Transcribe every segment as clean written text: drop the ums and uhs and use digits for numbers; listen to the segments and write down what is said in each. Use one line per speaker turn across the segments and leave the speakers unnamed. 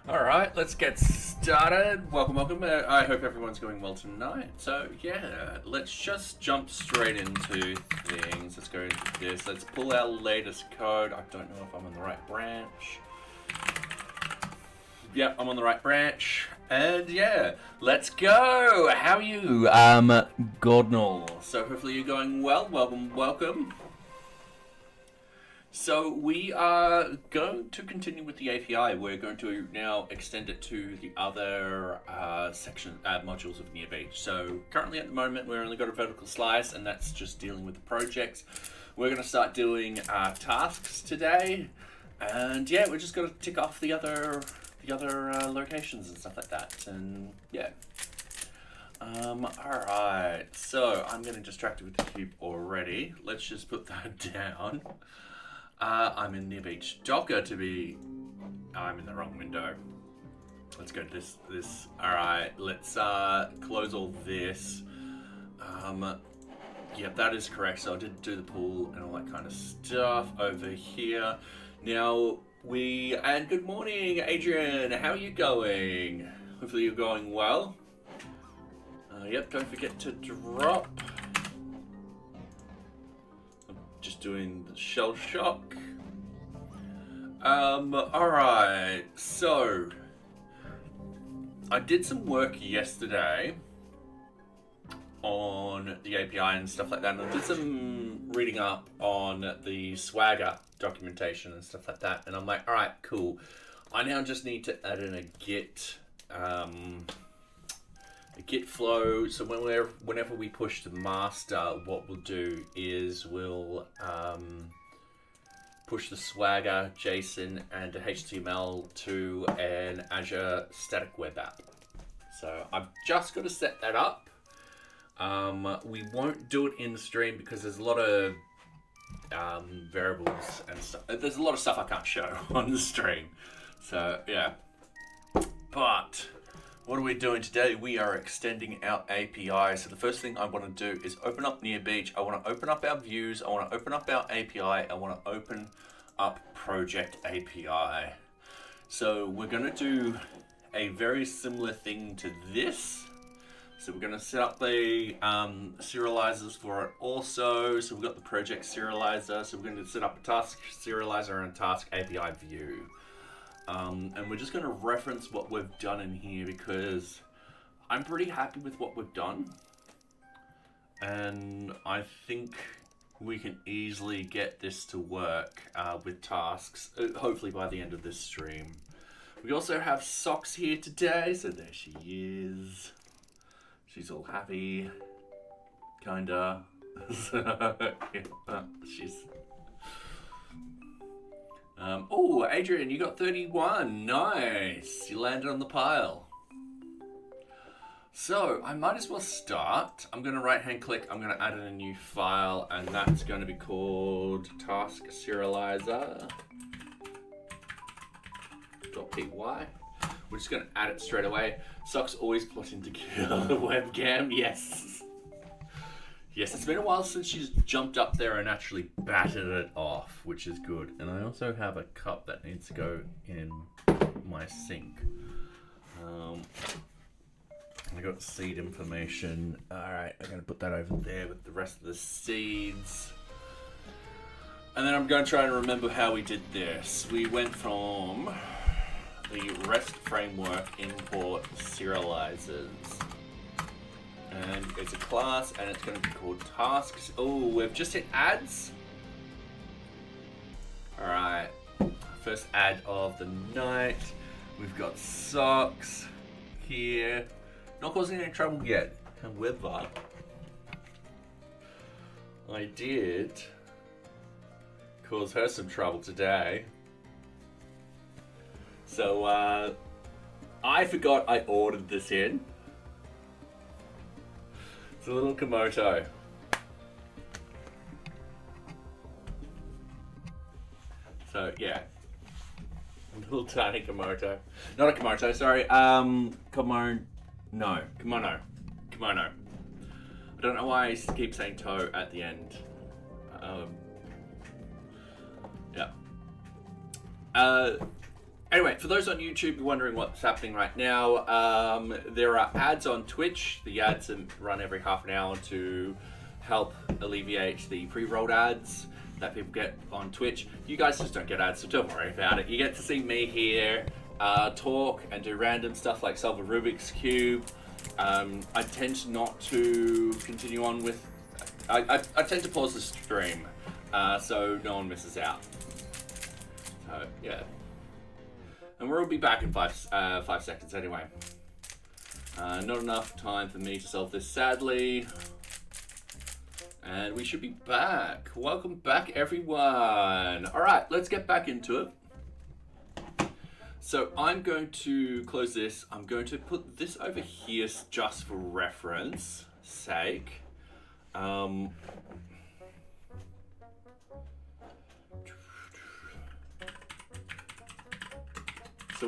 Alright, let's get started. Welcome. I hope everyone's going well tonight. So, yeah, let's just jump straight into things. Let's go into this. Let's pull our latest code. I don't know if I'm on the right branch. Yep, I'm on the right branch. And yeah, let's go. How are you? Gordnall. So, hopefully you're going well. Welcome. So we are going to continue with the API. We're going to now extend it to the other modules of NearBeach. So currently at the moment, we've only got a vertical slice, and that's just dealing with the projects. We're going to start doing tasks today, and yeah, we're just going to tick off the other locations and stuff like that. And yeah. All right. So I'm getting distracted with the cube already. Let's just put that down. I'm in NearBeach Docker to be. I'm in the wrong window. Let's go to this. All right. Let's close all this. Yep, that is correct. So I did do the pull and all that kind of stuff over here. Now and good morning, Adrian. How are you going? Hopefully you're going well. Yep. Don't forget to drop. Just doing the shell shock. Alright, so I did some work yesterday on the API and stuff like that, and I did some reading up on the Swagger documentation and stuff like that, and I'm like, alright, cool. I now just need to add in a Git flow. So whenever we push the master, what we'll do is we'll push the Swagger, JSON, and a HTML to an Azure static web app. So I've just got to set that up. We won't do it in the stream because there's a lot of variables and stuff. There's a lot of stuff I can't show on the stream. So yeah, but what are we doing today? We are extending our API. So the first thing I want to do is open up NearBeach. I want to open up our views. I want to open up our API. I want to open up project API. So we're going to do a very similar thing to this. So we're going to set up the serializers for it also. So we've got the project serializer. So we're going to set up a task serializer and a task API view. And we're just going to reference what we've done in here because I'm pretty happy with what we've done. And I think we can easily get this to work with tasks, hopefully by the end of this stream. We also have Socks here today, so there she is. She's all happy, kinda. She's... oh, Adrian, you got 31. Nice. You landed on the pile. So, I might as well start. I'm going to right-hand click. I'm going to add in a new file, and that's going to be called task serializer.py. We're just going to add it straight away. Socks always plotting to kill the webcam. Yes. Yes, it's been a while since she's jumped up there and actually batted it off, which is good. And I also have a cup that needs to go in my sink. I got seed information. Alright, I'm going to put that over there with the rest of the seeds. And then I'm going to try and remember how we did this. We went from the REST framework import serializers. And it's a class, and it's going to be called tasks. Oh, we've just hit ads. All right, first ad of the night. We've got Socks here. Not causing any trouble yet. However, I did cause her some trouble today. So I forgot I ordered this in. It's a little Komodo. So yeah, a little tiny Komodo. Not a Komodo, sorry. Kimono. I don't know why I keep saying toe at the end. Yeah. Anyway, for those on YouTube, you're wondering what's happening right now. There are ads on Twitch. The ads run every half an hour to help alleviate the pre-rolled ads that people get on Twitch. You guys just don't get ads, so don't worry about it. You get to see me here talk and do random stuff like solve a Rubik's Cube. I tend not to continue on with... I tend to pause the stream so no one misses out. So, yeah. And we'll be back in 5 seconds anyway. Not enough time for me to solve this, sadly. And we should be back. Welcome back, everyone. All right, let's get back into it. So I'm going to close this. I'm going to put this over here just for reference sake. So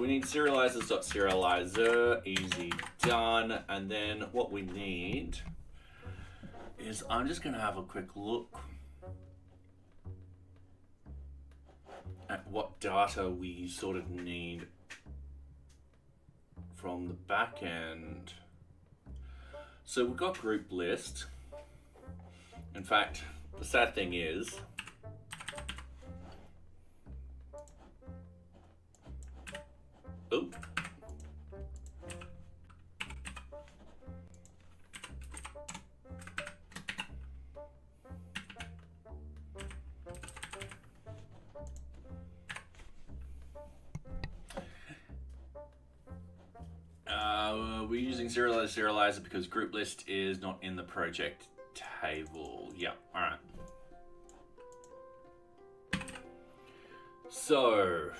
we need serializers.serializer, easy done. And then what we need is I'm just going to have a quick look at what data we sort of need from the back end. So we've got group list. In fact, the sad thing is, we're using serializer because group list is not in the project table. Yeah, all right. So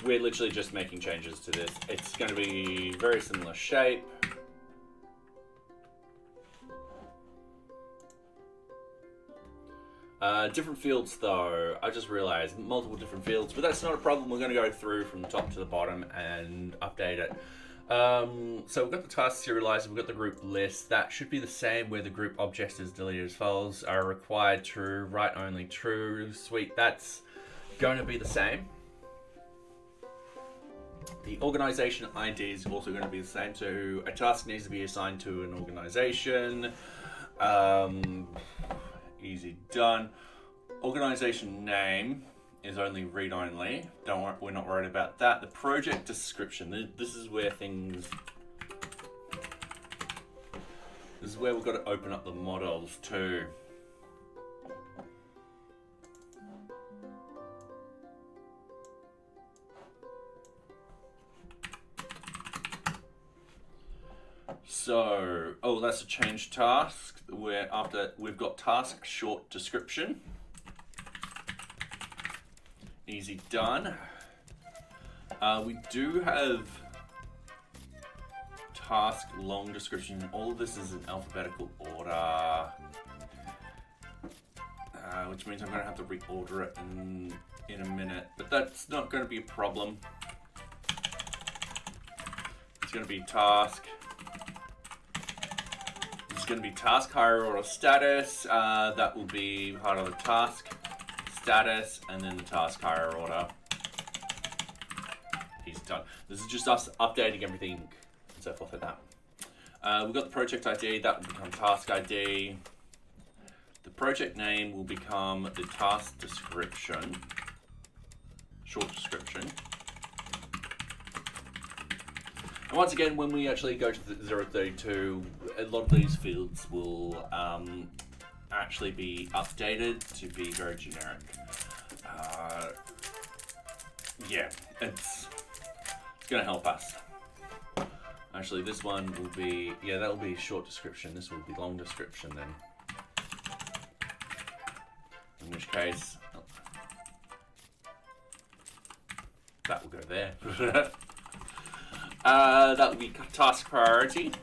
we're literally just making changes to this. It's going to be very similar shape. Different fields though. I just realized multiple different fields, but that's not a problem. We're going to go through from the top to the bottom and update it. So we've got the task serializer, we've got the group list. That should be the same where the group object is deleted as files are required true, write only true. Sweet, that's going to be the same. The organization ID is also going to be the same. So a task needs to be assigned to an organization. Easy done. Organization name is only read only. Don't worry, we're not worried about that. The project description. This is where things. This is where we've got to open up the models too. So, oh, that's a change task. Where after we've got task short description. Easy done. We do have task long description. All of this is in alphabetical order, which means I'm going to have to reorder it in a minute. But that's not going to be a problem. It's going to be task. It's going to be task higher order status. That will be part of the task status, and then the task higher order. He's done. This is just us updating everything and so forth like that. We've got the project ID. That will become task ID. The project name will become the task description, short description. And once again, when we actually go to the 032, a lot of these fields will actually be updated to be very generic. Yeah, it's going to help us. Actually, this one will be, yeah, that will be short description. This will be long description then. In which case, that will go there. That will be task priority.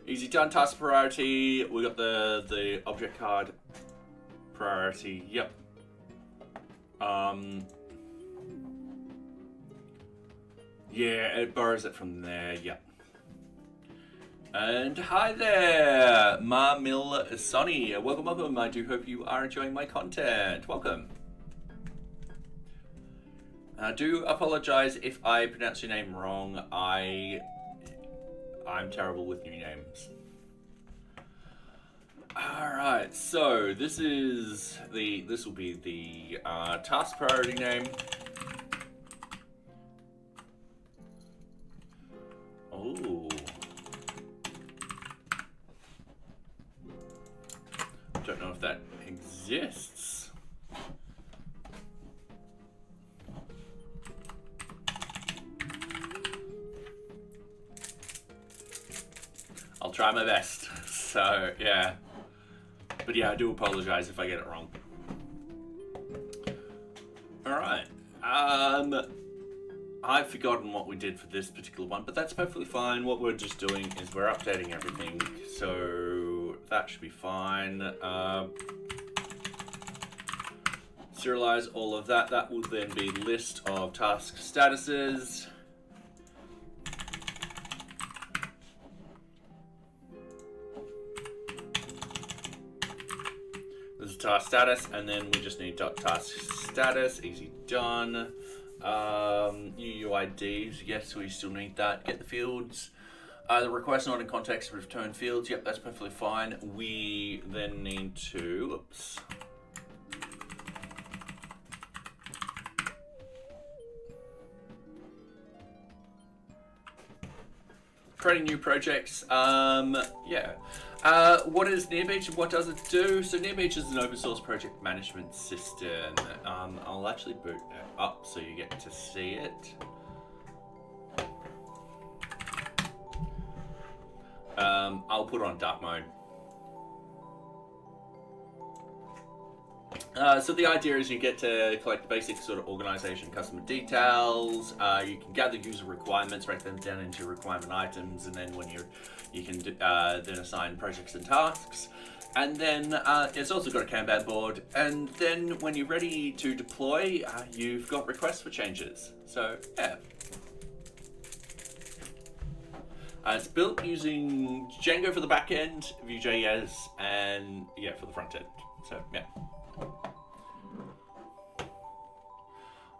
Easy done, task priority. We got the object card priority. Yep. Yeah, it borrows it from there, yep. And hi there, Marmil Sonny. Welcome. I do hope you are enjoying my content. Welcome. I do apologize if I pronounce your name wrong. I'm terrible with new names. Alright, so this will be the task priority name. Oh. Don't know if that exists. I'll try my best. So, yeah. But yeah, I do apologize if I get it wrong. Alright. I've forgotten what we did for this particular one, but that's perfectly fine. What we're just doing is we're updating everything, so that should be fine. Serialize all of that. That will then be list of task statuses. This is task status, and then we just need task status. Easy done. UUIDs, yes, we still need that. Get the fields. The request not in context return fields. Yep, that's perfectly fine. We then need to, oops. Creating new projects. Yeah. What is NearBeach and what does it do? So NearBeach is an open source project management system. I'll actually boot it up so you get to see it. I'll put it on dark mode. So the idea is you get to collect basic sort of organization, customer details. You can gather user requirements, break them down into requirement items, and then when you can then assign projects and tasks. And then it's also got a Kanban board. And then when you're ready to deploy, you've got requests for changes. So yeah. It's built using Django for the backend, VueJS, and yeah, for the front end. So yeah.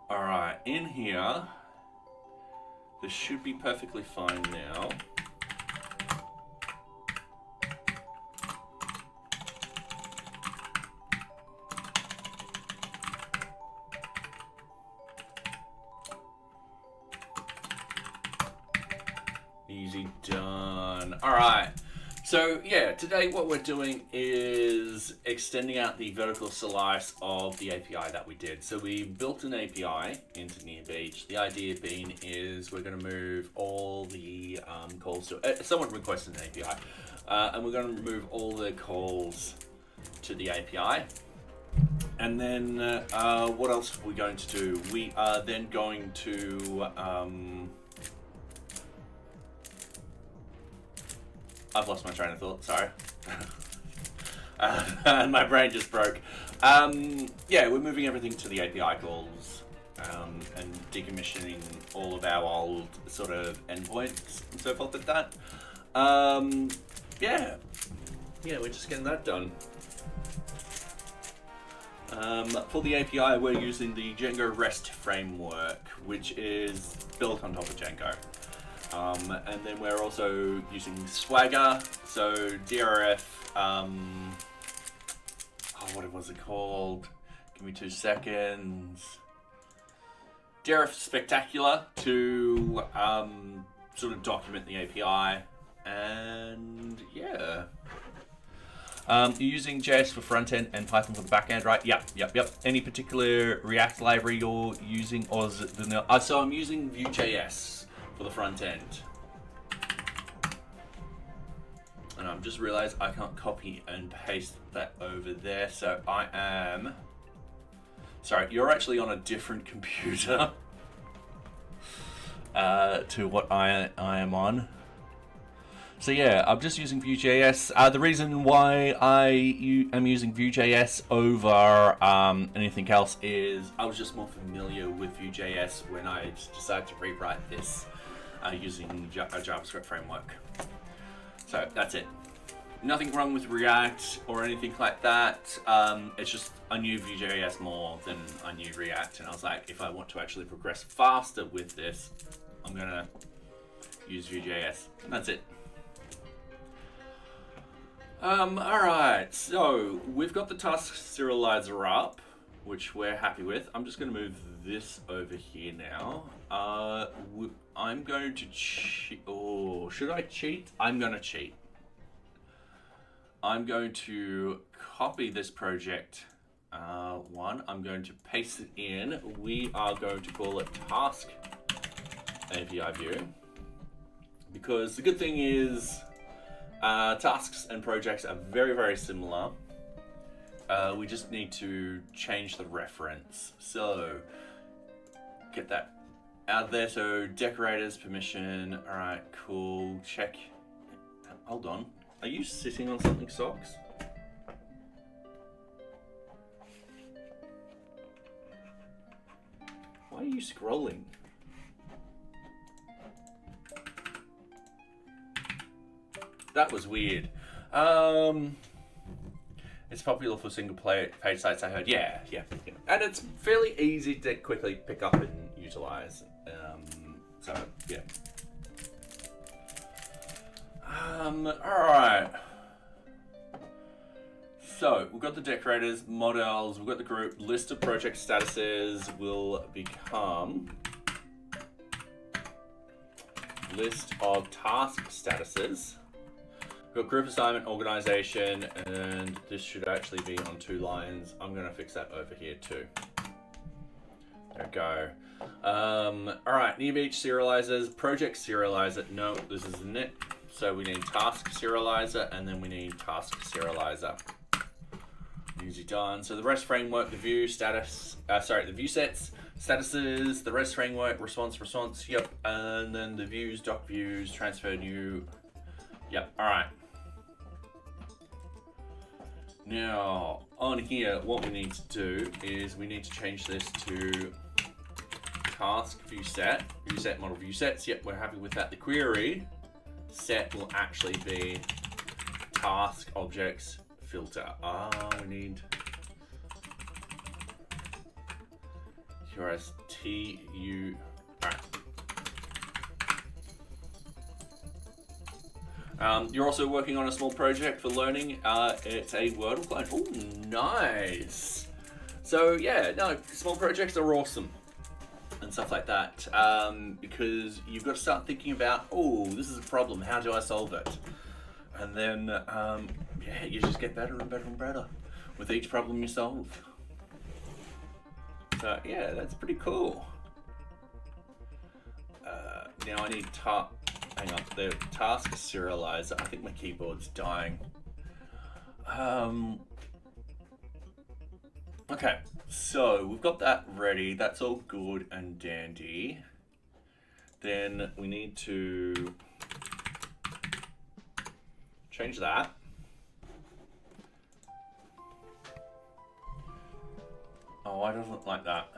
Alright, in here, this should be perfectly fine now. Easy done. Alright. So yeah, today what we're doing is extending out the vertical slice of the API that we did. So we built an API into NearBeach. The idea being is we're going to move all the calls to, someone requested an API, and we're going to remove all the calls to the API. And then what else are we going to do? We are then going to, I've lost my train of thought, sorry. And my brain just broke. Yeah, we're moving everything to the API calls and decommissioning all of our old sort of endpoints and so forth like that. Yeah, we're just getting that done. For the API, we're using the Django REST framework, which is built on top of Django. And then we're also using Swagger, so DRF, what was it called? Give me 2 seconds. DRF Spectacular to sort of document the API, and yeah. You're using JS for frontend and Python for the backend, right? Yep. Any particular React library you're using, or is it the so I'm using VueJS for the front end. And I've just realized I can't copy and paste that over there, so I am... Sorry, you're actually on a different computer to what I am on. So yeah, I'm just using VueJS. The reason why I am using VueJS over anything else is I was just more familiar with VueJS when I decided to rewrite this using a JavaScript framework. So that's it. Nothing wrong with React or anything like that. It's just I knew VueJS more than I knew React, and I was like, if I want to actually progress faster with this, I'm gonna use VueJS. That's it. Alright, so we've got the task serializer up, which we're happy with. I'm just going to move this over here now. I'm going to cheat. Oh, should I cheat? I'm going to cheat. I'm going to copy this project one. I'm going to paste it in. We are going to call it task API view. Because the good thing is tasks and projects are very, very similar. We just need to change the reference. So get that out there. So decorators permission. All right, cool. Check. Hold on. Are you sitting on something, Socks? Why are you scrolling? That was weird. It's popular for single page sites, I heard. Yeah. And it's fairly easy to quickly pick up and utilize. So, yeah. Alright. So, we've got the decorators, models, we've got the group, list of project statuses will become list of task statuses. We've got group assignment, organization, and this should actually be on 2 lines. I'm going to fix that over here too. There we go. Alright, NearBeach serializers, project serializer. No, this isn't it. So we need task serializer, and then we need task serializer. Easy done. So the REST framework, the view status, the view sets, statuses, the REST framework, response, yep, and then the views, doc views, transfer new, yep, alright. Now, on here, what we need to do is we need to change this to task view set model view sets. Yep, we're happy with that. The query set will actually be task objects filter. We need QRSTU. Alright. You're also working on a small project for learning. It's a Wordle client. Oh, nice. So yeah, no, small projects are awesome and stuff like that, because you've got to start thinking about, oh, this is a problem. How do I solve it? And then, yeah, you just get better and better and better with each problem you solve. So yeah, that's pretty cool. Now I need hang on, the task serializer. I think my keyboard's dying. Okay, so we've got that ready. That's all good and dandy. Then we need to change that. Oh, I don't look like that.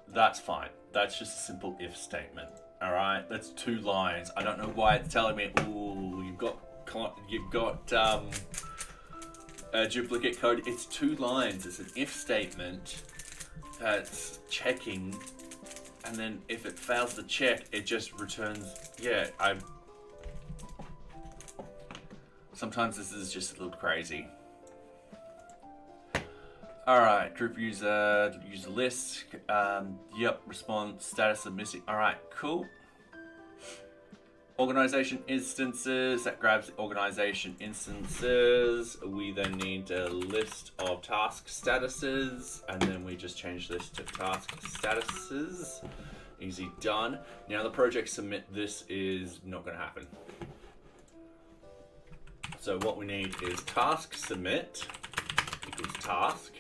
That's fine. That's just a simple if statement. All right, that's 2 lines. I don't know why it's telling me, ooh, you've got duplicate code. It's 2 lines. It's an if statement that's checking, and then if it fails to check, it just returns. Yeah, sometimes this is just a little crazy. Alright, group user list, yep, response, status of missing. Alright, cool. Organization instances, that grabs the organization instances. We then need a list of task statuses, and then we just change this to task statuses. Easy done. Now the project submit, this is not going to happen. So what we need is task submit equals task.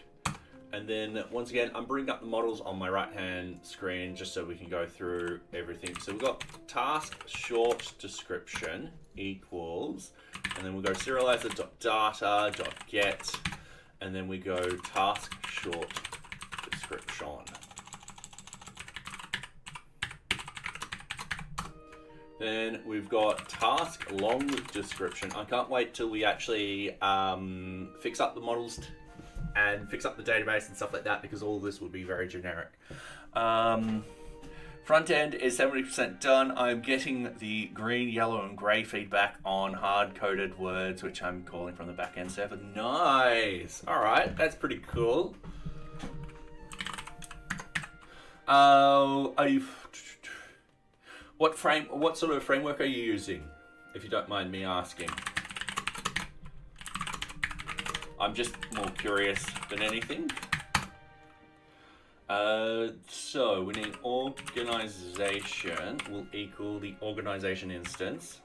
And then once again, I'm bringing up the models on my right hand screen just so we can go through everything. So we've got task short description equals, and then we go serializer.data.get, and then we go task short description. Then we've got task along with description. I can't wait till we actually fix up the models and fix up the database and stuff like that, because all of this will be very generic. Front end is 70% done. I'm getting the green, yellow, and gray feedback on hard-coded words, which I'm calling from the backend server. Nice. All right, that's pretty cool. What sort of framework are you using, if you don't mind me asking? I'm just more curious than anything. So we need organization will equal the organization instance.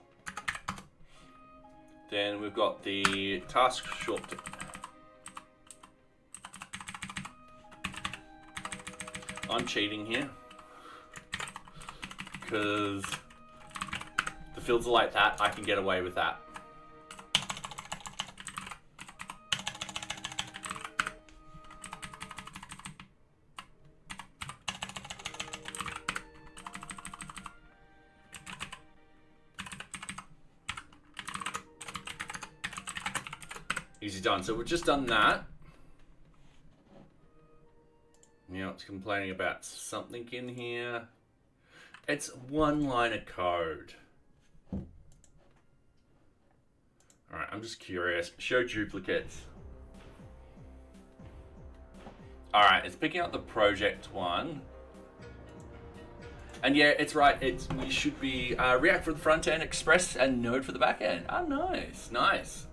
Then we've got the task short. I'm cheating here because the fields are like that. I can get away with that. Easy done. So we've just done that. Now it's complaining about something in here. It's one line of code. Alright, I'm just curious. Show duplicates. Alright, it's picking up the project one. And yeah, it's right. We should be React for the front end, Express, and Node for the back end. Oh, nice, nice.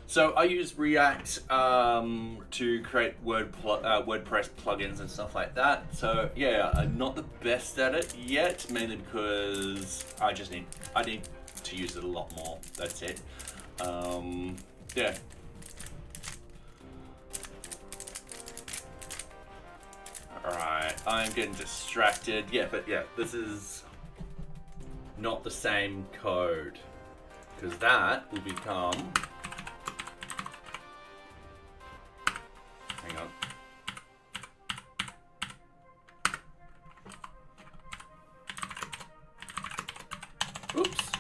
So I use React to create WordPress plugins and stuff like that. So yeah, I'm not the best at it yet, mainly because I need to use it a lot more. That's it. Yeah. All right, I'm getting distracted. Yeah, but yeah, this is not the same code, because that will become. Hang on. Oops.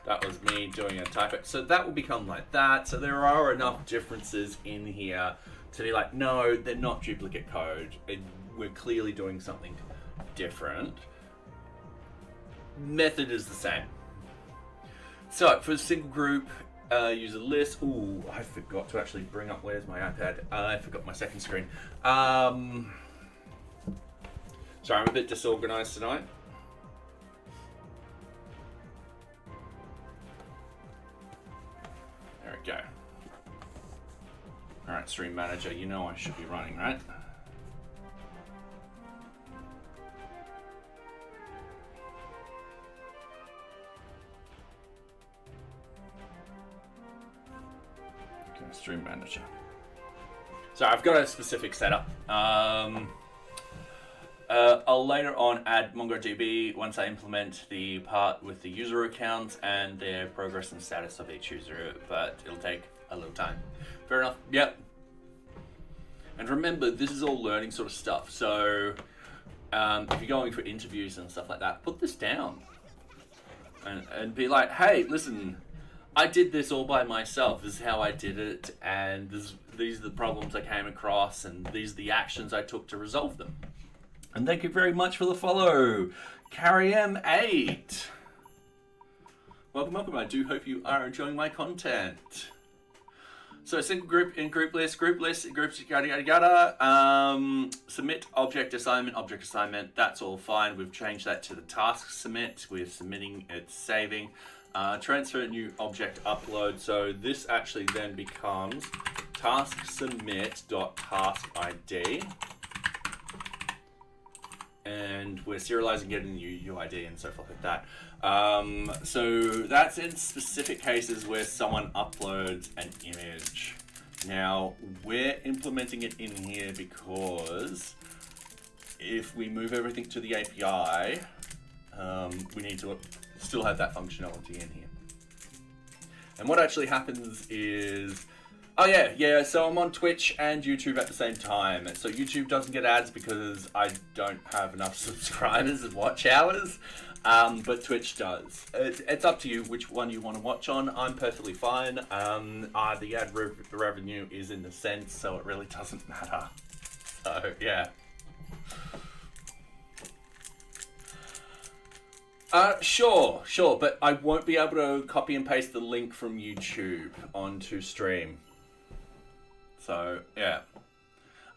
That was me doing a typo. So that will become like that. So there are enough differences in here to be like, no, they're not duplicate code. We're clearly doing something different. Method is the same. So for a single group, use a list. Ooh, I forgot to actually bring up, where's my iPad? I forgot my second screen. Sorry, I'm a bit disorganized tonight. There we go. All right, Stream Manager, you know I should be running, right? Stream Manager. So I've got a specific setup. I'll later on add MongoDB once I implement the part with the user accounts and their progress and status of each user, but it'll take a little time. Fair enough. Yep. And remember, this is all learning sort of stuff. So if you're going for interviews and stuff like that, put this down and be like, hey, listen, I did this all by myself. This is how I did it, and these are the problems I came across, and these are the actions I took to resolve them. And thank you very much for the follow, CarryM8. Welcome, welcome. I do hope you are enjoying my content. So single group in group list, groups, yada, yada, yada. Submit object assignment. That's all fine. We've changed that to the task submit. We're submitting, it's saving. Transfer new object upload. So this actually then becomes task submit.task ID. And we're serializing getting the UID and so forth like that. So that's in specific cases where someone uploads an image. Now we're implementing it in here because if we move everything to the API, we need to still have that functionality in here. And what actually happens is Oh yeah. So I'm on Twitch and YouTube at the same time. So YouTube doesn't get ads because I don't have enough subscribers and watch hours. But Twitch does. It's up to you which one you want to watch on. I'm perfectly fine. The ad revenue is in the cents, so it really doesn't matter. So yeah. Sure, but I won't be able to copy and paste the link from YouTube onto stream. So, yeah.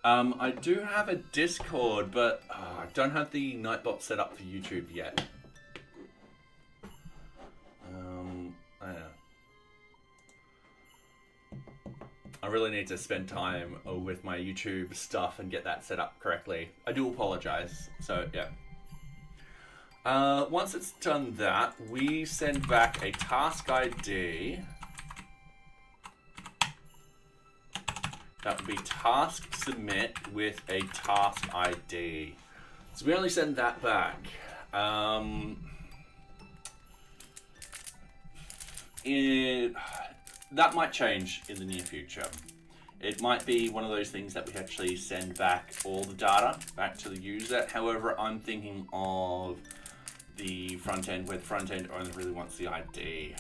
I do have a Discord, but I don't have the Nightbot set up for YouTube yet. I really need to spend time with my YouTube stuff and get that set up correctly. I do apologize, so yeah. Once it's done that, we send back a task ID. That would be task submit with a task ID. So we only send that back. That might change in the near future. It might be one of those things that we actually send back all the data back to the user. However, I'm thinking of the front end where the front end only really wants the ID.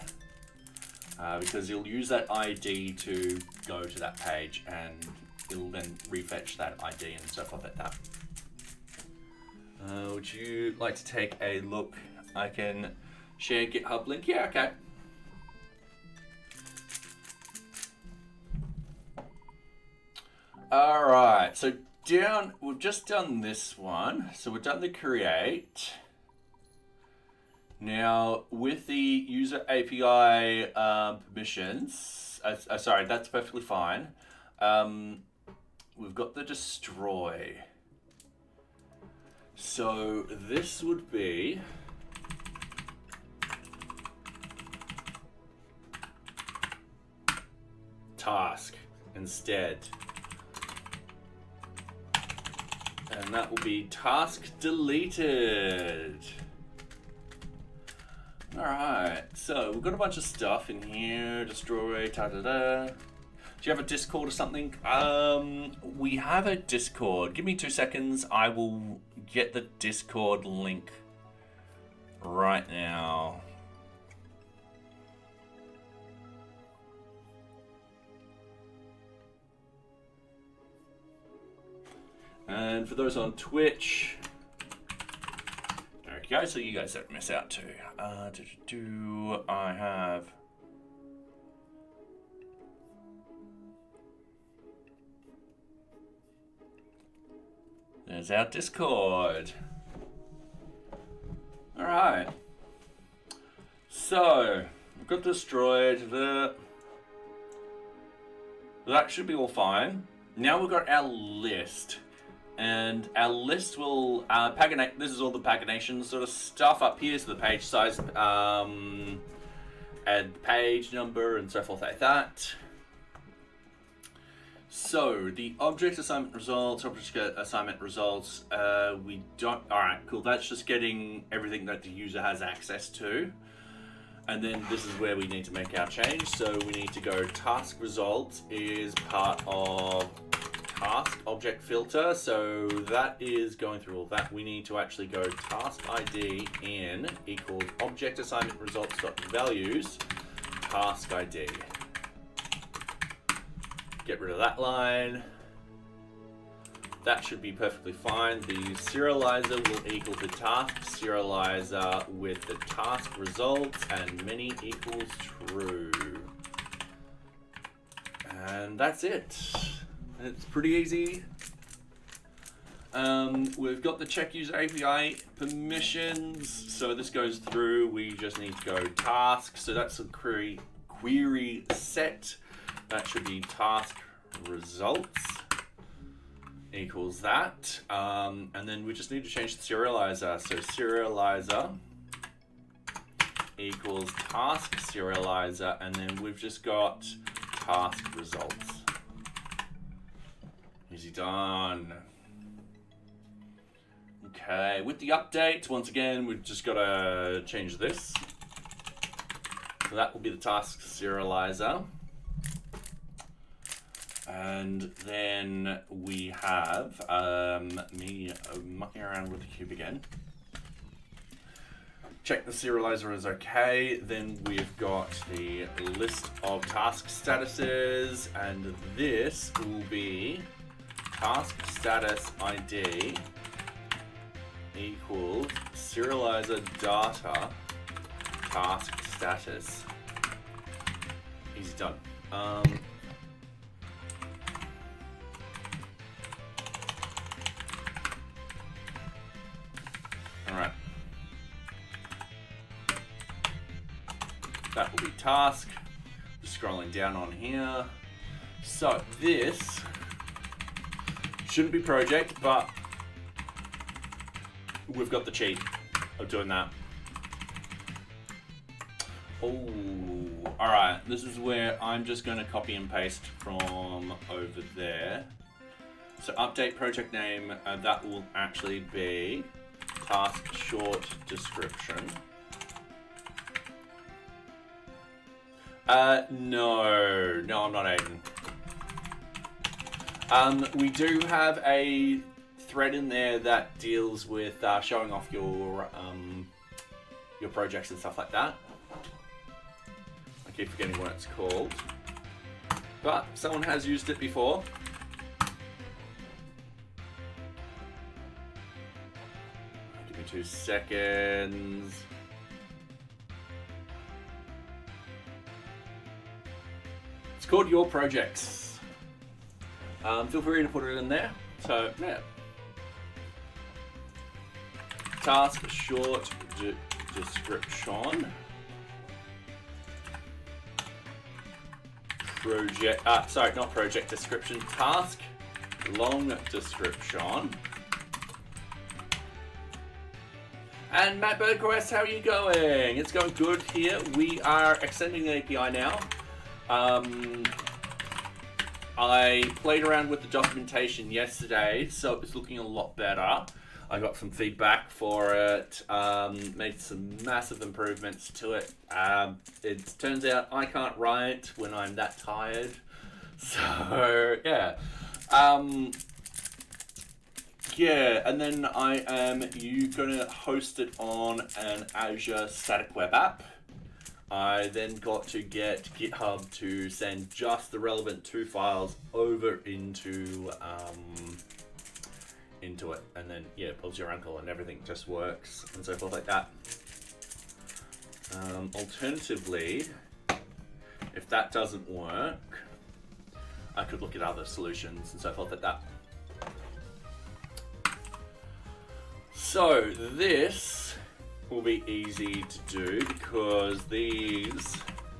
Because you'll use that ID to go to that page and it'll then refetch that ID and stuff like that. Would you like to take a look? I can share GitHub link. Yeah, okay. All right, so we've just done this one. So we've done the create. Now, with the user API permissions, sorry, that's perfectly fine. We've got the destroy. So this would be task instead. And that will be task deleted. All right, so we've got a bunch of stuff in here. Destroy, Do you have a Discord or something? We have a Discord. Give me 2 seconds. I will get the Discord link right now. And for those on Twitch, there we go, so you guys don't miss out too. I have... There's our Discord. All right. So, we've got destroyed. That should be all fine. Now we've got our list. And our list will paginate. This is all the pagination sort of stuff up here. So the page size, and page number, and so forth like that. So the object assignment results, we don't. All right, cool. That's just getting everything that the user has access to. And then this is where we need to make our change. So we need to go task results is part of task object filter, so that is going through all that. We need to actually go task ID in equals object assignment results dot values task ID. Get rid of that line. That should be perfectly fine. The serializer will equal the task serializer with the task results and many equals true. And that's it. It's pretty easy. We've got the check user API permissions. So this goes through. We just need to go task. So that's a query set. That should be task results equals that. And then we just need to change the serializer. So serializer equals task serializer. And then we've just got task results. Easy done. Okay, with the update, once again, we've just got to change this. So that will be the task serializer. And then we have me mucking around with the cube again. Check the serializer is okay. Then we've got the list of task statuses, and this will be task status ID equals serializer data task status. Easy done. Alright. That will be task. Just scrolling down on here. So this shouldn't be project, but we've got the cheat of doing that. Oh, alright. This is where I'm just going to copy and paste from over there. So update project name, that will actually be task short description. No, I'm not Aiden. We do have a thread in there that deals with showing off your projects and stuff like that. I keep forgetting what it's called, but someone has used it before. Give me 2 seconds. It's called Your Projects. Feel free to put it in there. So, yeah. Task short description. Project, sorry, not project description. Task long description. And Matt Bergquist, how are you going? It's going good here. We are extending the API now. I played around with the documentation yesterday, so it's looking a lot better. I got some feedback for it, made some massive improvements to it. It turns out I can't write when I'm that tired. So, yeah. Yeah, and then I am going to host it on an Azure static web app. I then got to get GitHub to send just the relevant 2 files over into it, and then yeah, pulls your uncle and everything just works and so forth like that. Alternatively, if that doesn't work, I could look at other solutions and so forth like that. So this will be easy to do because these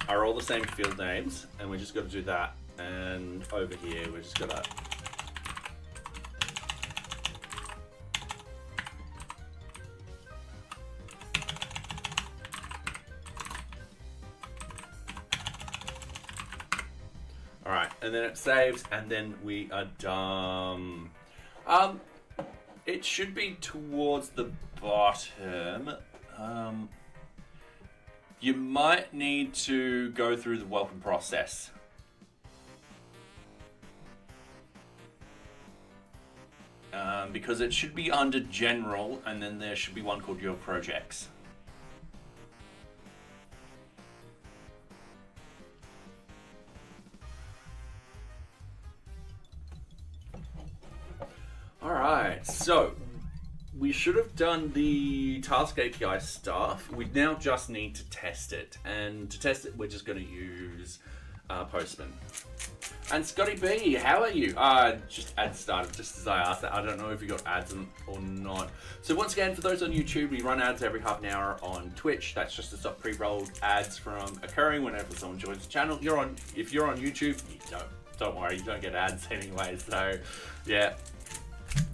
are all the same field names, and we just got to do that. And over here, we just got to and then it saves, and then we are done. It should be towards the bottom. You might need to go through the welcome process. Because it should be under general, and then there should be one called your projects. Alright, so we should have done the task API stuff. We now just need to test it. And to test it, we're just going to use Postman. And Scotty B, how are you? Just ads started just as I asked that. I don't know if you got ads or not. So once again, for those on YouTube, we run ads every half an hour on Twitch. That's just to stop pre-rolled ads from occurring whenever someone joins the channel. If you're on YouTube, you don't worry, you don't get ads anyway. So yeah,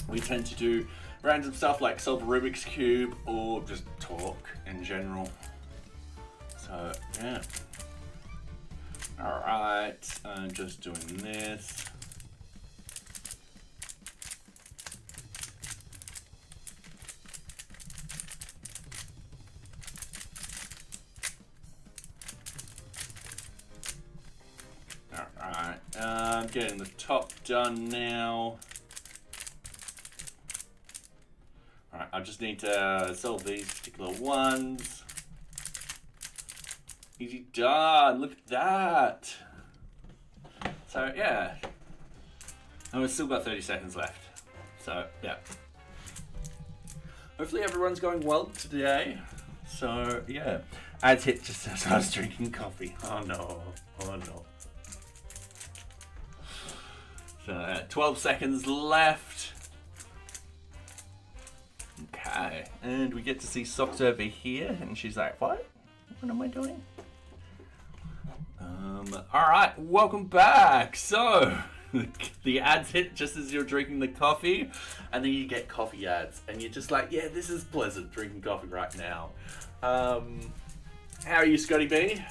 we tend to do random stuff like solve a Rubik's Cube or just talk in general. So yeah. Alright, I'm just doing this. Alright, getting the top done now. Alright, I just need to solve these particular ones. Easy done, look at that. So yeah, and we've still got 30 seconds left. So yeah. Hopefully everyone's going well today. So yeah, ads hit just as I was drinking coffee. Oh no, oh no. So 12 seconds left. Okay, and we get to see Socks over here, and she's like, what? What am I doing? All right, welcome back. So the ads hit just as you're drinking the coffee, and then you get coffee ads, and you're just like, yeah, this is pleasant drinking coffee right now. How are you, Scotty B?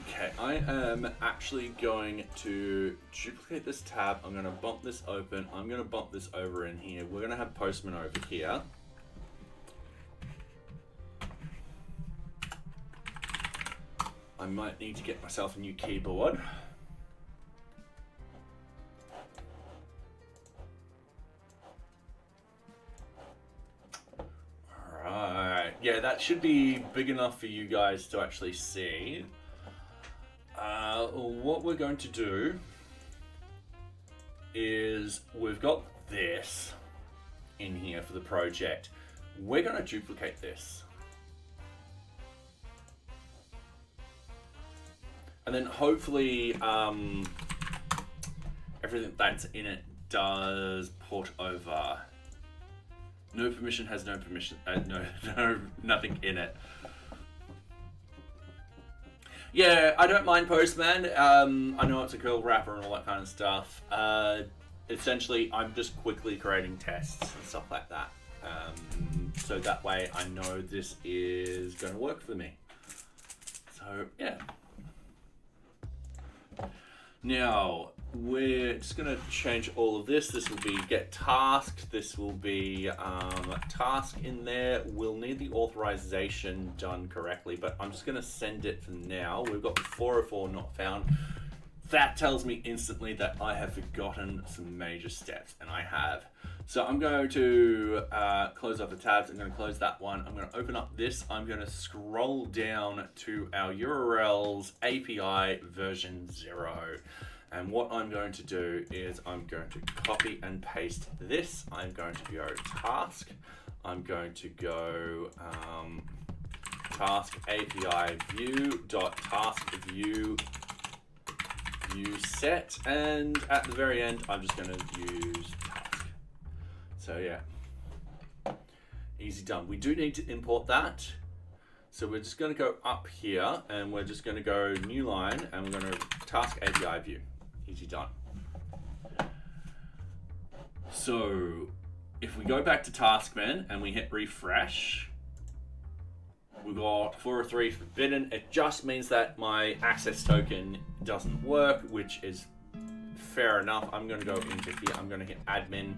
Okay, I am actually going to duplicate this tab. I'm going to bump this open. I'm going to bump this over in here. We're going to have Postman over here. I might need to get myself a new keyboard. Alright, yeah, that should be big enough for you guys to actually see. What we're going to do is we've got this in here for the project. We're going to duplicate this. And then hopefully everything that's in it does port over. No permission has no permission. Nothing in it. Yeah, I don't mind Postman. I know it's a curl wrapper and all that kind of stuff. Essentially, I'm just quickly creating tests and stuff like that. So that way I know this is going to work for me. So, yeah. Now, we're just going to change all of this. This will be get task. This will be task in there. We'll need the authorization done correctly, but I'm just going to send it for now. We've got 404 not found. That tells me instantly that I have forgotten some major steps, and I have. So I'm going to close up the tabs. I'm going to close that one. I'm going to open up this. I'm going to scroll down to our URLs API version 0. And what I'm going to do is I'm going to copy and paste this. I'm going to go task. I'm going to go task API view dot task view set. And at the very end, I'm just going to use task. So yeah, easy done. We do need to import that. So we're just going to go up here and we're just going to go new line and we're going to task API view. Easy done. So if we go back to Taskman and we hit refresh, we got 403 forbidden. It just means that my access token doesn't work, which is fair enough. I'm going to go into here. I'm going to hit admin.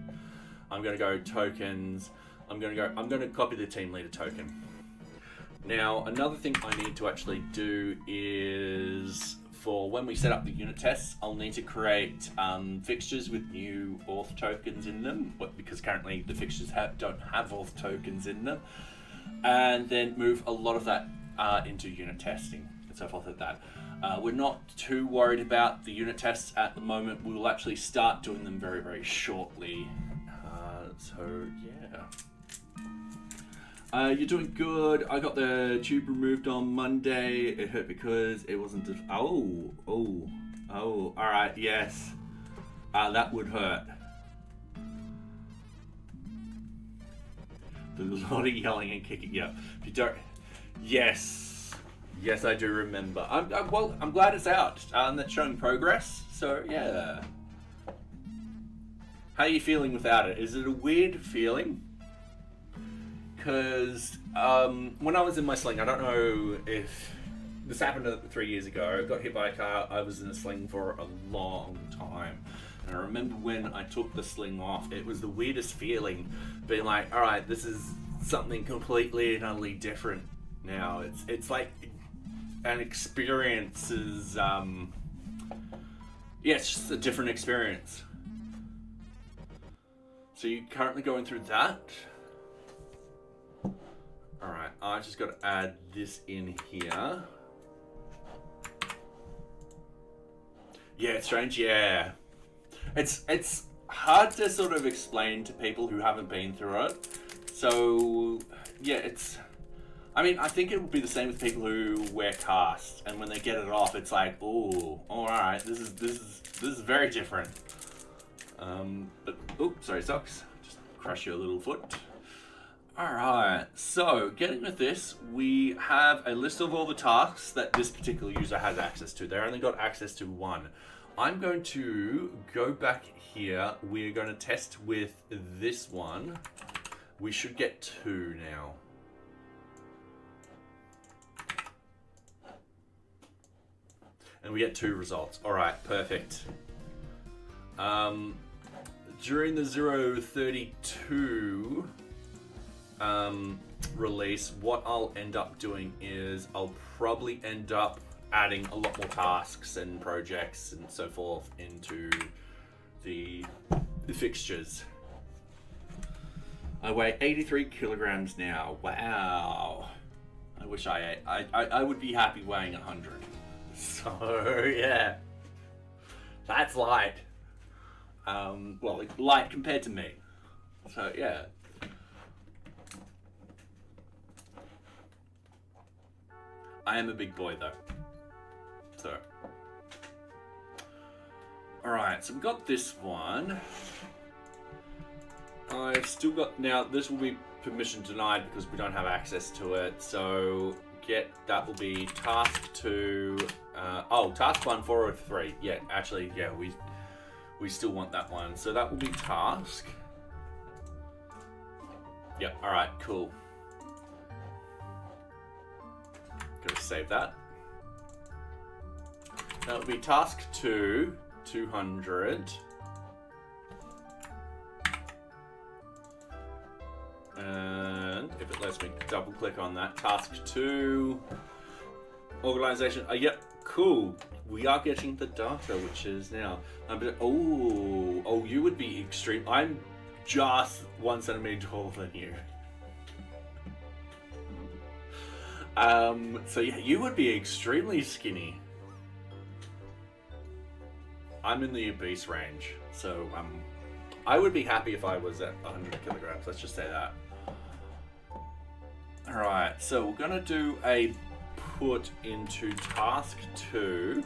I'm going to go tokens. I'm going to copy the team leader token. Now, another thing I need to actually do is for when we set up the unit tests, I'll need to create fixtures with new auth tokens in them, because currently the fixtures don't have auth tokens in them, and then move a lot of that into unit testing and so forth like that. We're not too worried about the unit tests at the moment. We will actually start doing them very, very shortly. So yeah. You're doing good. I got the tube removed on Monday. It hurt because it wasn't. All right. Yes. That would hurt. There's a lot of yelling and kicking. Yeah. If you don't. Yes. Yes, I do remember. I'm glad it's out. That's showing progress. So yeah. How are you feeling without it? Is it a weird feeling? Because when I was in my sling, I don't know if this happened 3 years ago. I got hit by a car. I was in a sling for a long time. And I remember when I took the sling off, it was the weirdest feeling, being like, all right, this is something completely and utterly different now. It's like an experience is, yeah, it's just a different experience. So you're currently going through that. All right, I just got to add this in here. Yeah, it's strange. Yeah, it's hard to sort of explain to people who haven't been through it. So yeah, I mean, I think it would be the same with people who wear casts, and when they get it off, it's like, oh, all right, this is very different. But oops, sorry, socks. Just crush your little foot. All right, so getting with this, we have a list of all the tasks that this particular user has access to. They only got access to one. I'm going to go back here. We're going to test with this one. We should get 2 now. And we get 2 results. All right, perfect. During the 0.32 release, what I'll end up doing is I'll probably end up adding a lot more tasks and projects and so forth into the fixtures. I weigh 83 kilograms now. Wow. I wish I would be happy weighing 100. So yeah, that's light. Well, light compared to me. So yeah. I am a big boy though. So. Alright, so we've got this one. I've still got, now this will be permission denied because we don't have access to it. So that will be task 2. Task 1, 403. Yeah, actually, yeah, we still want that one. So that will be task. Yep, alright, cool. Gotta save that. That will be task 2, 200. And if it lets me double click on that, task 2, organization. Yep, cool. We are getting the data, which is now. You would be extreme. I'm just 1 centimeter taller than you. So yeah, you would be extremely skinny. I'm in the obese range, so I would be happy if I was at 100 kilograms. Let's just say that. All right, so we're gonna do a put into task 2.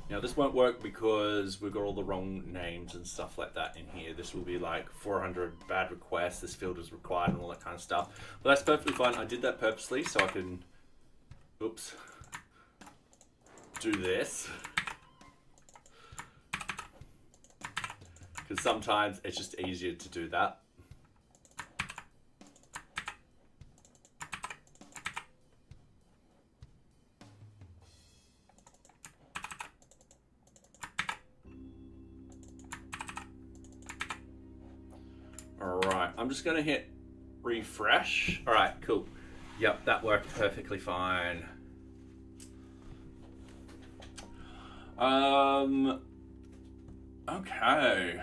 Now this won't work because we've got all the wrong names and stuff like that in here. This will be like 400 bad requests, this field is required and all that kind of stuff. But that's perfectly fine. I did that purposely so I can, oops, do this. Because sometimes it's just easier to do that. Alright, I'm just going to hit refresh. Alright, cool. Yep, that worked perfectly fine. Okay.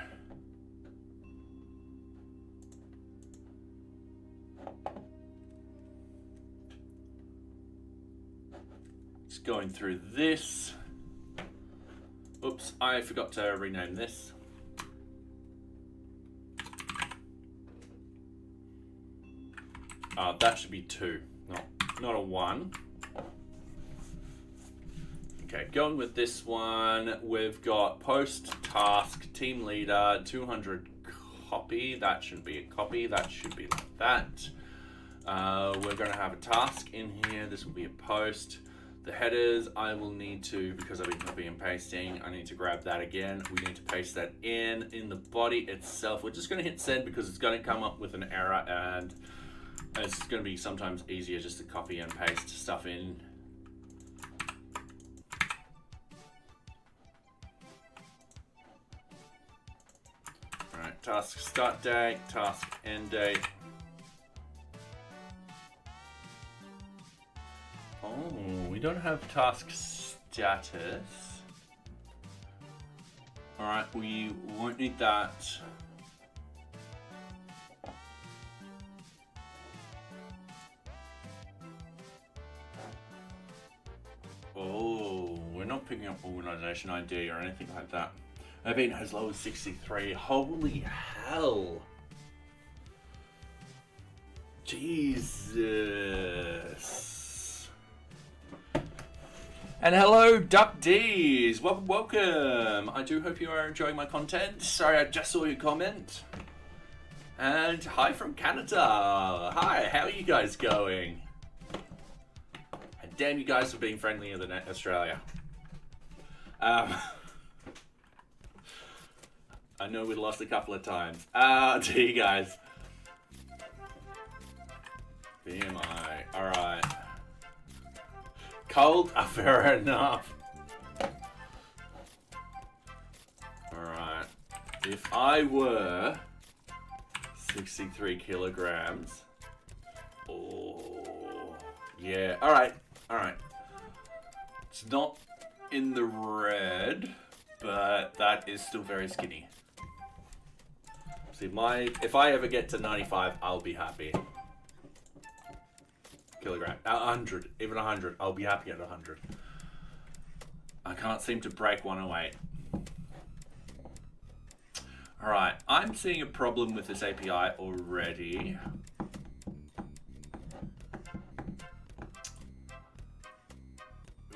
Just going through this. Oops, I forgot to rename this. That should be 2, not a 1. Okay, going with this one, we've got post task team leader 200 copy. That shouldn't be a copy. That should be like that. We're going to have a task in here. This will be a post. The headers, I will need to, because I've been copying and pasting, I need to grab that again. We need to paste that in the body itself. We're just going to hit send because it's going to come up with an error, and it's going to be sometimes easier just to copy and paste stuff in. Alright, task start date, task end date. Oh, we don't have task status. Alright, we won't need that. Oh, we're not picking up organization ID or anything like that. I've been as low as 63. Holy hell. Jesus. And hello, Duck D's. Welcome, welcome. I do hope you are enjoying my content. Sorry, I just saw your comment. And hi from Canada. Hi, how are you guys going? And damn, you guys for being friendlier than Australia. I know we lost a couple of times. To you guys. BMI. Alright. Cold? Fair enough. Alright. If I were 63 kilograms. Oh. Yeah. Alright. Alright. It's not in the red, but that is still very skinny. See, if I ever get to 95, I'll be happy. Kilogram. 100. Even 100. I'll be happy at 100. I can't seem to break 108. Alright. I'm seeing a problem with this API already.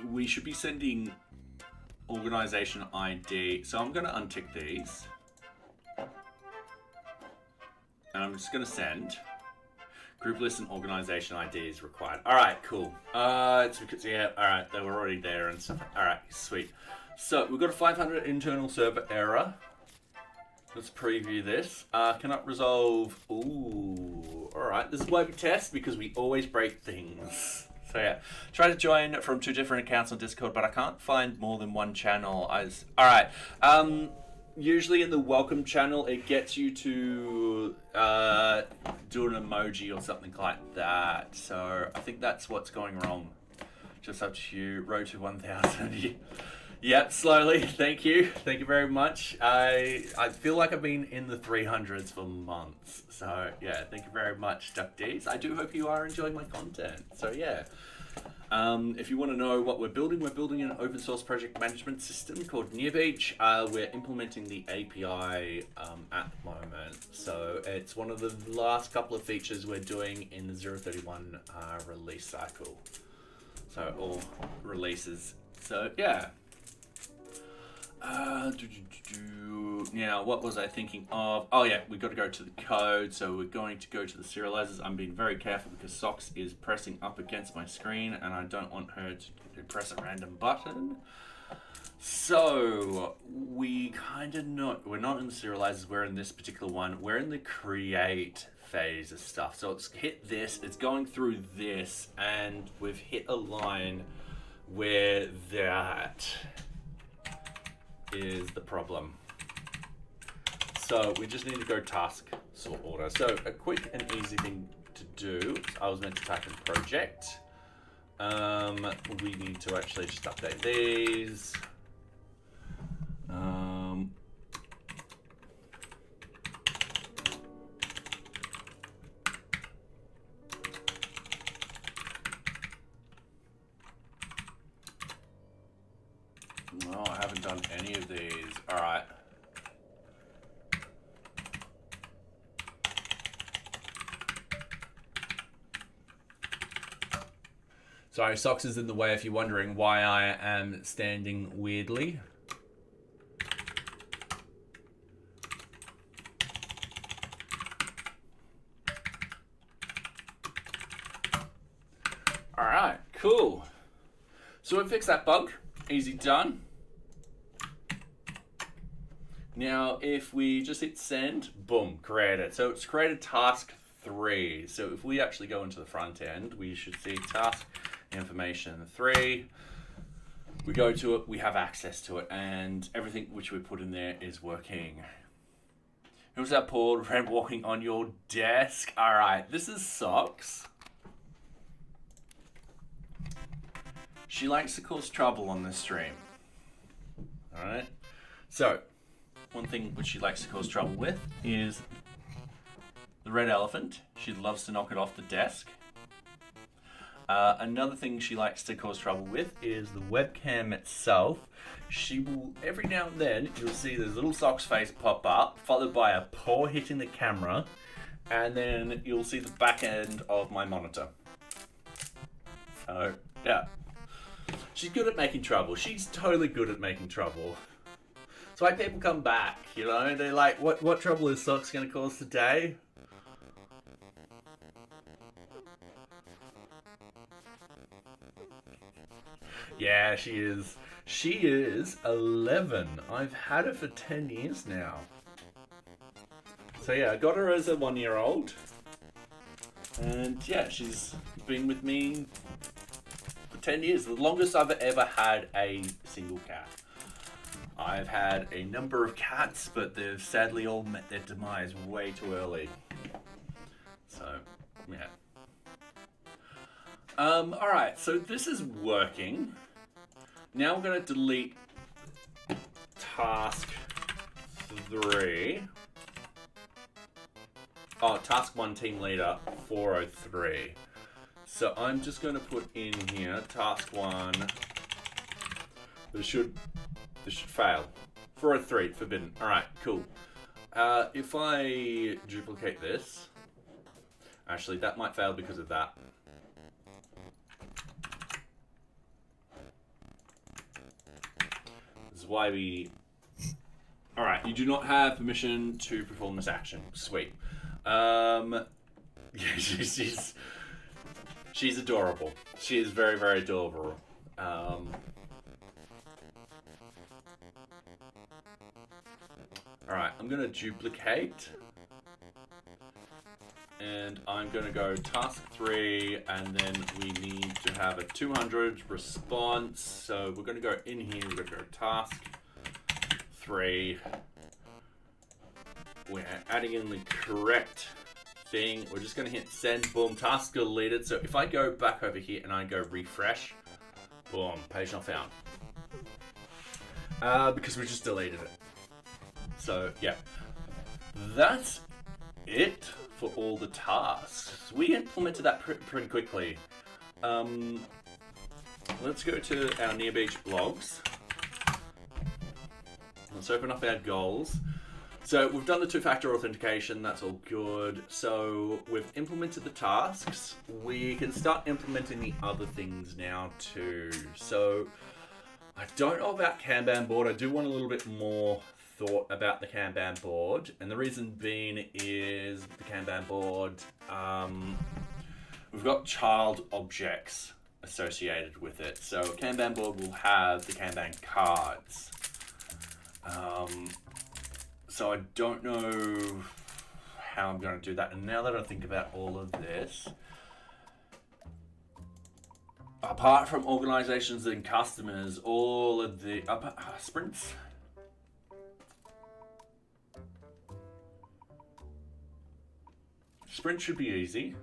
We should be sending organization ID. So I'm going to untick these. And I'm just going to send. Group list and organization ID is required. All right, cool. It's because, yeah, all right, they were already there and stuff. All right, sweet. So we've got a 500 internal server error. Let's preview this. Cannot resolve. Ooh, all right. This is why we test, because we always break things. So yeah, try to join from 2 different accounts on Discord, but I can't find more than one channel. All right. Usually in the welcome channel, it gets you to do an emoji or something like that. So I think that's what's going wrong. Just up to you. Road to 1,000. Yep, slowly. Thank you. Thank you very much. I feel like I've been in the 300s for months. So yeah, thank you very much, Duck D's. I do hope you are enjoying my content. So yeah. If you want to know what we're building an open source project management system called NearBeach. We're implementing the API at the moment. So it's one of the last couple of features we're doing in the 0.31 release cycle. So all releases. So yeah. Now, what was I thinking of? Oh yeah, we've got to go to the code. So we're going to go to the serializers. I'm being very careful because Socks is pressing up against my screen and I don't want her to press a random button. So we kind of we're not in the serializers, we're in this particular one. We're in the create phase of stuff. So it's hit this, it's going through this, and we've hit a line where that is the problem. So we just need to go task sort order. So a quick and easy thing to do, I was meant to type in project. We need to actually just update these. No, I haven't done any of these. All right. Sorry, Socks is in the way if you're wondering why I am standing weirdly. All right, cool. So we fixed that bug. Easy done. Now, if we just hit send, boom, created. So it's created task 3. So if we actually go into the front end, we should see task information 3. We go to it, we have access to it, and everything which we put in there is working. Who's that Paul Red walking on your desk? All right, this is Socks. she likes to cause trouble on this stream. Alright? So, one thing which she likes to cause trouble with is the red elephant. She loves to knock it off the desk. Another thing she likes to cause trouble with is the webcam itself. She will, every now and then, you'll see this little sock's face pop up, followed by a paw hitting the camera, and then you'll see the back end of my monitor. So, yeah. She's good at making trouble. She's totally good at making trouble. It's why people come back, you know? They're like, what trouble is Socks going to cause today? Yeah, she is. She is 11. I've had her for 10 years now. So yeah, I got her as a 1-year-old. And yeah, she's been with me for 10 years. The longest I've ever had a single cat. I've had a number of cats, but they've sadly all met their demise way too early. So, yeah. Alright, so this is working. Now we're going to delete task 3. Oh, task 1 team leader 403. So I'm just going to put in here task 1. This should fail. 403 forbidden. Alright, cool. If I duplicate this, actually that might fail because of that. Why we... Alright, you do not have permission to perform this action. Sweet. Yeah, she's adorable. She is very, very adorable. Alright, I'm going to duplicate. And I'm going to go task 3, and then we need to have a 200 response. So we're going to go in here, we're going to go task 3. We're adding in the correct thing. We're just going to hit send, boom, task deleted. So if I go back over here and I go refresh, boom, page not found. Because we just deleted it. So yeah, that's it for all the tasks. We implemented that pretty quickly. Let's go to our NearBeach blogs. Let's open up our goals. So we've done the 2-factor authentication, that's all good. So we've implemented the tasks. We can start implementing the other things now too. So I don't know about Kanban board. I do want a little bit more thought about the Kanban board, and the reason being is the Kanban board, we've got child objects associated with it. So Kanban board will have the Kanban cards. So I don't know how I'm going to do that. And now that I think about all of this, apart from organizations and customers, all of the sprints. Sprint should be easy.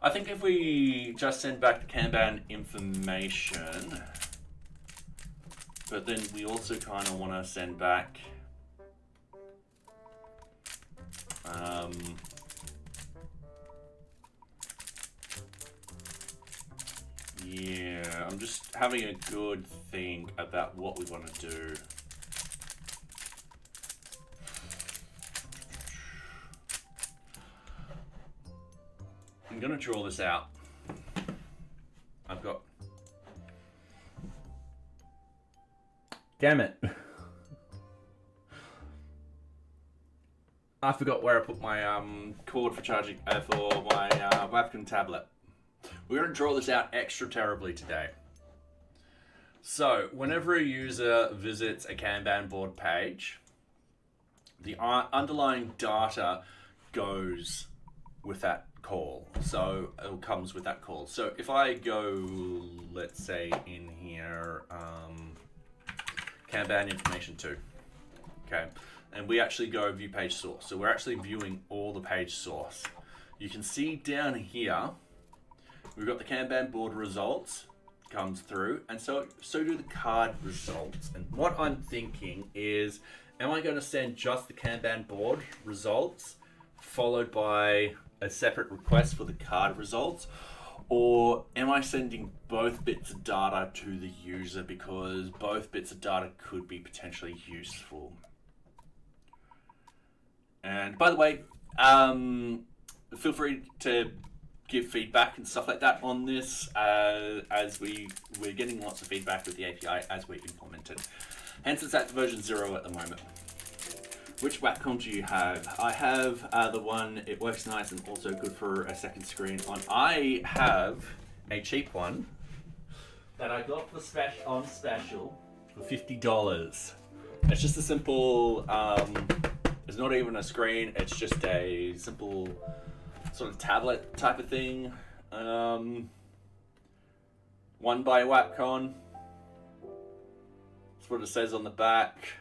I think if we just send back the Kanban information, but then we also kind of want to send back yeah, I'm just having a good think about what we want to do. I'm going to draw this out. I've got... Damn it. I forgot where I put my cord for charging for my webcam tablet. We're going to draw this out extra terribly today. So, whenever a user visits a Kanban board page, the underlying data goes with that call. So it comes with that call. So if I go, let's say in here, Kanban information 2, okay, and we actually go view page source. So we're actually viewing all the page source. You can see down here, we've got the Kanban board results comes through, and so do the card results. And what I'm thinking is, am I going to send just the Kanban board results followed by a separate request for the card results? Or am I sending both bits of data to the user, because both bits of data could be potentially useful? And by the way, feel free to give feedback and stuff like that on this, as we're getting lots of feedback with the API as we implement it. Hence it's at version 0 at the moment. Which webcom do you have? I have the one, it works nice and also good for a second screen on. I have a cheap one that I got for on special for $50. It's just a simple, it's not even a screen, it's just a simple sort of tablet type of thing. 1 by Wacom. That's what it says on the back.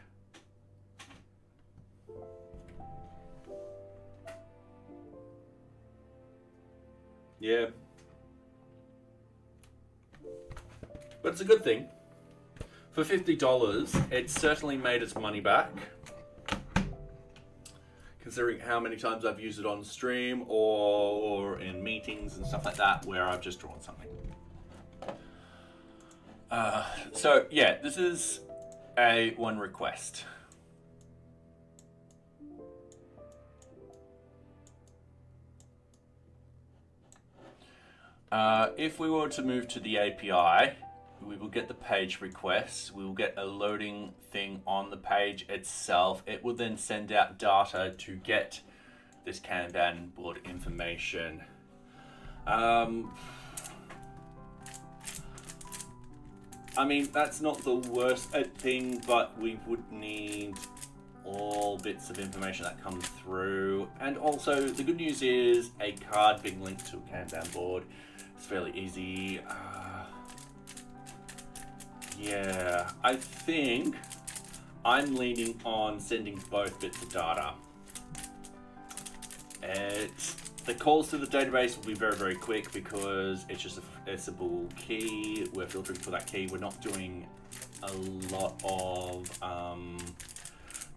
Yeah. But it's a good thing. For $50, it certainly made its money back, considering how many times I've used it on stream or in meetings and stuff like that where I've just drawn something. So yeah, this is a one request. If we were to move to the API, we will get the page requests. We will get a loading thing on the page itself. It will then send out data to get this Kanban board information. I mean, that's not the worst thing, but we would need all bits of information that come through. And also, the good news is a card being linked to a Kanban board. It's fairly easy. Yeah, I think I'm leaning on sending both bits of data. The calls to the database will be very, very quick because it's just a simple key. We're filtering for that key. We're not doing a lot of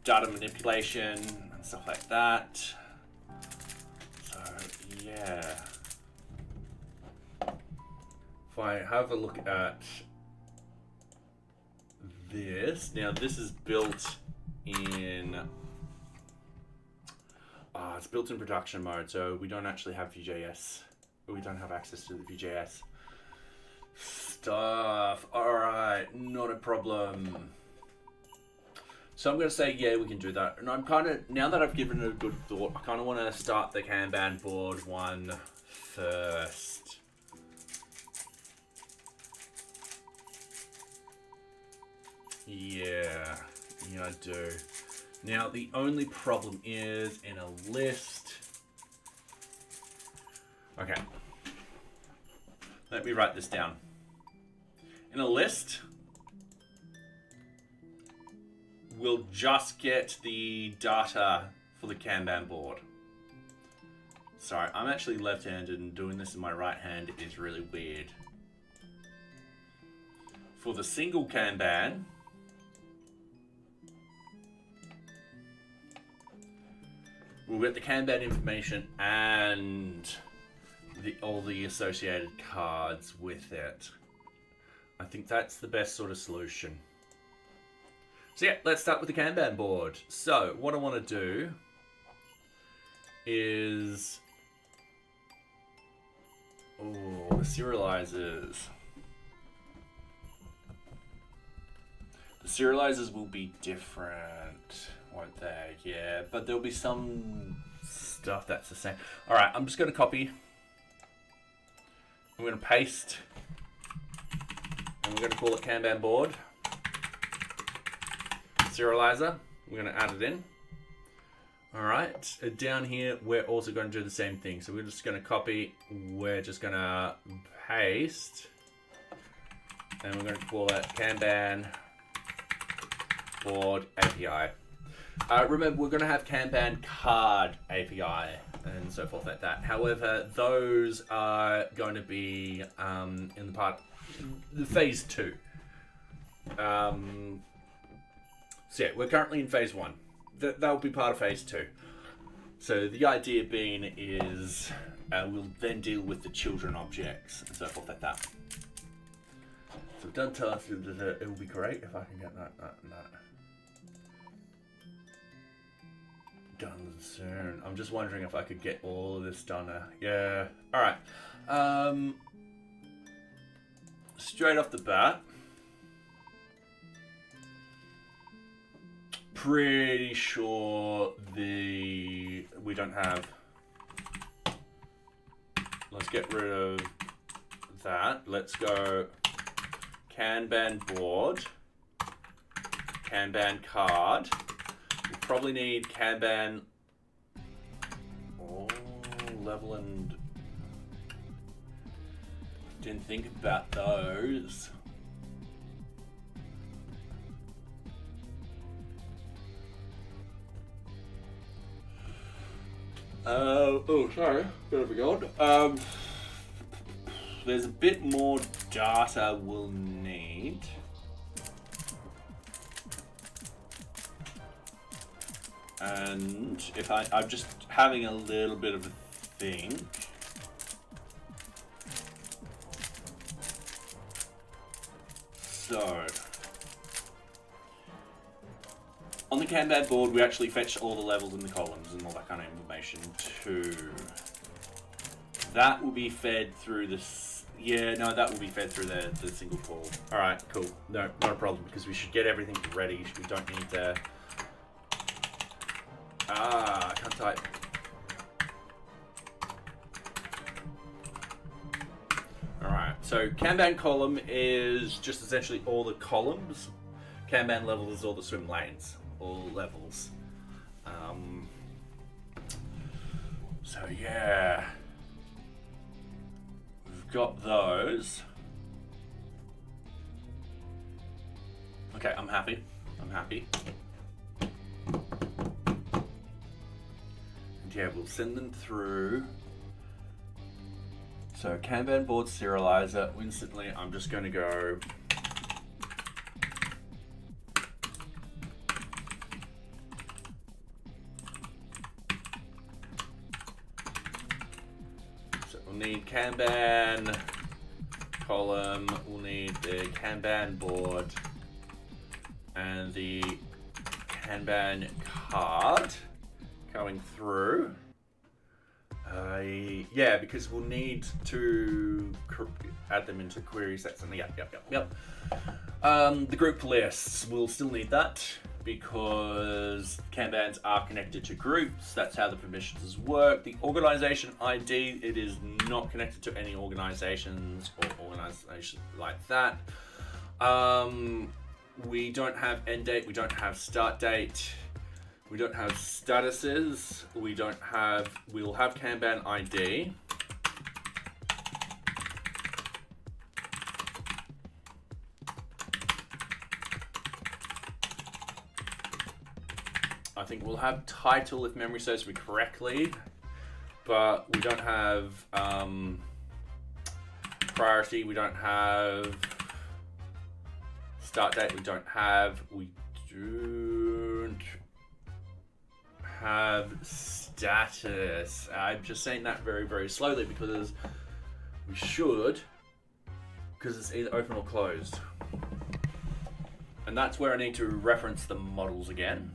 data manipulation and stuff like that. So, yeah. If I have a look at this, now this is built in, it's built in production mode, so we don't actually have VueJS. We don't have access to the VueJS stuff. All right, not a problem. So I'm going to say, yeah, we can do that. And I'm kind of, now that I've given it a good thought, I kind of want to start the Kanban board one first. Yeah, I do. Now, the only problem is in a list. Okay. Let me write this down. In a list, we'll just get the data for the Kanban board. Sorry, I'm actually left-handed and doing this in my right hand is really weird. For the single Kanban, we'll get the Kanban information and all the associated cards with it. I think that's the best sort of solution. So yeah, let's start with the Kanban board. So what I want to do is, the serializers. The serializers will be different, won't they? Yeah, but there'll be some stuff that's the same. All right, I'm just going to copy. I'm going to paste. And we're going to call it Kanban board. Serializer. We're going to add it in. All right, down here, we're also going to do the same thing. So we're just going to copy. We're just going to paste. And we're going to call it Kanban board API. Remember, we're going to have Kanban card API and so forth like that. However, those are going to be in the phase 2. So yeah, we're currently in phase 1. That will be part of phase 2. So the idea being is we'll then deal with the children objects and so forth like that. So done tasks, it will be great if I can get that done soon. I'm just wondering if I could get all of this done. Yeah. All right. Straight off the bat, pretty sure we don't have. Let's get rid of that. Let's go Kanban board, Kanban card. We probably need Kanban level and didn't think about those. Oh, sorry, bit of a god. There's a bit more data we'll need. And if I'm just having a little bit of a think. So, on the Kanban board, we actually fetch all the levels in the columns and all that kind of information too. That will be fed through this. Yeah, no, that will be fed through the single call. All right, cool. No, not a problem because we should get everything ready. We don't need to. I can't type. All right. So Kanban column is just essentially all the columns. Kanban level is all the swim lanes, all levels. So yeah, we've got those. Okay, I'm happy. I'm happy. And yeah, we'll send them through. So Kanban board serializer, instantly I'm just going to go so we'll need Kanban column, we'll need the Kanban board and the Kanban card going through. Yeah, because we'll need to add them into query sets and yep. The group lists, we'll still need that because Kanbans are connected to groups. That's how the permissions work. The organization ID, it is not connected to any organizations or organizations like that. We don't have end date, we don't have start date. We don't have statuses. We'll have Kanban ID. I think we'll have title if memory serves me correctly, but we don't have priority. We don't have start date. We don't have. We don't have status. I'm just saying that very, very slowly because we should, because it's either open or closed. And that's where I need to reference the models again.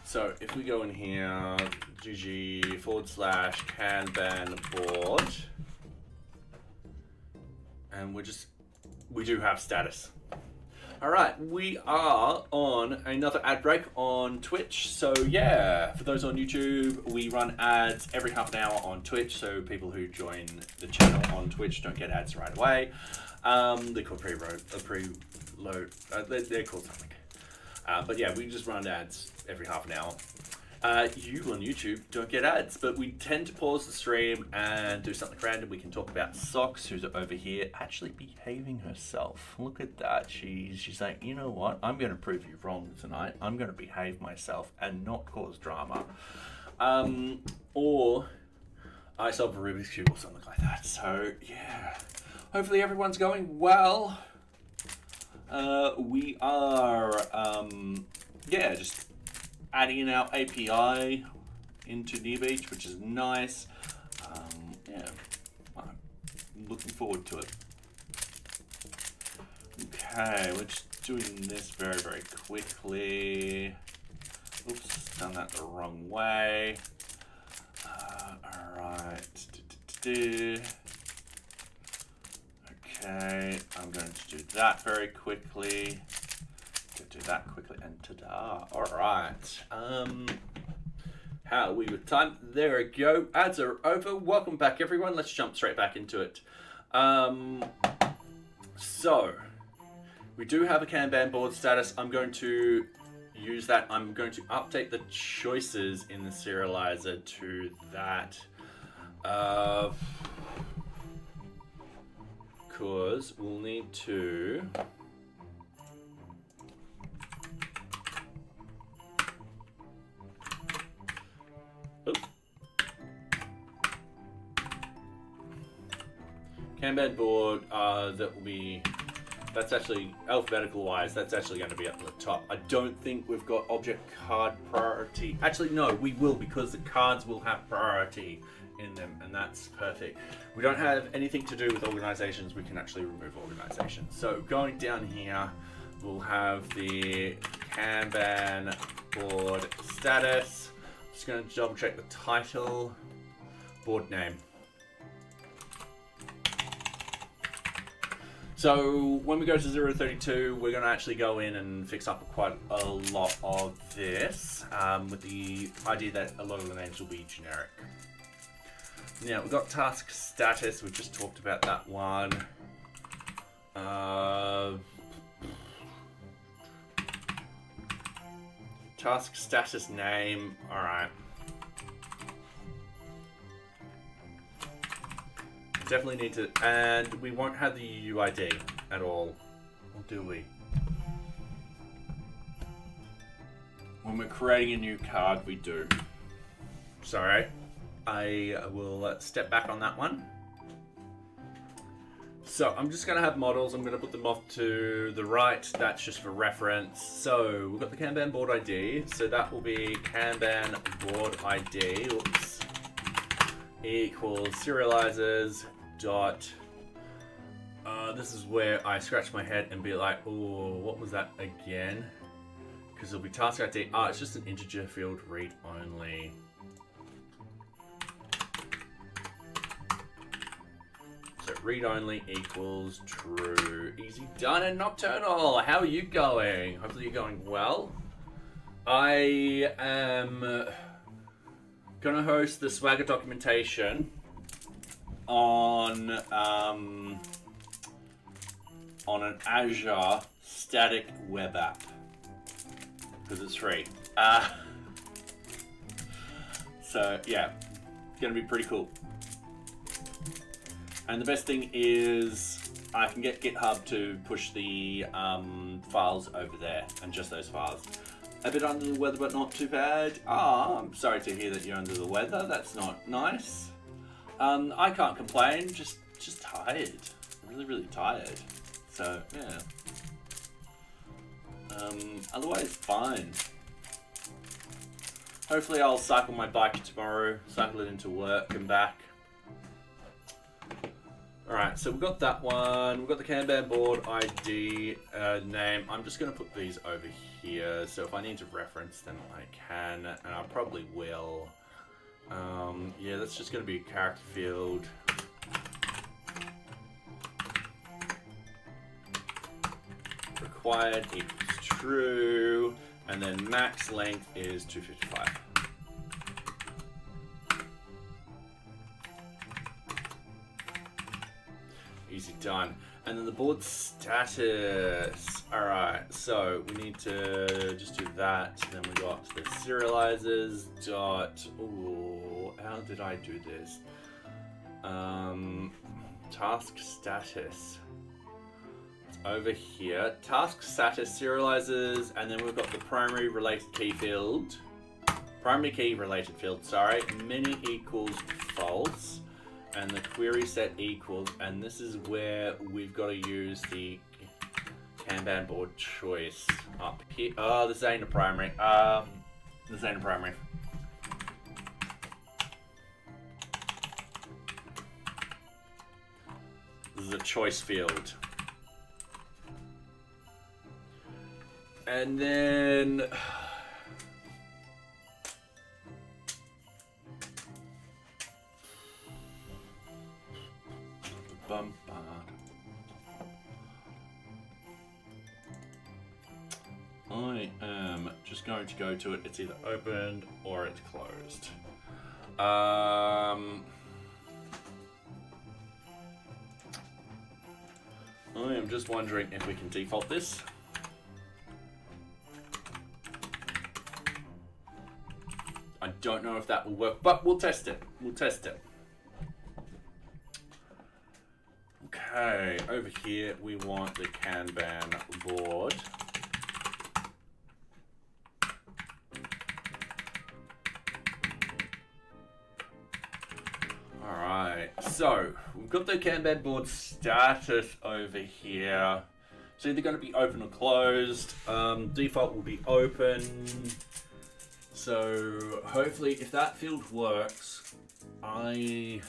So if we go in here, gg/Kanban board, and we do have status. All right, we are on another ad break on Twitch. So yeah, for those on YouTube, we run ads every half an hour on Twitch. So people who join the channel on Twitch don't get ads right away. They're called preload. They're called something. But yeah, we just run ads every half an hour. you on YouTube don't get ads, but we tend to pause the stream and do something random. We can talk about Socks, who's over here actually behaving herself. Look at that. She's like, you know what? I'm going to prove you wrong tonight. I'm going to behave myself and not cause drama. Or I solve a Rubik's Cube or something like that. So, yeah. Hopefully everyone's going well. We are, just adding in our API into NearBeach, which is nice. I'm looking forward to it. Okay, we're just doing this very, very quickly. Oops, done that the wrong way. Alright. Okay, I'm going to do that very quickly. Do that quickly and ta-da. Alright. How are we with time? There we go. Ads are over. Welcome back, everyone. Let's jump straight back into it. So, we do have a Kanban board status. I'm going to use that. I'm going to update the choices in the serializer to that. Because we'll need to Kanban board, that will be, that's actually alphabetical wise, that's actually going to be up at the top. I don't think we've got object card priority. Actually, no, we will, because the cards will have priority in them, and that's perfect. We don't have anything to do with organizations. We can actually remove organizations. So going down here, we'll have the Kanban board status. Just going to double check the title, board name. So when we go to 032, we're going to actually go in and fix up quite a lot of this, with the idea that a lot of the names will be generic. Now, we've got task status. We just talked about that one. Task status name. All right. Definitely need to, and we won't have the UID at all, or do we? When we're creating a new card, we do. Sorry, I will step back on that one. So I'm just going to have models. I'm going to put them off to the right. That's just for reference. So we've got the Kanban board ID. So that will be Kanban board ID. Oops. Equals serializers dot. This is where I scratch my head and be like, oh, what was that again? Because it'll be task ID. It's just an integer field, read only. So read only equals true. Easy done. And Nocturnal, how are you going? Hopefully you're going well. I am gonna host the Swagger documentation on an Azure static web app because it's free. So yeah, it's gonna be pretty cool. And the best thing is I can get GitHub to push the files over there, and just those files. A bit under the weather, but not too bad. I'm sorry to hear that you're under the weather. That's not nice. I can't complain. Just tired. Really, really tired. So yeah. Otherwise, fine. Hopefully, I'll cycle my bike tomorrow. Cycle it into work and back. Alright, so we've got that one. We've got the Kanban board ID name. I'm just going to put these over here. So if I need to reference them, I can. And I probably will. Yeah, that's just going to be a character field. Required equals true. And then max length is 255. Easy done. And then the board status All right, so we need to just do that. Then we got the serializers dot. Ooh, how did I do this? Task status. It's over here. Task status serializers, and then we've got the primary related key field. Primary key related field. Sorry, mini equals false, and the query set equals, and this is where we've got to use the Kanban board choice up here. Oh, this ain't a primary. This ain't a primary. This is a choice field. And then I am just going to go to it. It's either opened or it's closed. I am just wondering if we can default this. I don't know if that will work, but we'll test it. We'll test it. Okay, over here we want the Kanban board. Alright, so we've got the Kanban board status over here. It's either going to be open or closed. Default will be open. So hopefully if that field works, I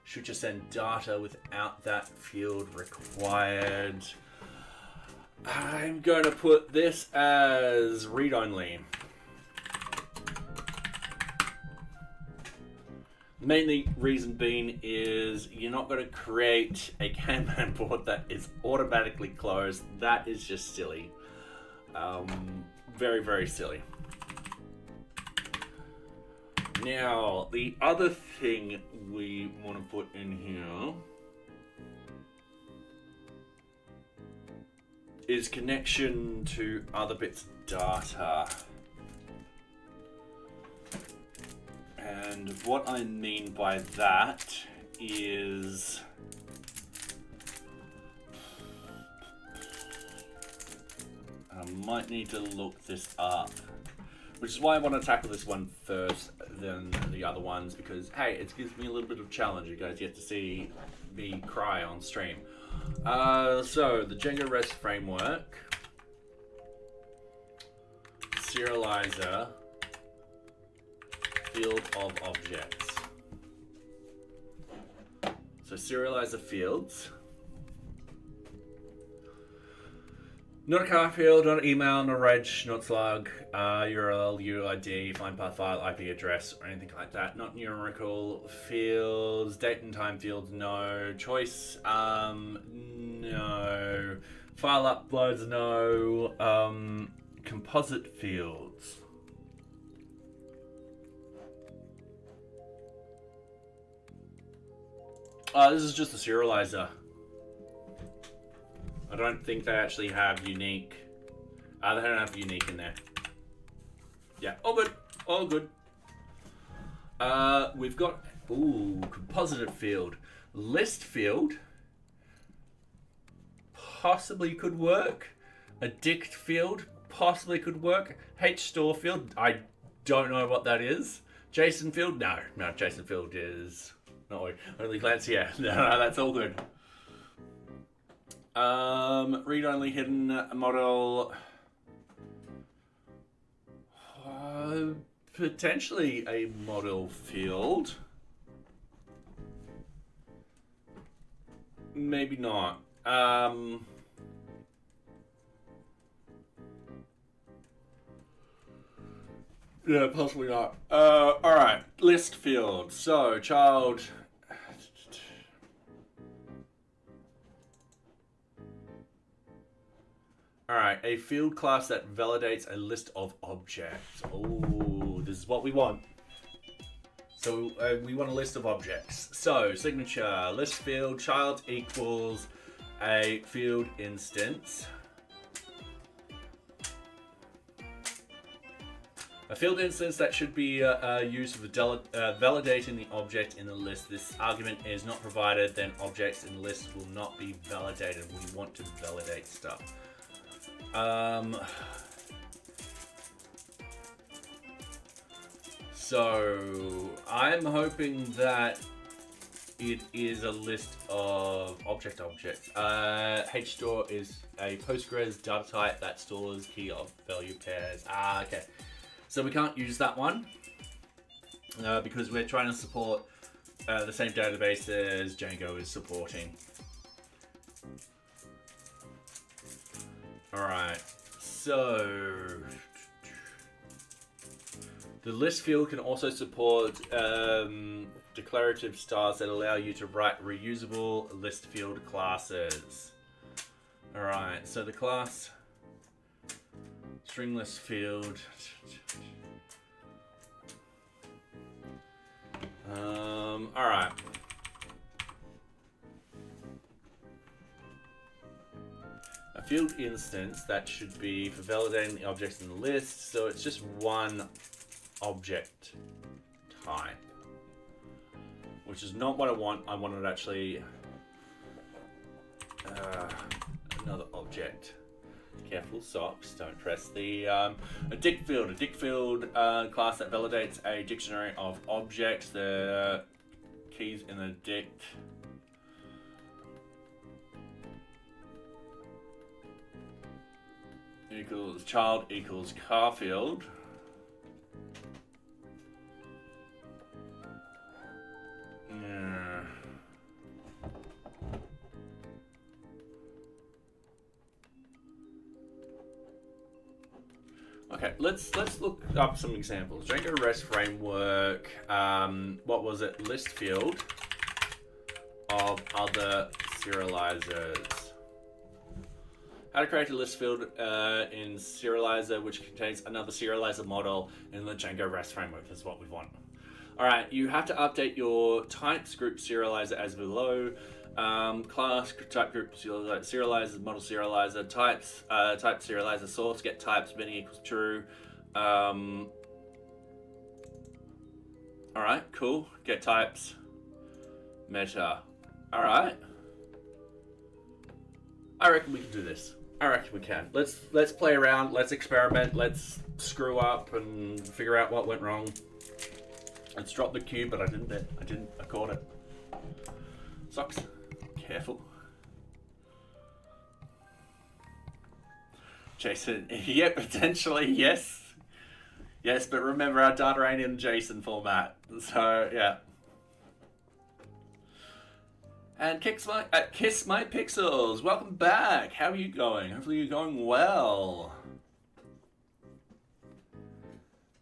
should just send data without that field required. I'm going to put this as read only. Mainly reason being is you're not going to create a Kanban board that is automatically closed. That is just silly. Very, very silly. Now, the other thing we want to put in here is connection to other bits of data. And what I mean by that is I might need to look this up, which is why I want to tackle this one first than the other ones, because hey, it gives me a little bit of challenge. You guys get to see me cry on stream. So the Django REST framework, serializer, field of objects. So serializer fields. Not a car field, not an email, not a reg, not slug, URL, UID, find path file, IP address, or anything like that. Not numerical fields, date and time fields, no. Choice, no. File uploads, no. Composite fields. This is just a serializer. I don't think they actually have unique. They don't have unique in there. Yeah, all good. All good. We've got composite field, list field. Possibly could work. A dict field possibly could work. H-store field. I don't know what that is. JSON field. No, JSON field is. No, only glance. Yeah, no, that's all good. Read-only hidden model. Potentially a model field. Maybe not. Yeah, possibly not. Alright, list field. So, child. Alright, a field class that validates a list of objects. Oh, this is what we want. So we want a list of objects. So signature, list field, child equals a field instance. A field instance that should be used for validating the object in the list. This argument is not provided, then objects in the list will not be validated. We want to validate stuff. So I'm hoping that it is a list of objects. HStore is a Postgres data type that stores key of value pairs. Okay. So we can't use that one because we're trying to support the same database as Django is supporting. All right. So the list field can also support declarative styles that allow you to write reusable list field classes. All right, so the class string list field. All right. A field instance that should be for validating the objects in the list. So it's just one object type, which is not what I want. I wanted actually another object. Careful, socks, don't press the a dict field. A dict field class that validates a dictionary of objects. The keys in the dict equals child equals car field. Okay, let's look up some examples. Django REST framework. What was it? List field of other serializers. How to create a list field in serializer which contains another serializer model in the Django REST framework. That's what we want. All right, you have to update your types group serializer as below. Class type group serializer model serializer types type serializer source get types many equals true. All right, cool. Get types meta. All right. I reckon we can do this. I reckon we can. Let's play around. Let's experiment. Let's screw up and figure out what went wrong. Let's drop the cube, but I didn't. I caught it. Socks. Careful. Jason, yeah, potentially, yes. Yes, but remember our data ain't in JSON format. So, yeah. And Kiss My Pixels, welcome back. How are you going? Hopefully you're going well.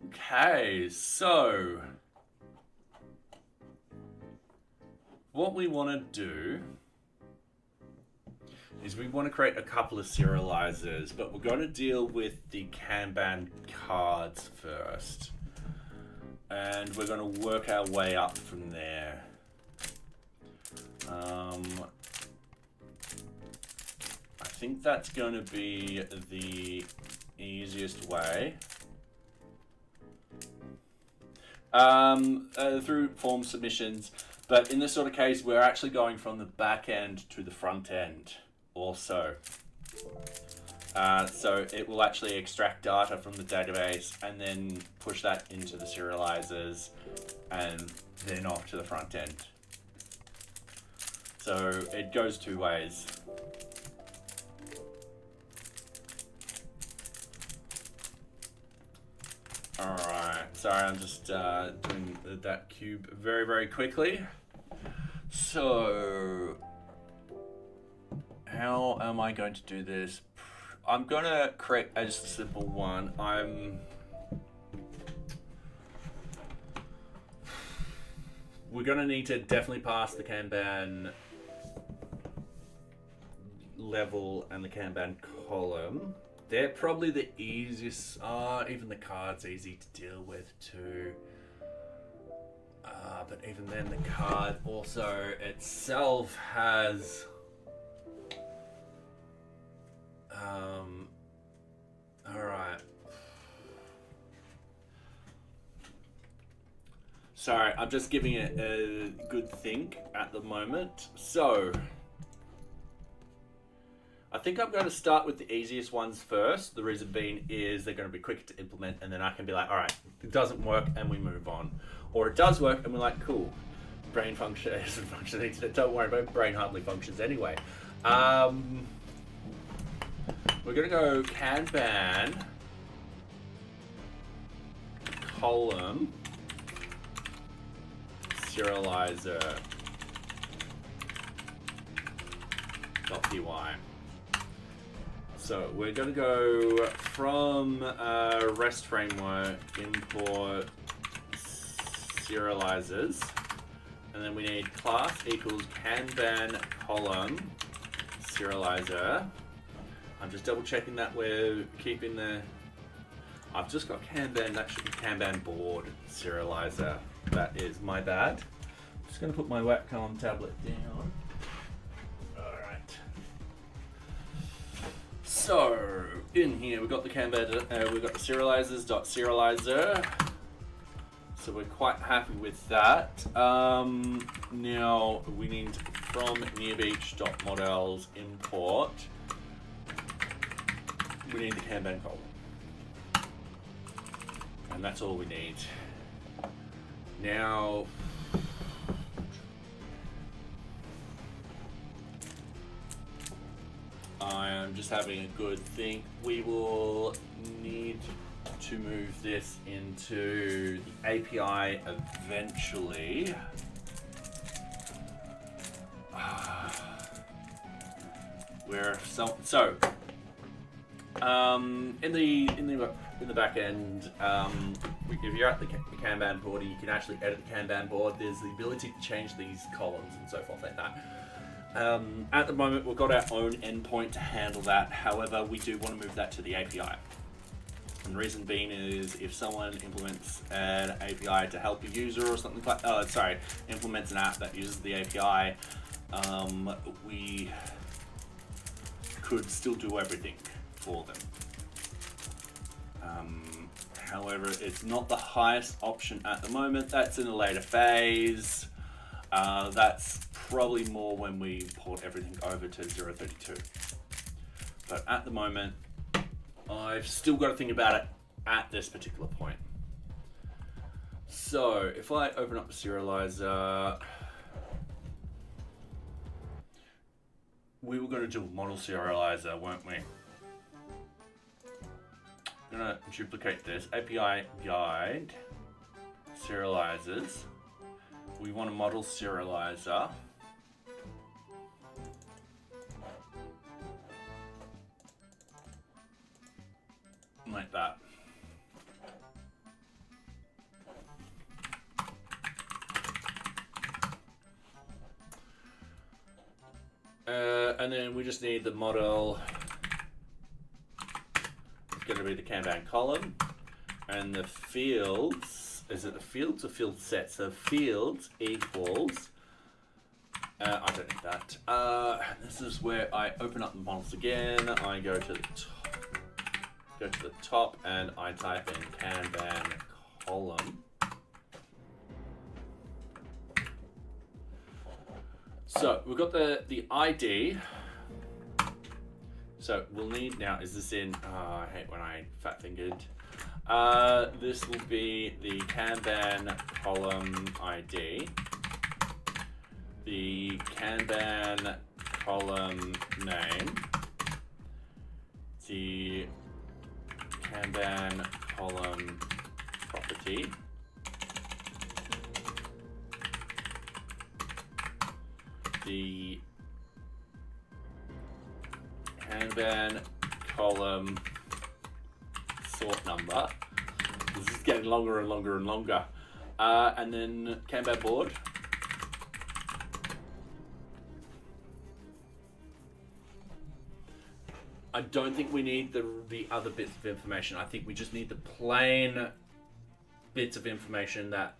Okay, so what we want to do is we want to create a couple of serializers, but we're going to deal with the Kanban cards first. And we're going to work our way up from there. I think that's going to be the easiest way. Through form submissions, but in this sort of case, we're actually going from the back end to the front end also. So it will actually extract data from the database and then push that into the serializers and then off to the front end. So it goes two ways. Alright, sorry, I'm just doing that cube very, very quickly. So, how am I going to do this? I'm going to create just a simple one. We're going to need to definitely pass the Kanban level and the Kanban column. They're probably the easiest. Even the card's easy to deal with too. But even then, the card also itself has. All right. Sorry, I'm just giving it a good think at the moment. So, I think I'm going to start with the easiest ones first. The reason being is they're going to be quicker to implement, and then I can be like, all right, it doesn't work, and we move on. Or it does work, and we're like, cool, brain function isn't functioning. Don't worry about it, brain hardly functions anyway. We're going to go Kanban, column, serializer, .py. So we're going to go from REST framework, import serializers, and then we need class equals Kanban column serializer. I'm just double checking that we're keeping the, I've just got Kanban, that should be Kanban board serializer. That is my bad. I'm just going to put my Wacom tablet down. Alright. So, in here we've got the Kanban, we've got the serializers.serializer. So we're quite happy with that. Now we need from NearBeach.models import. We need the Kanban column. And that's all we need. Now, I am just having a good think. We will need to move the API eventually. In the back end, if you're at the Kanban board, you can actually edit the Kanban board. There's the ability to change these columns and so forth like that. At the moment, we've got our own endpoint to handle that. However, we do want to move that to the API. And the reason being is if someone implements an API to help a user or something like, implements an app that uses the API, we could still do everything for them. However, it's not the highest option at the moment. That's in a later phase. That's probably more when we port everything over to 0.32. But at the moment, I've still got to think about it at this particular point. So if I open up the serializer, we were going to do a model serializer, weren't we? I'm going to duplicate this. API guide, serializers. We want a model serializer. Like that. And then we just need the model. It's going to be the Kanban column. And the fields, is it the fields or field sets? So fields equals, I don't need that. This is where I open up the models again. I go to the top and I type in Kanban column. So we've got the ID. So we'll need now, is this in, I hate when I fat fingered. This will be the Kanban column ID. The Kanban column name. The Kanban column property. The Kanban column sort number. This is getting longer and longer and longer. And then Kanban board. I don't think we need the other bits of information. I think we just need the plain bits of information that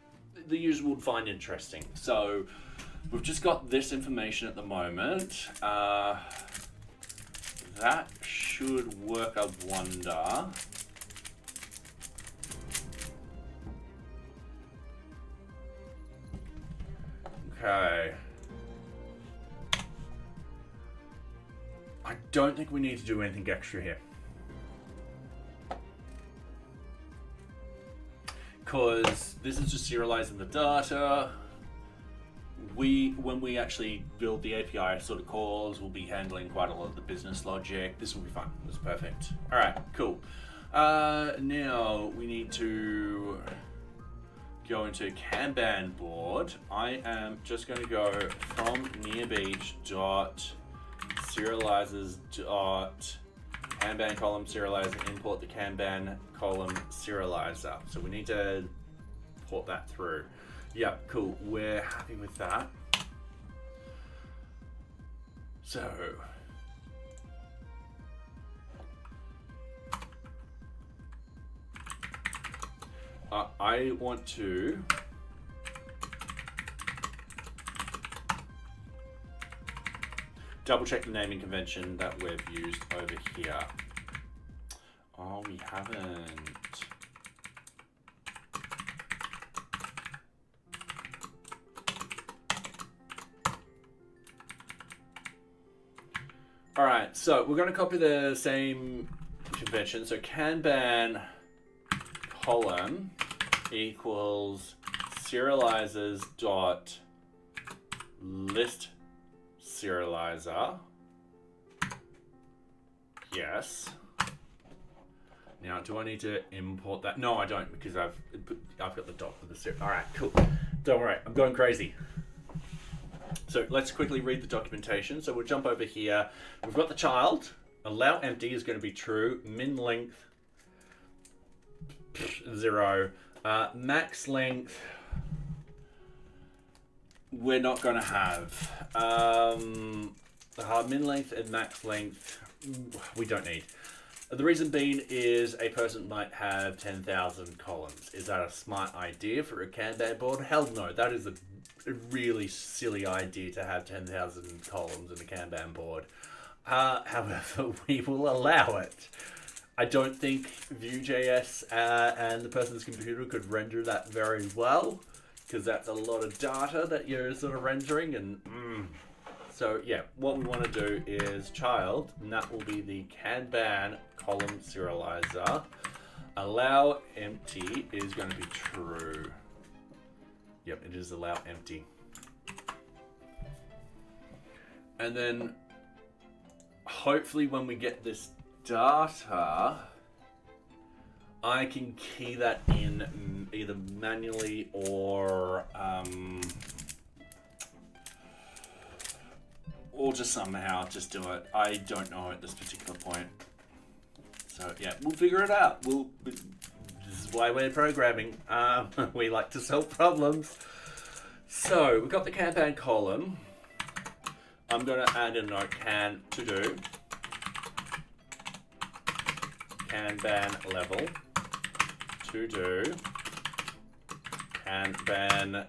the user would find interesting. So we've just got this information at the moment. That should work a wonder. Okay. I don't think we need to do anything extra here. Because this is just serializing the data. When we actually build the API sort of calls, we'll be handling quite a lot of the business logic. This will be fun. This is perfect. All right, cool. Now we need to go into Kanban board. I am just going to go from NearBeach dot serializers dot Kanban column serializer, import the Kanban column serializer. So we need to port that through. Yeah, cool. We're happy with that. So I want to double check the naming convention that we've used over here. Oh, we haven't. All right, so we're going to copy the same convention. So Kanban column equals serializers dot list serializer. Yes. Now, do I need to import that? No, I don't, because I've got the doc with the serial. All right, cool. Don't worry, I'm going crazy. So let's quickly read the documentation. So we'll jump over here. We've got the child. Allow empty is going to be true. Min length 0. Max length we're not going to have. Min length and max length we don't need. The reason being is a person might have 10,000 columns. Is that a smart idea for a Kanban board? Hell no. That is a really silly idea to have 10,000 columns in a Kanban board. However, we will allow it. I don't think VueJS and the person's computer could render that very well, because that's a lot of data that you're sort of rendering. And so yeah, what we want to do is child, and that will be the Kanban column serializer. Allow empty is going to be true. Yep, it is allow empty. And then hopefully when we get this data, I can key that in either manually or just somehow just do it. I don't know at this particular point. So yeah, we'll figure it out. This is why we're programming. We like to solve problems. So we've got the Kanban column. I'm going to add a note can to do. Kanban level to do. Kanban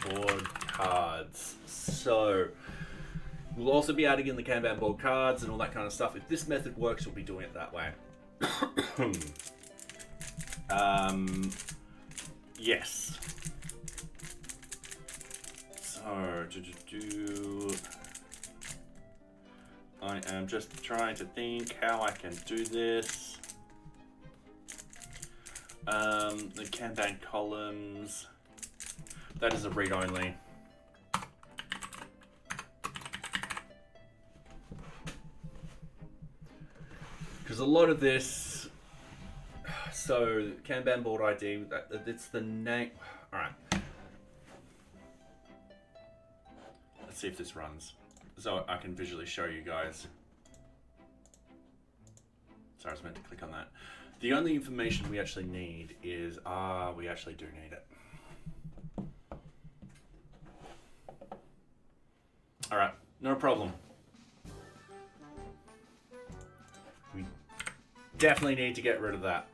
board cards. So we'll also be adding in the Kanban board cards and all that kind of stuff. If this method works, we'll be doing it that way. Yes. So I am just trying to think how I can do this. The Kanban columns. That is a read only. Because a lot of this, so Kanban board ID, it's the name. All right. Let's see if this runs, so I can visually show you guys. Sorry, I was meant to click on that. The only information we actually need is, we actually do need it. All right, no problem. We definitely need to get rid of that.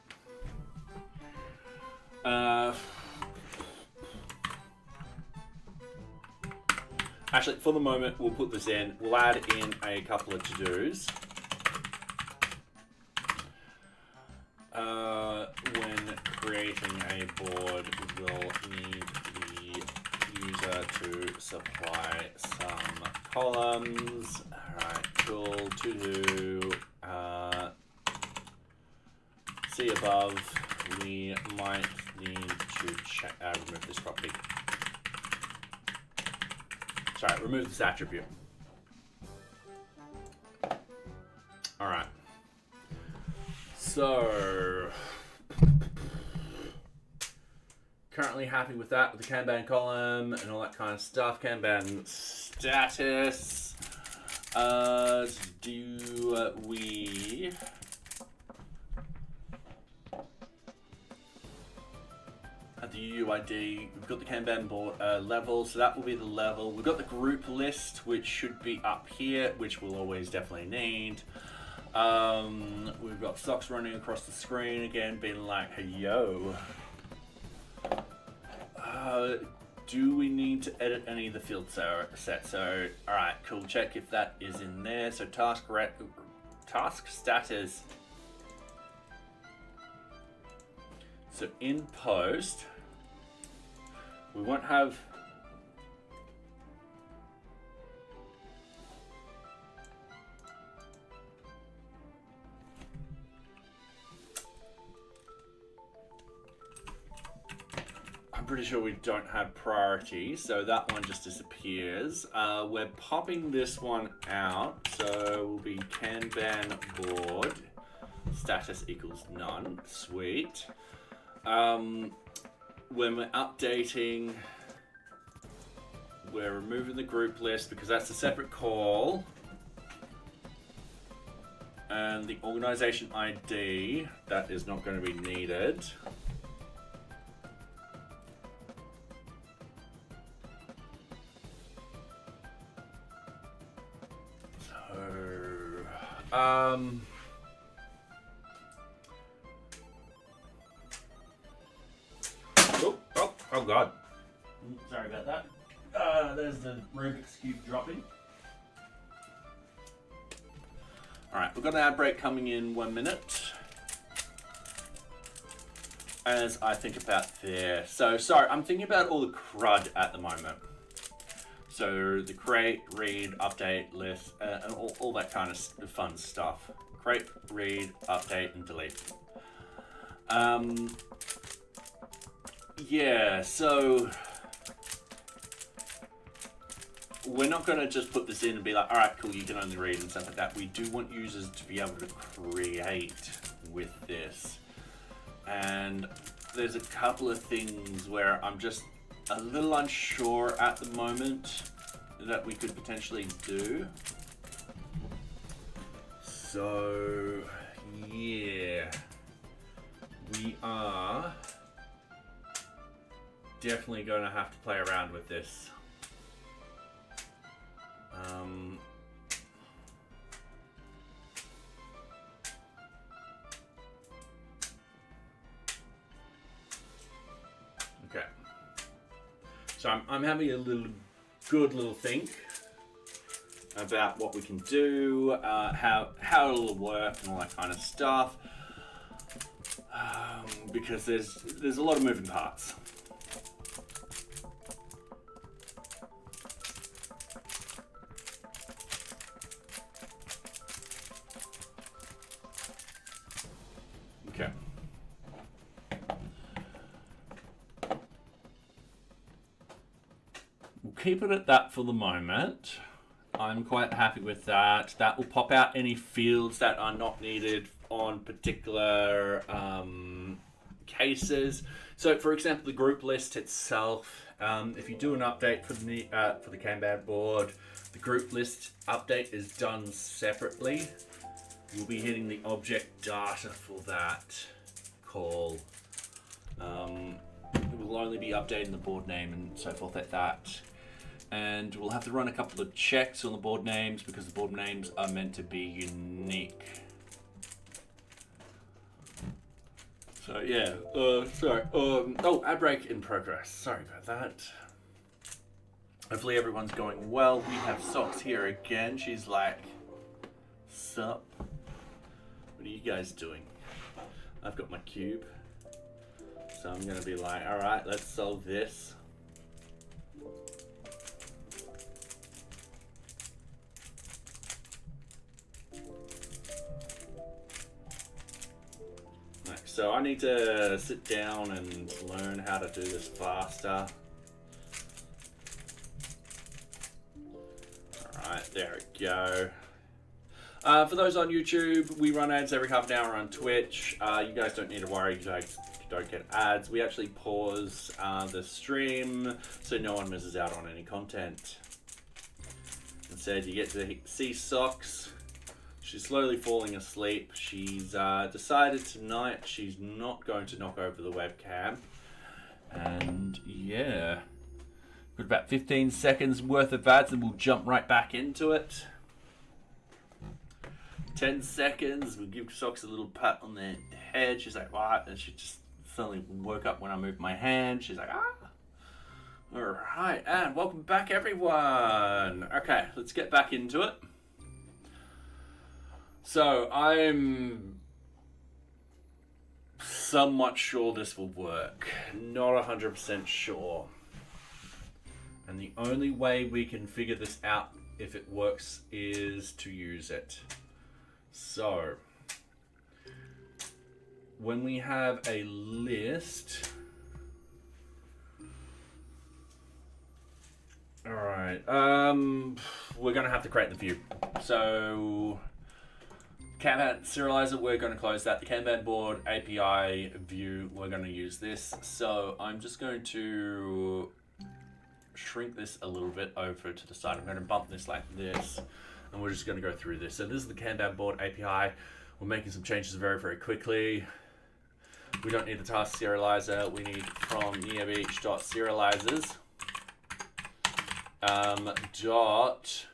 Actually, for the moment, we'll put this in. We'll add in a couple of to-dos. When creating a board, we'll need the to supply some columns. All right, cool. To do see above, we might need to remove this property. Sorry, remove this attribute. All right. So currently happy with that, with the Kanban column and all that kind of stuff. Kanban status. Do we at the UUID, we've got the Kanban board level, so that will be the level. We've got the group list, which should be up here, which we'll always definitely need. We've got socks running across the screen again, being like, hey, yo. Do we need to edit any of the field set? So, all right, cool. Check if that is in there. So task status. So in post, we won't have. I'm pretty sure we don't have priority, so that one just disappears. We're popping this one out, so we'll be Kanban board status equals none. Sweet. When we're updating, we're removing the group list because that's a separate call. And the organization ID, that is not going to be needed. Oh God. Sorry about that. There's the Rubik's Cube dropping. All right, we've got an ad break coming in 1 minute. As I think about there. So, sorry, I'm thinking about all the crud at the moment. So the create, read, update, list, and all that kind of fun stuff. Create, read, update, and delete. Yeah, so we're not going to just put this in and be like, all right, cool, you can only read and stuff like that. We do want users to be able to create with this. And there's a couple of things where I'm just a little unsure at the moment that we could potentially do. So, yeah, we are definitely going to have to play around with this. Okay. So I'm having a good little think about what we can do, how it'll work and all that kind of stuff. Because there's a lot of moving parts. Okay. We'll keep it at that for the moment. I'm quite happy with that. That will pop out any fields that are not needed on particular cases. So, for example, the group list itself. If you do an update for the Kanban board, the group list update is done separately. You'll be hitting the object data for that call. It will only be updating the board name and so forth like that. And we'll have to run a couple of checks on the board names because the board names are meant to be unique. So yeah, sorry. Oh, ad break in progress. Sorry about that. Hopefully everyone's going well. We have Socks here again. She's like, sup? What are you guys doing? I've got my cube. So I'm gonna be like, all right, let's solve this. So I need to sit down and learn how to do this faster. Alright, there we go. For those on YouTube, we run ads every half an hour on Twitch. You guys don't need to worry, you guys don't get ads. We actually pause the stream so no one misses out on any content. Instead, you get to see Socks. She's slowly falling asleep. She's decided tonight she's not going to knock over the webcam. And yeah, got about 15 seconds worth of ads and we'll jump right back into it. 10 seconds, we'll give Socks a little pat on the head. She's like, what? And she just suddenly woke up when I moved my hand. She's like, ah. All right, and welcome back, everyone. Okay, let's get back into it. So I'm somewhat sure this will work. Not 100% sure. And the only way we can figure this out if it works is to use it. So when we have a list, all right, we're gonna have to create the view. So Kanban serializer, we're going to close that. The Kanban board API view, we're going to use this. So I'm just going to shrink this a little bit over to the side. I'm going to bump this like this, and we're just going to go through this. So this is the Kanban board API. We're making some changes very, very quickly. We don't need the task serializer. We need from NearBeach.serializers dot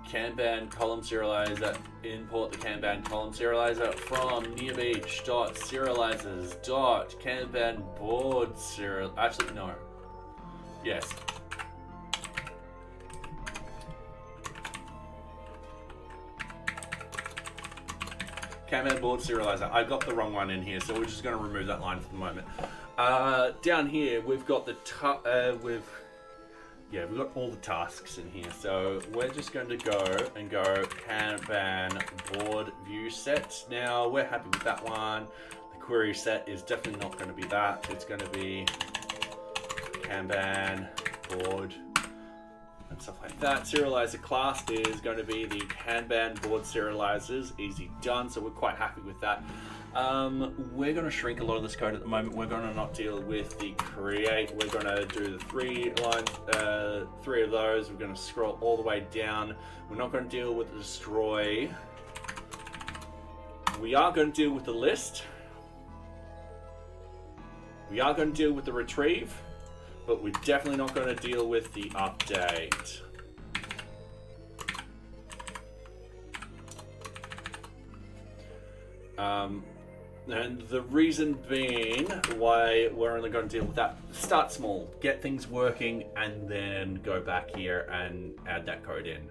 Kanban column serializer, import the Kanban column serializer from NearBeach.serializers dot Kanban board serial. Actually, no. Yes. Kanban board serializer. I got the wrong one in here, so we're just going to remove that line for the moment. Down here, we've got the we've got all the tasks in here. So we're just going to go Kanban board view set. Now we're happy with that one. The query set is definitely not going to be that. It's going to be Kanban board and stuff like that. Serializer class is going to be the Kanban board serializers. Easy done. So we're quite happy with that. We're going to shrink a lot of this code at the moment. We're going to not deal with the create. We're going to do the three of those. We're going to scroll all the way down. We're not going to deal with the destroy. We are going to deal with the list. We are going to deal with the retrieve, but we're definitely not going to deal with the update. And the reason being why we're only going to deal with that, start small, get things working, and then go back here and add that code in.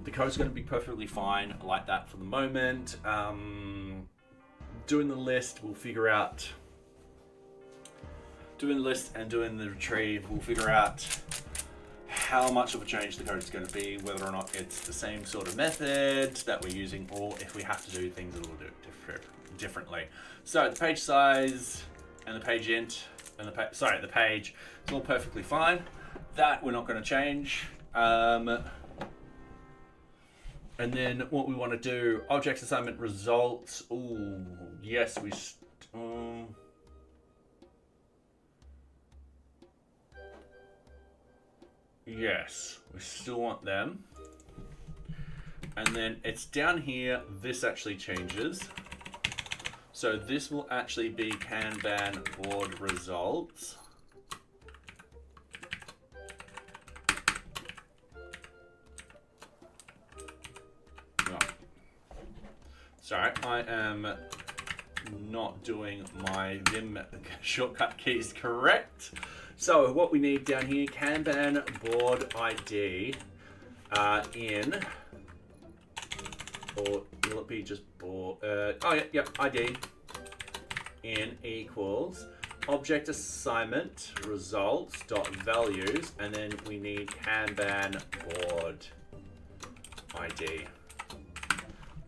The code's going to be perfectly fine like that for the moment. Doing the list, we'll figure out. Doing the list and doing the retrieve, we'll figure out how much of a change the code is going to be, whether or not it's the same sort of method that we're using, or if we have to do things a little bit differently. So the page size and the page int and the page, it's all perfectly fine. That we're not going to change. And then what we want to do, object assignment results. Oh, yes, yes, we still want them. And then it's down here, this actually changes. So this will actually be Kanban board results. No. Sorry, I am not doing my Vim shortcut keys correct. So what we need down here, Kanban board ID in, or will it be just board? ID in equals object assignment results dot values, and then we need Kanban board ID.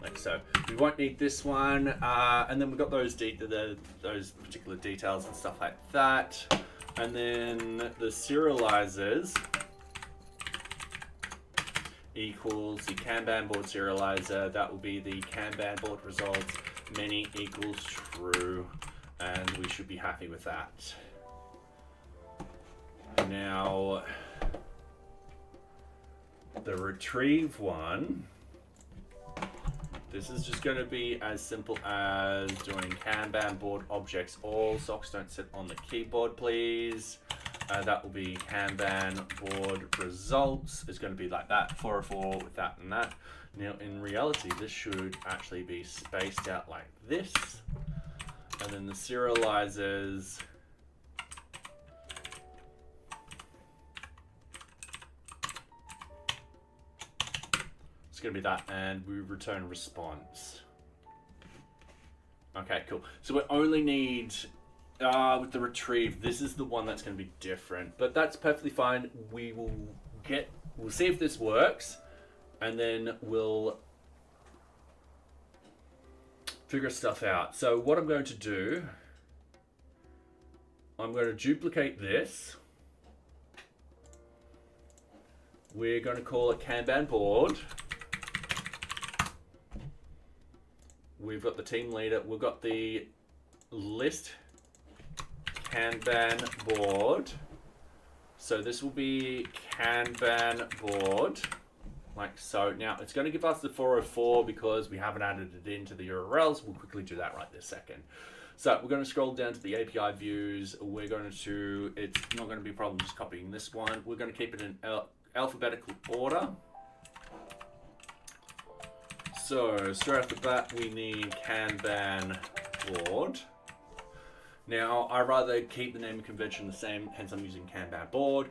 like so. We won't need this one, and then we've got those those particular details and stuff like that. And then the serializers equals the Kanban board serializer. That will be the Kanban board results. Many equals true, and we should be happy with that. Now, the retrieve one, this is just going to be as simple as doing Kanban board objects all. Socks don't sit on the keyboard, please. That will be Kanban board results. It's going to be like that, 404 with that and that. Now, in reality, this should actually be spaced out like this. And then the serializers, it's going to be that, and we return response. Okay, cool. So we only need, with the retrieve, this is the one that's going to be different, but that's perfectly fine. We'll see if this works, and then we'll figure stuff out. So what I'm going to do, I'm going to duplicate this. We're going to call it Kanban board. We've got the team leader. We've got the list Kanban board. So this will be Kanban board, like so. Now it's going to give us the 404 because we haven't added it into the URLs. We'll quickly do that right this second. So we're going to scroll down to the API views. We're going to, it's not going to be a problem just copying this one. We're going to keep it in alphabetical order. So straight off the bat, we need Kanban board. Now, I'd rather keep the naming convention the same, hence I'm using Kanban board.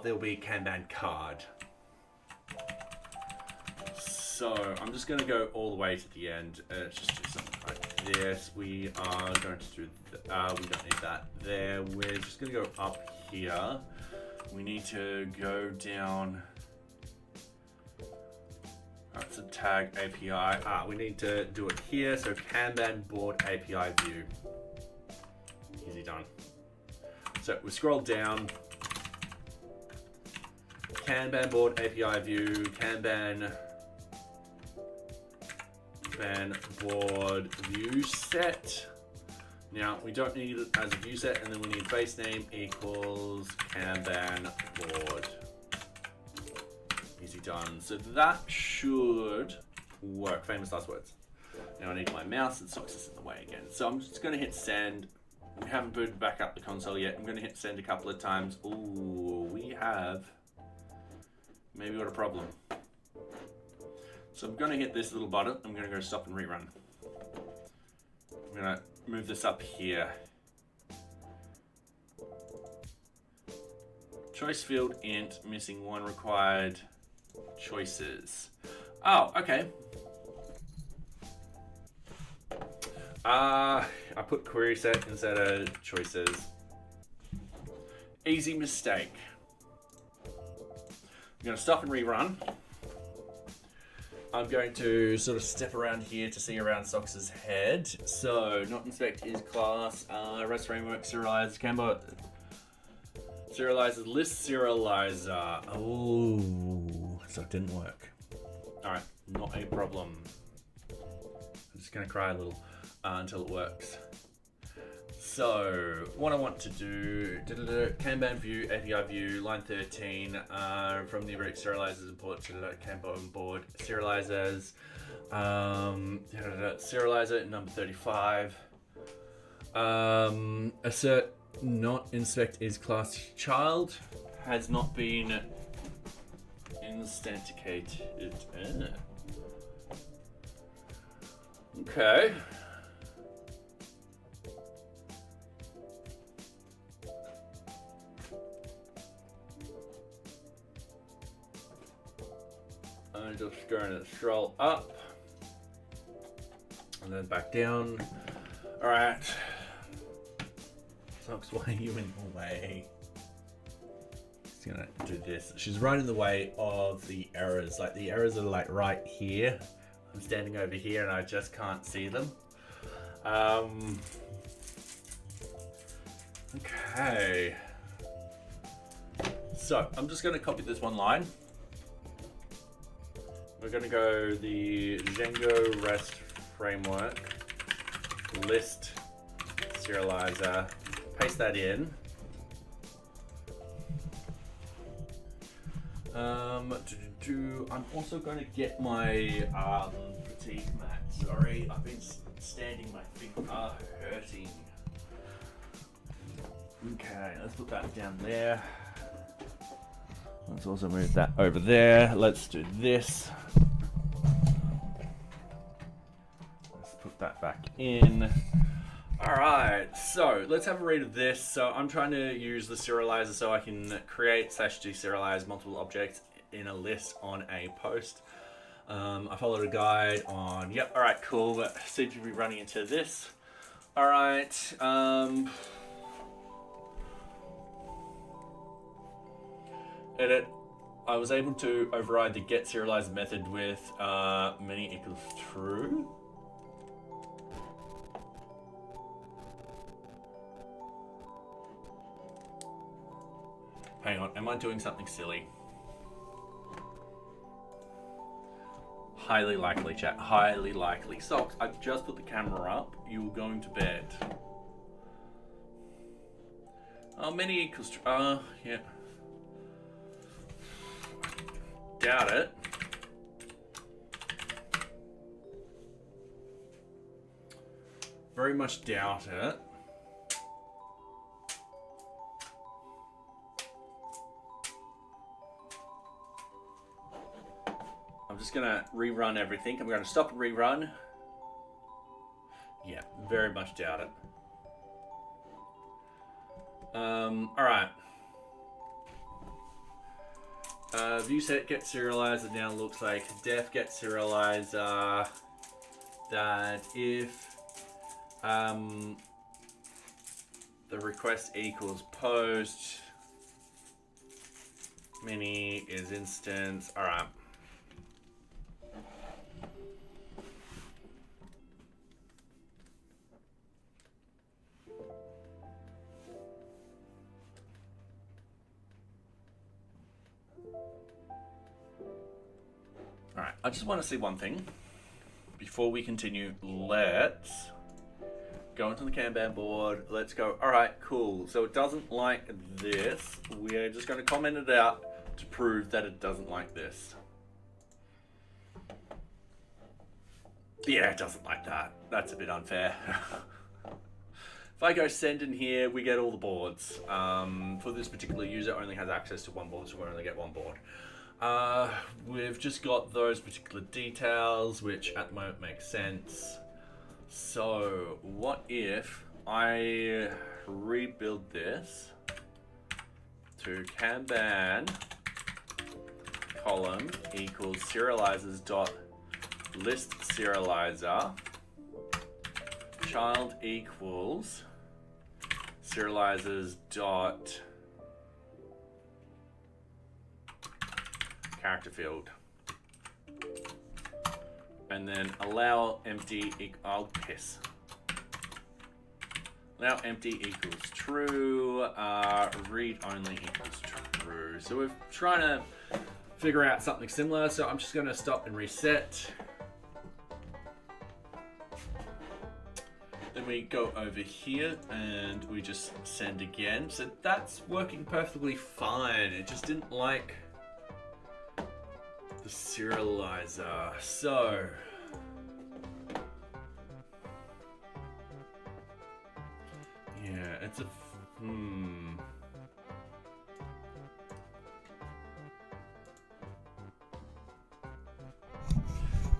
There'll be Kanban card. So I'm just going to go all the way to the end. Just do something like this. We are going to do, we don't need that there. We're just going to go up here. We need to go down. That's a tag API. We need to do it here. So Kanban board API view. Easy done. So we scroll down. Kanban board API view. Kanban board view set. Now we don't need it as a view set, and then we need base name equals Kanban board. Easy done. So that should work. Famous last words. Now I need my mouse, and Socks is in the way again. So I'm just going to hit send. We haven't booted back up the console yet. I'm going to hit send a couple of times. Ooh, we have maybe got a problem. So I'm going to hit this little button. I'm going to go stop and rerun. I'm going to move this up here. Choice field int, missing one required choices. Oh, okay. I put query set instead of choices. Easy mistake. I'm going to stop and rerun. I'm going to sort of step around here to see around Socks' head. So, not inspect is class, REST framework, serialize, Kanban, serializes, list serializer. Oh, so it didn't work. All right, not a problem. I'm just going to cry a little until it works. So, what I want to do, Kanban view, API view, line 13, from the root serializers import to the Kanban board serializers, serializer number 35, assert not inspect is class child, has not been instanticated. Okay. I'm just going to scroll up and then back down. All right. Socks, why are you in the way? She's gonna do this. She's right in the way of the errors. Like the errors are like right here. I'm standing over here and I just can't see them. Okay. So I'm just going to copy this one line. We're going to go the Django REST framework, list serializer, paste that in. I'm also going to get my fatigue mat. Sorry, I've been standing, my feet are hurting. Okay, let's put that down there. Let's also move that over there. Let's do this. Let's put that back in. All right, so let's have a read of this. So I'm trying to use the serializer so I can create / deserialize multiple objects in a list on a post. I followed a guide on, yep, all right, cool. But seem to be running into this. All right. Edit. I was able to override the get serialized method with many equals true. Hang on, am I doing something silly? Highly likely, chat. Highly likely. Socks, I've just put the camera up. You were going to bed. Oh, many equals true. Yeah. Doubt it. Very much doubt it. I'm just gonna rerun everything. I'm gonna stop and rerun. Yeah, very much doubt it. All right. View set get serializer now looks like def get serializer. That if the request equals post, mini is instance. All right. Alright, I just want to see one thing. Before we continue, let's go into the Kanban board. Let's go, alright, cool. So it doesn't like this. We're just going to comment it out to prove that it doesn't like this. Yeah, it doesn't like that. That's a bit unfair. If I go send in here, we get all the boards. For this particular user, only has access to one board, so we only get one board. We've just got those particular details, which at the moment make sense. So what if I rebuild this to Kanban column equals serializers dot list serializer child equals serializers dot character field, and then allow empty allow empty equals true, read only equals true. So we're trying to figure out something similar, so I'm just going to stop and reset. Then we go over here and we just send again. So that's working perfectly fine. It just didn't like the serializer. So yeah, it's a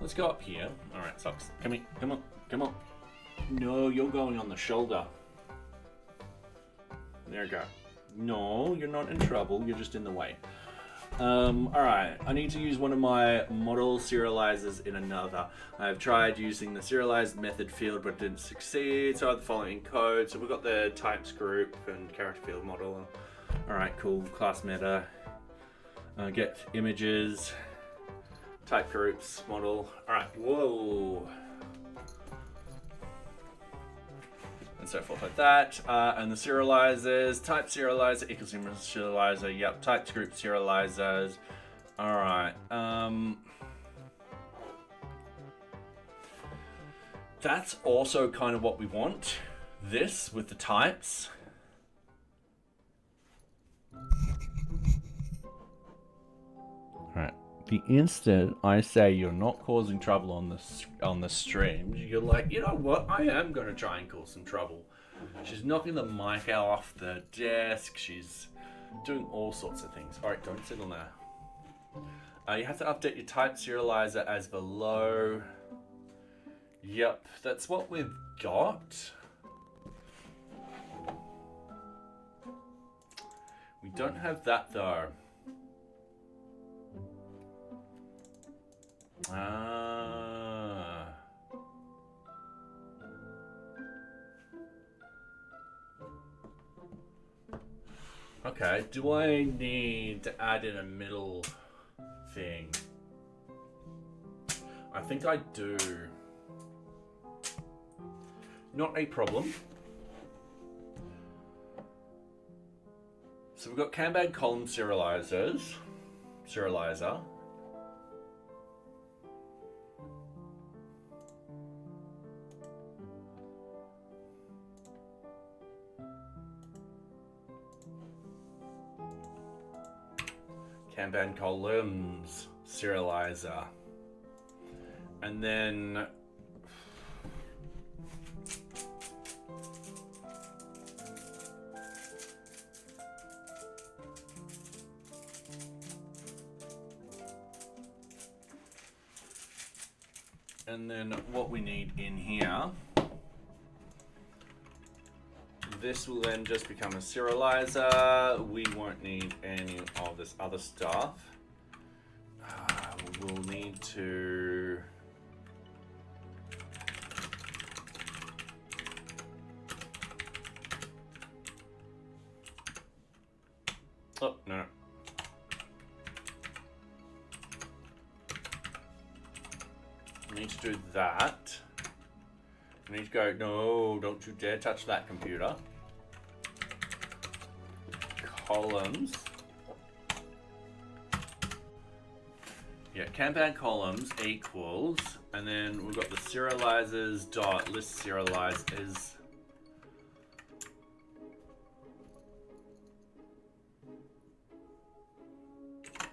Let's go up here. All right, Socks, come here, come on, come on. No, you're going on the shoulder. There you go. No, you're not in trouble. You're just in the way. Alright, I need to use one of my model serializers in another. I've tried using the serialized method field but didn't succeed, so I have the following code. So we've got the types group and character field model. Alright, cool. Class meta. Get images. Type groups model. All right, whoa. And so forth like that. And the serializers, type serializer equals image serializer. Yep, types group serializers. All right. That's also kind of what we want. This with the types. All right. The instant I say you're not causing trouble on the stream, you're like, you know what? I am going to try and cause some trouble. She's knocking the mic out off the desk. She's doing all sorts of things. All right, don't sit on there. You have to update your type serializer as below. Yep, that's what we've got. We don't have that though. Okay, do I need to add in a middle thing? I think I do. Not a problem. So we've got Kanban column serializer. Kanban columns serializer. And then what we need in here, this will then just become a serializer. We won't need any of this other stuff. We'll need to oh, no. We need to do that. We need to go, no, don't you dare touch that computer. Columns. Yeah, Kanban columns equals, and then we've got the serializers dot list serializers.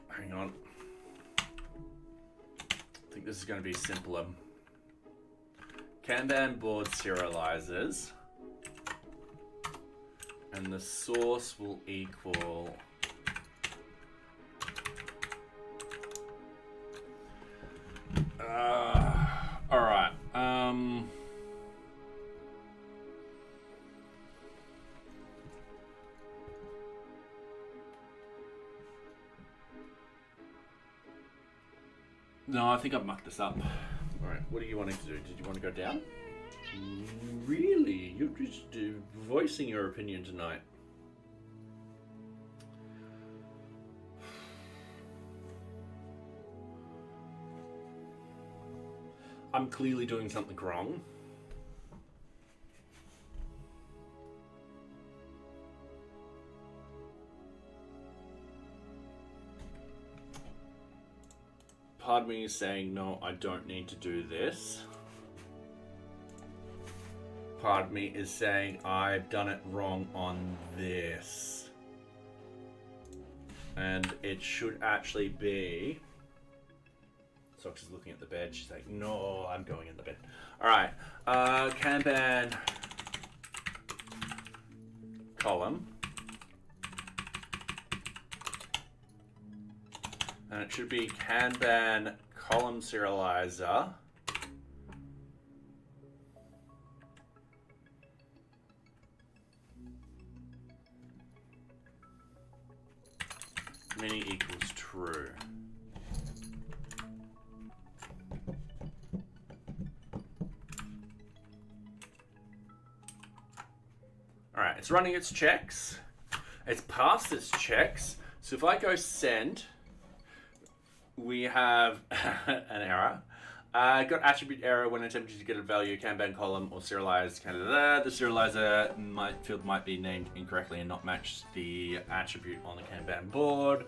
Hang on. I think this is going to be simpler. Kanban board serializers, and the source will equal all right. No, I think I've mucked this up. All right, what are you wanting to do? Did you want to go down? Really? You're just voicing your opinion tonight. I'm clearly doing something wrong. Part of me is saying, no, I don't need to do this. Part of me is saying, I've done it wrong on this. And it should actually be... Sox is looking at the bed. She's like, no, I'm going in the bed. All right. Kanban column. And it should be Kanban column serializer. Mini equals true. All right, it's running its checks. It's passed its checks. So if I go send, we have an error. Got attribute error when attempting to get a value, Kanban column or serialized candidate. The serializer field might be named incorrectly and not match the attribute on the Kanban board.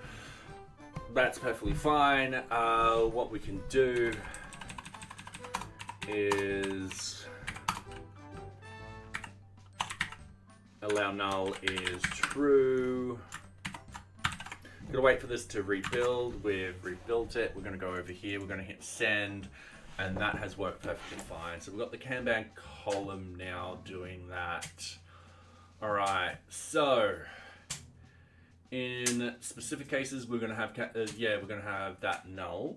That's perfectly fine. What we can do is allow null is true. Gonna wait for this to rebuild. We've rebuilt it. We're gonna go over here. We're gonna hit send, and that has worked perfectly fine. So we've got the Kanban column now doing that. All right. So in specific cases, we're gonna have we're gonna have that null.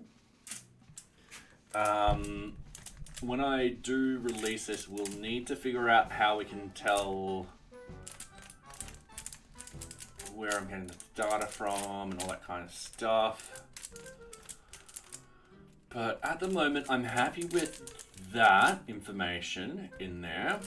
When I do release this, we'll need to figure out how we can tell where I'm getting the data from and all that kind of stuff. But at the moment, I'm happy with that information in there.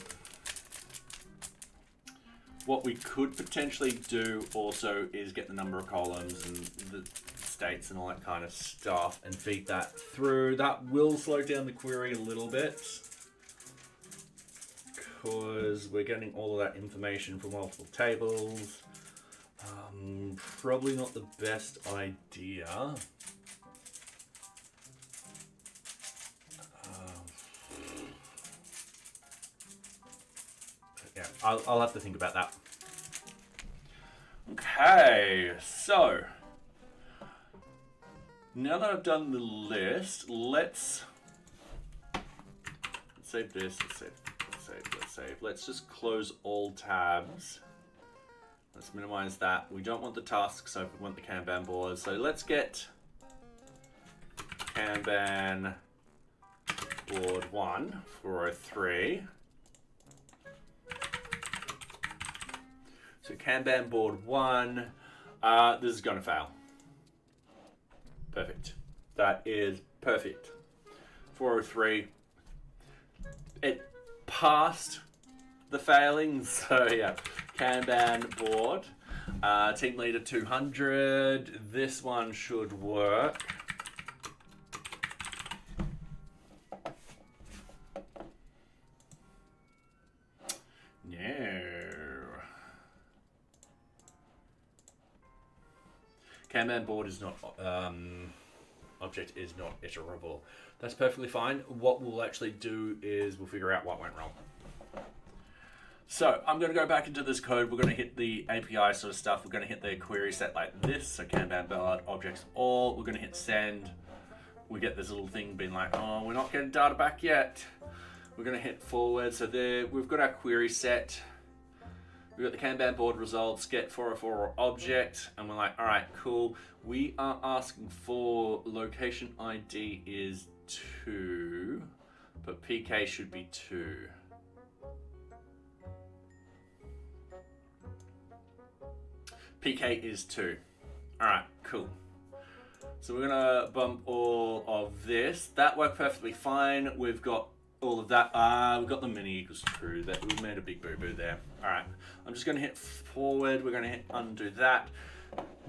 What we could potentially do also is get the number of columns and the states and all that kind of stuff and feed that through. That will slow down the query a little bit because we're getting all of that information from multiple tables. Probably not the best idea. Yeah, I'll have to think about that. Okay, so now that I've done the list, let's save this. Let's save. Let's just close all tabs. Let's minimize that. We don't want the tasks open, we want the Kanban board. So let's get Kanban board 1, 403. So Kanban board 1, this is gonna fail. Perfect. That is perfect. 403. It passed the failing, so yeah. Kanban board, team leader 200. This one should work. No. Kanban board is not, object is not iterable. That's perfectly fine. What we'll actually do is we'll figure out what went wrong. So I'm going to go back into this code. We're going to hit the API sort of stuff. We're going to hit the query set like this. So Kanban board objects all. We're going to hit send. We get this little thing being like, oh, we're not getting data back yet. We're going to hit forward. So there we've got our query set. We've got the Kanban board results, get 404 object. And we're like, all right, cool. We are asking for location ID is 2, but PK should be 2. PK is 2. All right, cool. So we're gonna bump all of this. That worked perfectly fine. We've got all of that. We've got the mini equals true. That we made a big boo-boo there. All right, I'm just gonna hit forward. We're gonna hit undo that.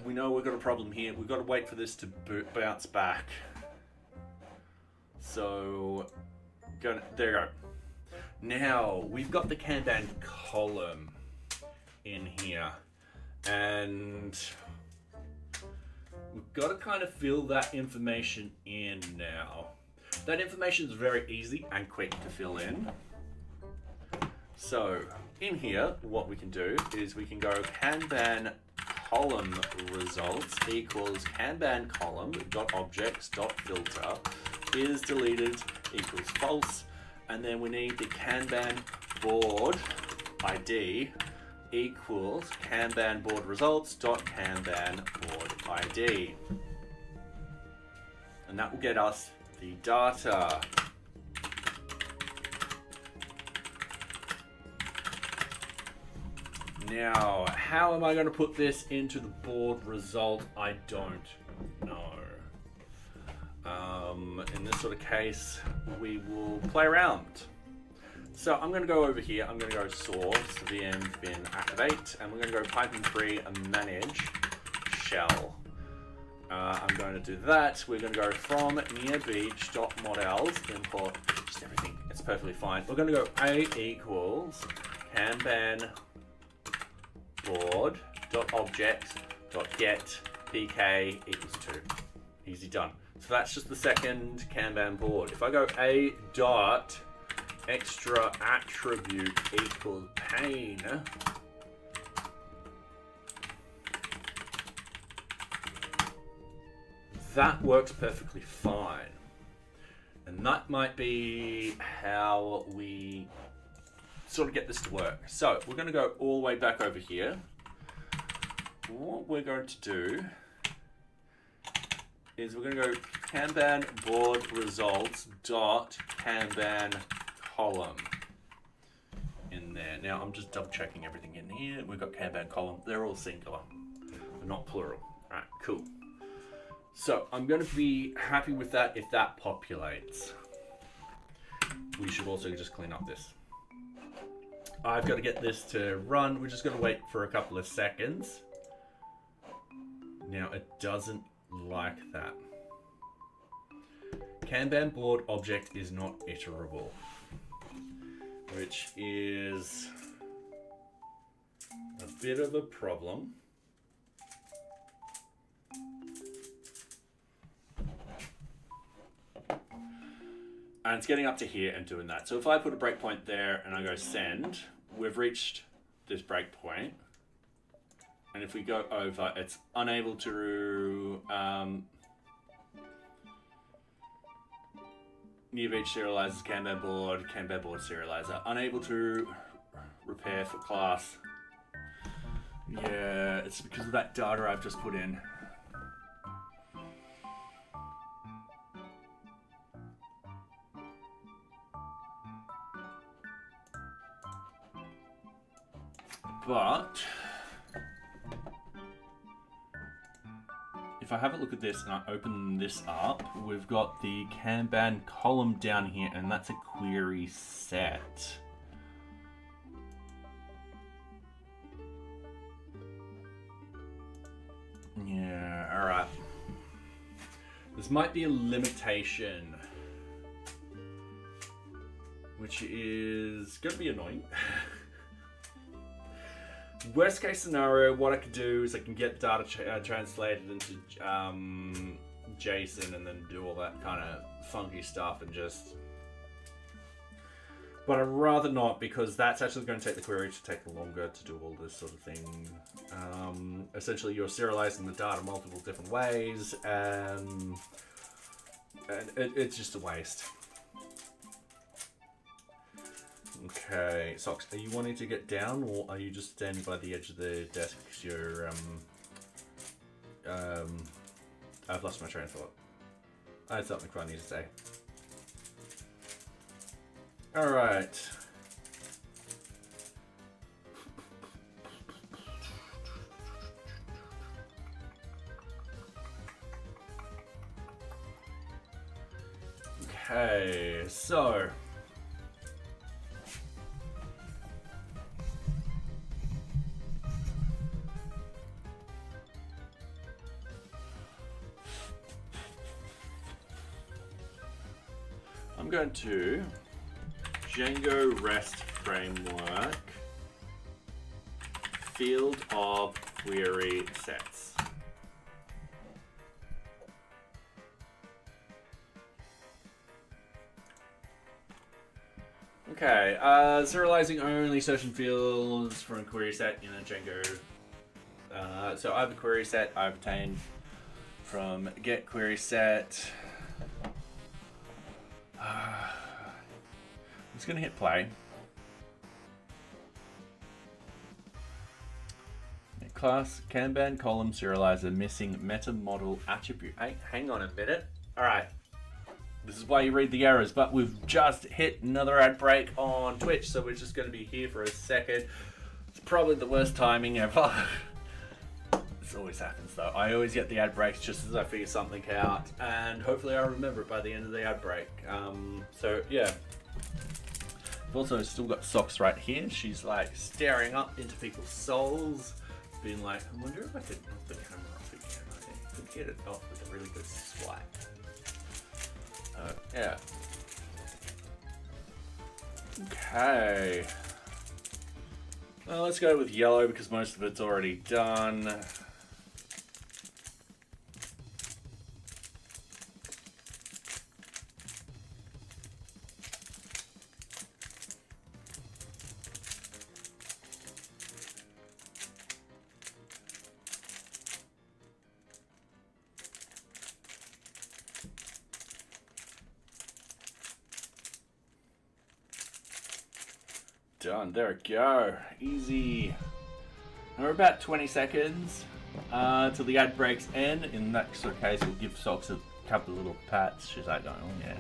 We know we've got a problem here. We've got to wait for this to bounce back. So, there you go. Now we've got the Kanban column in here. And we've got to kind of fill that information in now. That information is very easy and quick to fill in. So in here, what we can do is we can go Kanban column results equals Kanban column dot objects dot filter is deleted equals false. And then we need the Kanban board ID equals Kanban board results dot Kanban board ID, and that will get us the data. Now, how am I going to put this into the board result? I don't know. In this sort of case, we will play around. So I'm going to go over here. I'm going to go source VM bin activate, and we're going to go Python 3 and manage shell. I'm going to do that. We're going to go from NearBeach.models, import just everything. It's perfectly fine. We're going to go a equals Kanban board.object.get pk equals 2. Easy done. So that's just the second Kanban board. If I go a dot extra attribute equals pane, that works perfectly fine. And that might be how we sort of get this to work. So we're going to go all the way back over here. What we're going to do is we're going to go Kanban board results dot Kanban column in there. Now I'm just double checking everything in here. We've got Kanban column. They're all singular, not plural. All right, cool. So I'm going to be happy with that if that populates. We should also just clean up this. I've got to get this to run. We're just going to wait for a couple of seconds. Now it doesn't like that. Kanban board object is not iterable, which is a bit of a problem. And it's getting up to here and doing that. So if I put a breakpoint there and I go send, we've reached this breakpoint. And if we go over, it's unable to NearBeach serializes Kanban board serializer. Unable to repair for class. Yeah, it's because of that data I've just put in. But if I have a look at this and I open this up, we've got the Kanban column down here, and that's a query set. Yeah, all right. This might be a limitation, which is going to be annoying. Worst case scenario, what I could do is I can get data translated into JSON and then do all that kind of funky stuff and just... But I'd rather not, because that's actually going to take the query to take longer to do all this sort of thing. Essentially, you're serializing the data multiple different ways, and it's just a waste. Okay, Socks, are you wanting to get down, or are you just standing by the edge of the desk because you're, I've lost my train of thought. I had something funny to say. Alright. Okay, so... I'm going to Django REST framework field of query sets. Okay, serializing only certain fields from a query set in a Django. So I have a query set I've obtained from get query set. I'm just going to hit play. Class Kanban column serializer missing meta model attribute. Hey, hang on a minute. All right. This is why you read the errors, but we've just hit another ad break on Twitch, so we're just going to be here for a second. It's probably the worst timing ever. This always happens though. I always get the ad breaks just as I figure something out, and hopefully I'll remember it by the end of the ad break. So yeah. I've also still got Socks right here. She's like staring up into people's souls, being like, I wonder if I could knock the camera off again. I think hit it off with a really good swipe. Yeah. Okay. Well, let's go with yellow because most of it's already done. Done. There we go. Easy. And we're about 20 seconds till the ad breaks end. In that sort of case, we'll give Socks a couple of little pats. She's like going, oh yeah.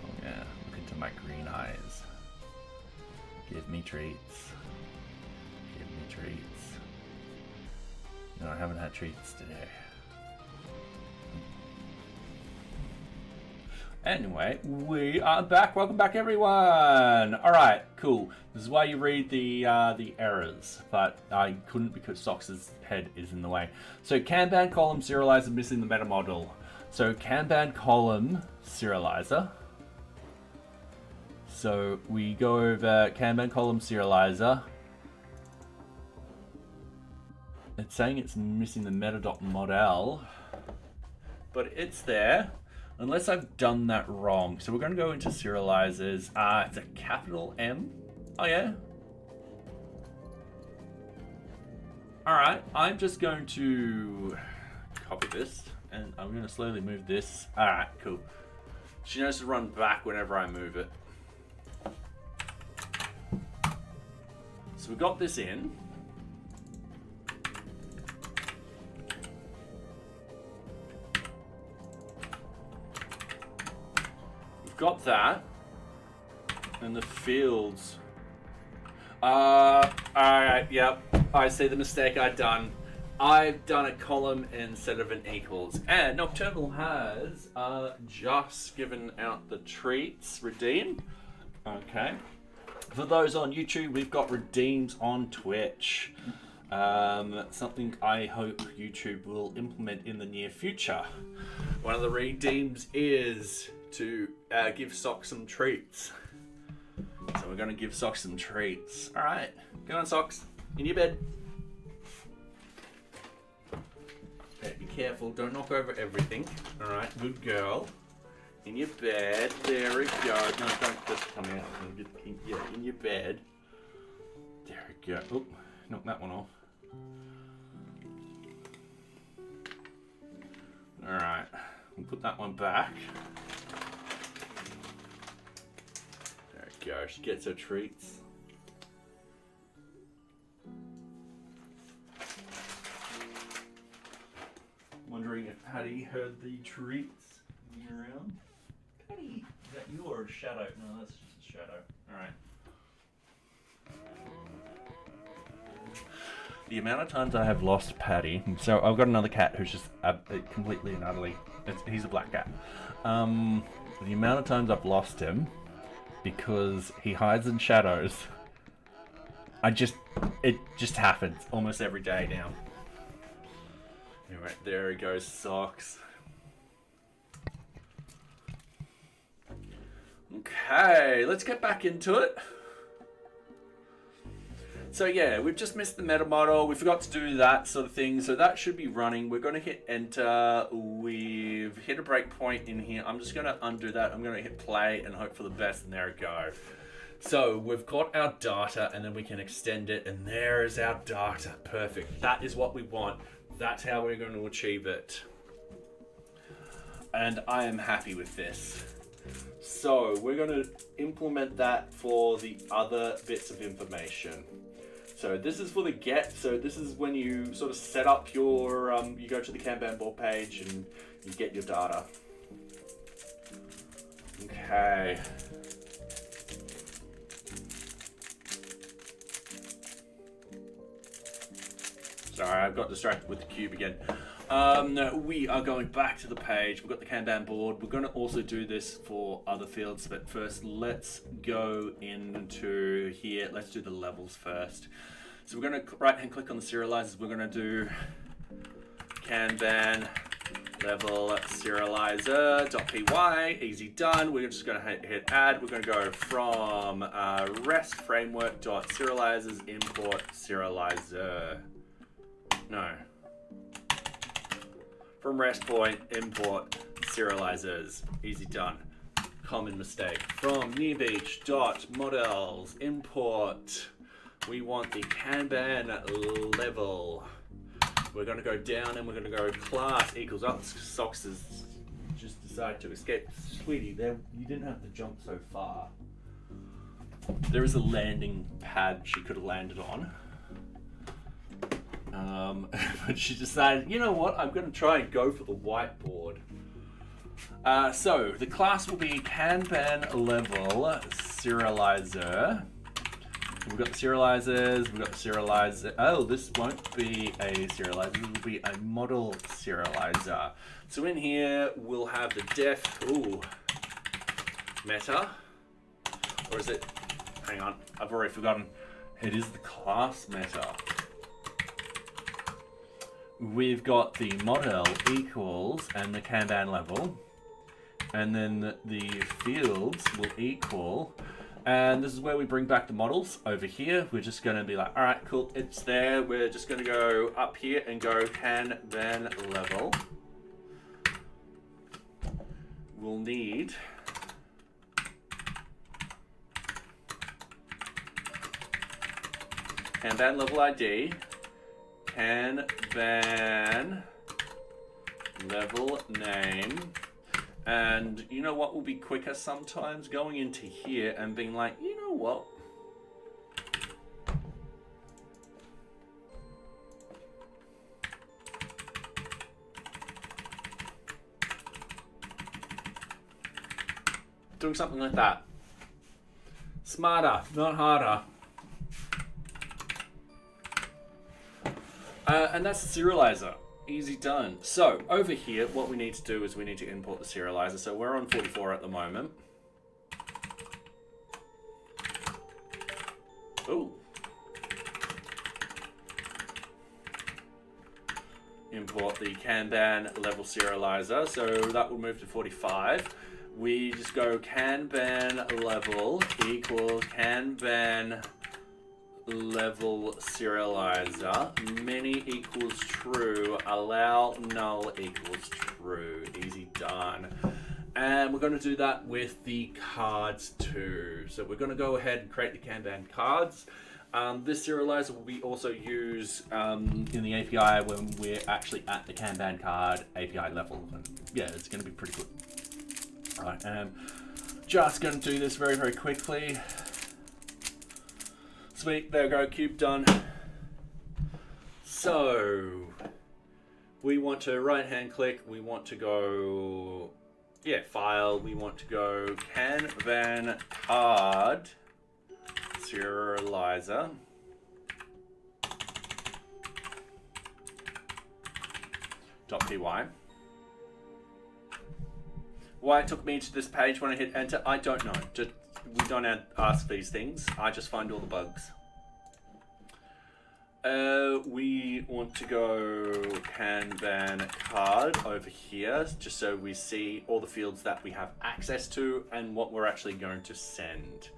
Oh yeah. Look into my green eyes. Give me treats. Give me treats. No, I haven't had treats today. Anyway, we are back. Welcome back, everyone. All right, cool. This is why you read the errors, but I couldn't because Socks's head is in the way. So Kanban column serializer missing the meta model. So Kanban column serializer. So we go over Kanban column serializer. It's saying it's missing the meta.model, but it's there. Unless I've done that wrong. So we're going to go into serializers. It's a capital M. Oh, yeah. All right. I'm just going to copy this. And I'm going to slowly move this. All right, cool. She knows to run back whenever I move it. So we got this in. Got that, and the fields. Alright, yep. I see the mistake I've done. I've done a column instead of an equals. And Nocturnal has just given out the treats. Redeem. Okay. For those on YouTube, we've got redeems on Twitch. Something I hope YouTube will implement in the near future. One of the redeems is to give Socks some treats. So we're going to give Socks some treats. All right, go on, Socks. In your bed. Okay, be careful. Don't knock over everything. All right, good girl. In your bed. There we go. No, don't just come out. Yeah, in your bed. There we go. Oh, knock that one off. All right, we'll put that one back. Go. She gets her treats. Wondering if Patty heard the treats moving around. Patty, is that you or a shadow? No, that's just a shadow. All right. The amount of times I have lost Patty. So I've got another cat who's just completely and utterly. He's a black cat. The amount of times I've lost him. Because he hides in shadows. It just happens almost every day now. Alright, there he goes, Socks. Okay, let's get back into it. So yeah, we've just missed the meta model. We forgot to do that sort of thing. So that should be running. We're going to hit enter. We've hit a breakpoint in here. I'm just going to undo that. I'm going to hit play and hope for the best. And there we go. So we've got our data and then we can extend it. And there is our data. Perfect. That is what we want. That's how we're going to achieve it. And I am happy with this. So we're going to implement that for the other bits of information. So this is for the get. So this is when you sort of set up your, you go to the Kanban board page and you get your data. Okay. Sorry, I've got distracted with the cube again. We are going back to the page. We've got the Kanban board. We're going to also do this for other fields, but first let's go into here. Let's do the levels first. So we're going to right hand click on the serializers. We're going to do Kanban level serializer.py, easy done. We're just going to hit add. We're going to go from REST framework.serializers import serializer. No. From REST point import serializers, easy done. Common mistake. From NearBeach.models import. We want the Kanban level. We're going to go down and we're going to go class equals up. Socks has just decided to escape. Sweetie, you didn't have to jump so far. There is a landing pad she could have landed on. But she decided, you know what, I'm going to try and go for the whiteboard. So the class will be Kanban level serializer. We've got the serializers, we've got the serializer. Oh, this won't be a serializer, it will be a model serializer. So in here, we'll have the def, meta. Or is it, hang on, I've already forgotten. It is the class meta. We've got the model equals and the Kanban level. And then the fields will equal. And this is where we bring back the models over here. We're just going to be like, all right, cool, it's there. We're just going to go up here and go Kanban level. We'll need Kanban level ID, Kanban level name. And you know what will be quicker sometimes? Going into here and being like, you know what? Doing something like that. Smarter, not harder. And that's the serializer. Easy done. So over here, what we need to do is we need to import the serializer. So we're on 44 at the moment. Ooh. Import the Kanban level serializer. So that will move to 45. We just go Kanban level equals Kanban level serializer, many equals true, allow null equals true. Easy done. And we're going to do that with the cards too. So we're going to go ahead and create the Kanban cards. This serializer will be also used in the API when we're actually at the Kanban card API level. And yeah, it's going to be pretty good. All right, and just going to do this very, very quickly. Sweet, there we go, cube done. So, we want to right hand click, we want to go, file, we want to go Kanban card serializer. .py. Why it took me to this page when I hit enter, I don't know. We don't ask these things. I just find all the bugs. We want to go Kanban card over here, just so we see all the fields that we have access to and what we're actually going to send.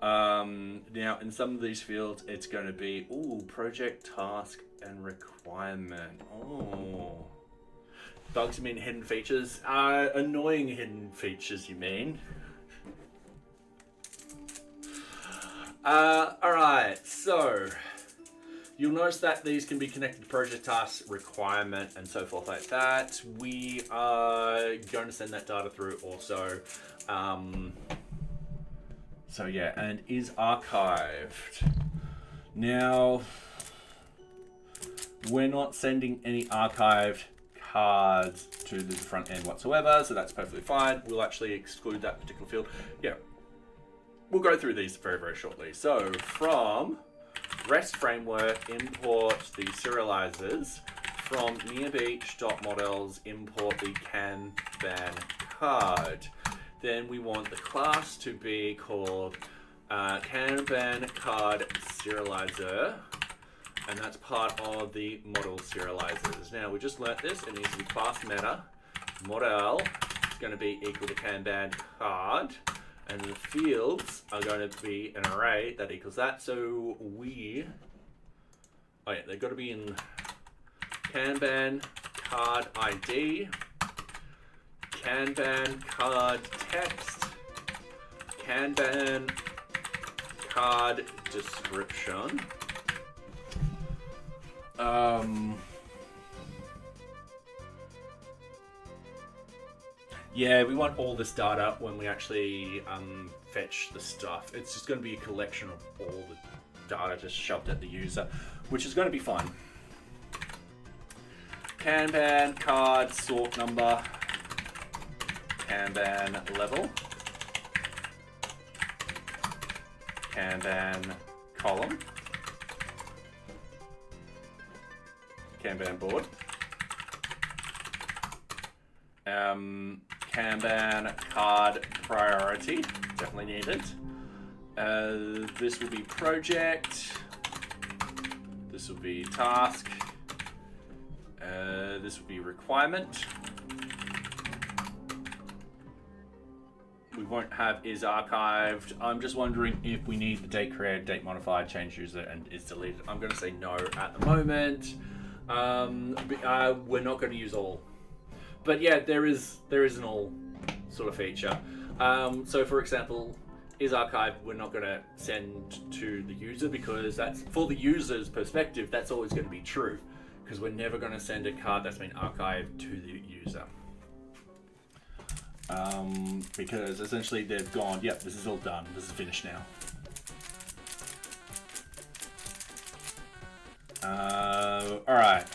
Now, in some of these fields, it's going to be, project, task, and requirement. Bugs, you mean hidden features? Annoying hidden features, you mean? Alright, so you'll notice that these can be connected to project, task, requirement, and so forth like that. We are going to send that data through also. So yeah, and is archived. Now, we're not sending any archived cards to the front end whatsoever, so that's perfectly fine. We'll actually exclude that particular field. Yeah. We'll go through these very, very shortly. So from REST framework, import the serializers. From NearBeach.models, import the Kanban card. Then we want the class to be called Kanban card serializer. and that's part of the model serializers. Now, we just learnt this. It needs to be class meta. Model is going to be equal to Kanban card, and the fields are going to be an array that equals that. So they've got to be in Kanban card ID, Kanban card text, Kanban card description. Yeah, we want all this data when we actually fetch the stuff. It's just going to be a collection of all the data just shoved at the user, which is going to be fun. Kanban card sort number, Kanban level, Kanban column, Kanban board, Kanban card priority, definitely needed. This will be project, this will be task, this will be requirement. We won't have is archived. I'm just wondering if we need the date created, date modified, change user, and is deleted. I'm going to say no at the moment. We're not going to use all. But yeah, there is an all sort of feature. So for example, is archived, we're not going to send to the user because that's for the user's perspective, that's always going to be true. Because we're never going to send a card that's been archived to the user. Because essentially they've gone, yep, this is all done, this is finished now. All right.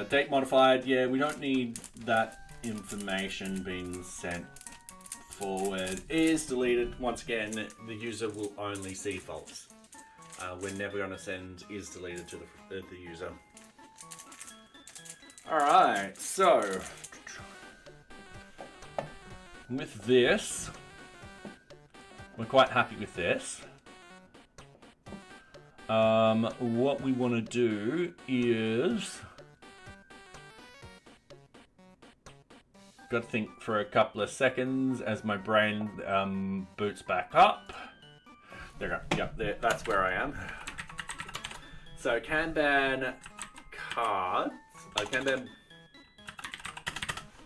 Date modified, yeah, we don't need that information being sent forward. Is deleted, once again, the user will only see false. We're never going to send is deleted to the user. Alright, so with this, we're quite happy with this. What we want to do is, got to think for a couple of seconds as my brain boots back up. There we go. Yep, there, that's where I am. So Kanban cards, Kanban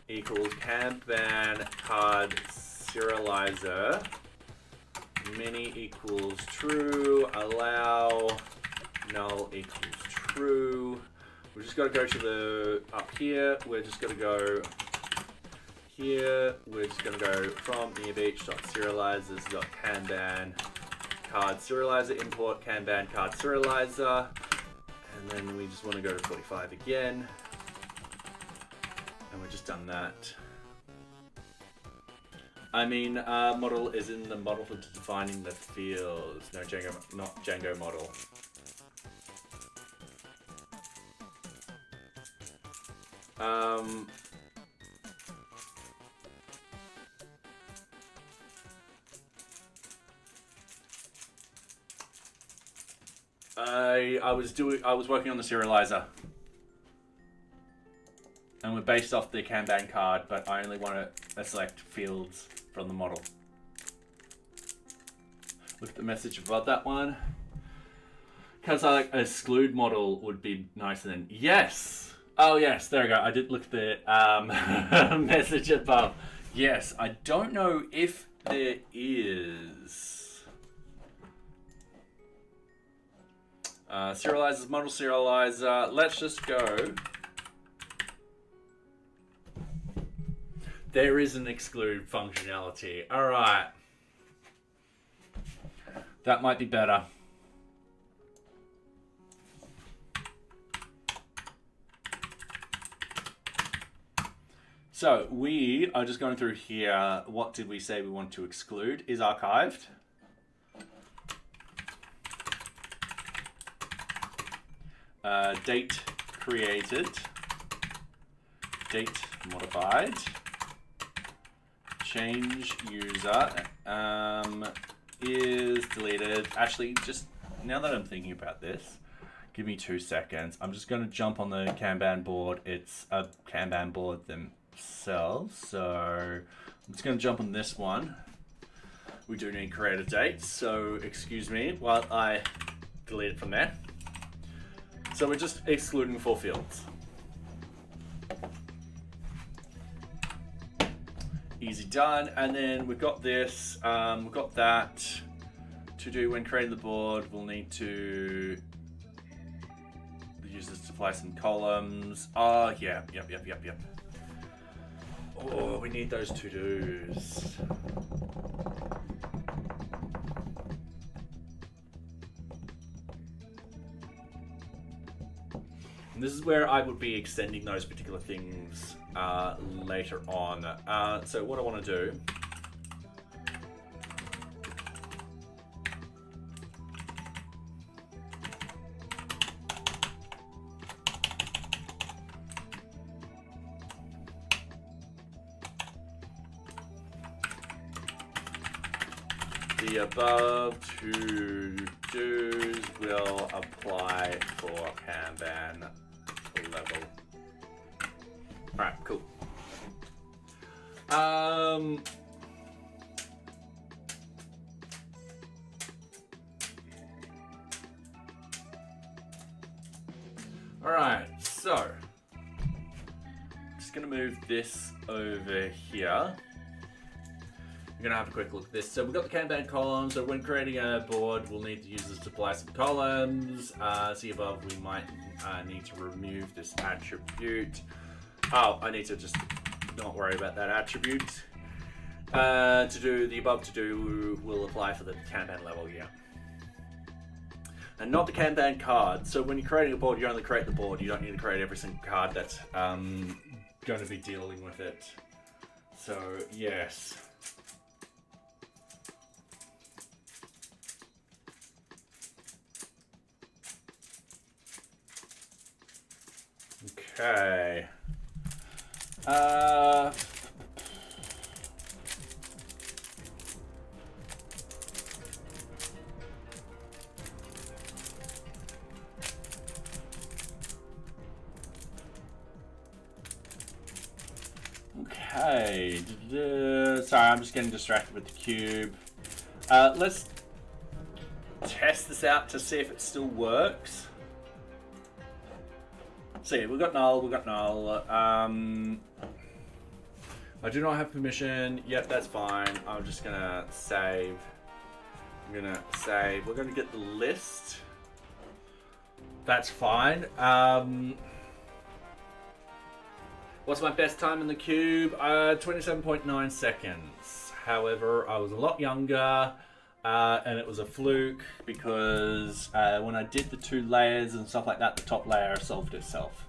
equals Kanban card serializer. Mini equals true. Allow null equals true. We're just got to go to the up here. We're just going to go here. We're just going to go from NearBeach.serializers.kanban card serializer import Kanban card serializer, and then we just want to go to 45 again, and we've just done that. I mean, model is in the model for defining the fields. No, Django, not Django model. I was working on the serializer, and we're based off the Kanban card, but I only want to select fields from the model. Look at the message above that one. Because I like exclude model would be nicer than yes. Oh yes, there we go. I did look at the message above. Yes, I don't know if there is. Serializers, model serializer. Let's just go. There is an exclude functionality. All right. That might be better. So we are just going through here. What did we say we want to exclude? Is archived. Date created. Date modified. Change user. is deleted. Actually, just now that I'm thinking about this, give me 2 seconds. I'm just going to jump on the Kanban board. It's a Kanban board themselves. So I'm just going to jump on this one. We do need create a date, so excuse me while I delete it from there. So we're just excluding 4 fields. Easy done. And then we've got this, we've got that to do when creating the board. We'll need to use this to apply some columns. Oh, yeah, yep. Oh, we need those to-dos. And this is where I would be extending those particular things later on. So what I want to do, the above to-dos will apply for Kanban level. All right, cool. All right, so I'm just gonna move this over here. I'm gonna have a quick look at this. So we've got the Kanban columns. So when creating a board, we'll need to use this to apply some columns. See above, we might need to remove this attribute. Oh, I need to just not worry about that attribute. To do the above to do will apply for the Kanban level, yeah. And not the Kanban card. So when you're creating a board, you only create the board. You don't need to create every single card that's going to be dealing with it. So yes. Okay. Okay. Sorry, I'm just getting distracted with the cube. Let's test this out to see if it still works. See, we've got null. I do not have permission. Yep, that's fine. I'm just gonna save. I'm gonna save. We're gonna get the list. That's fine. What's my best time in the cube? 27.9 seconds. However, I was a lot younger. And it was a fluke because when I did the 2 layers and stuff like that, the top layer solved itself.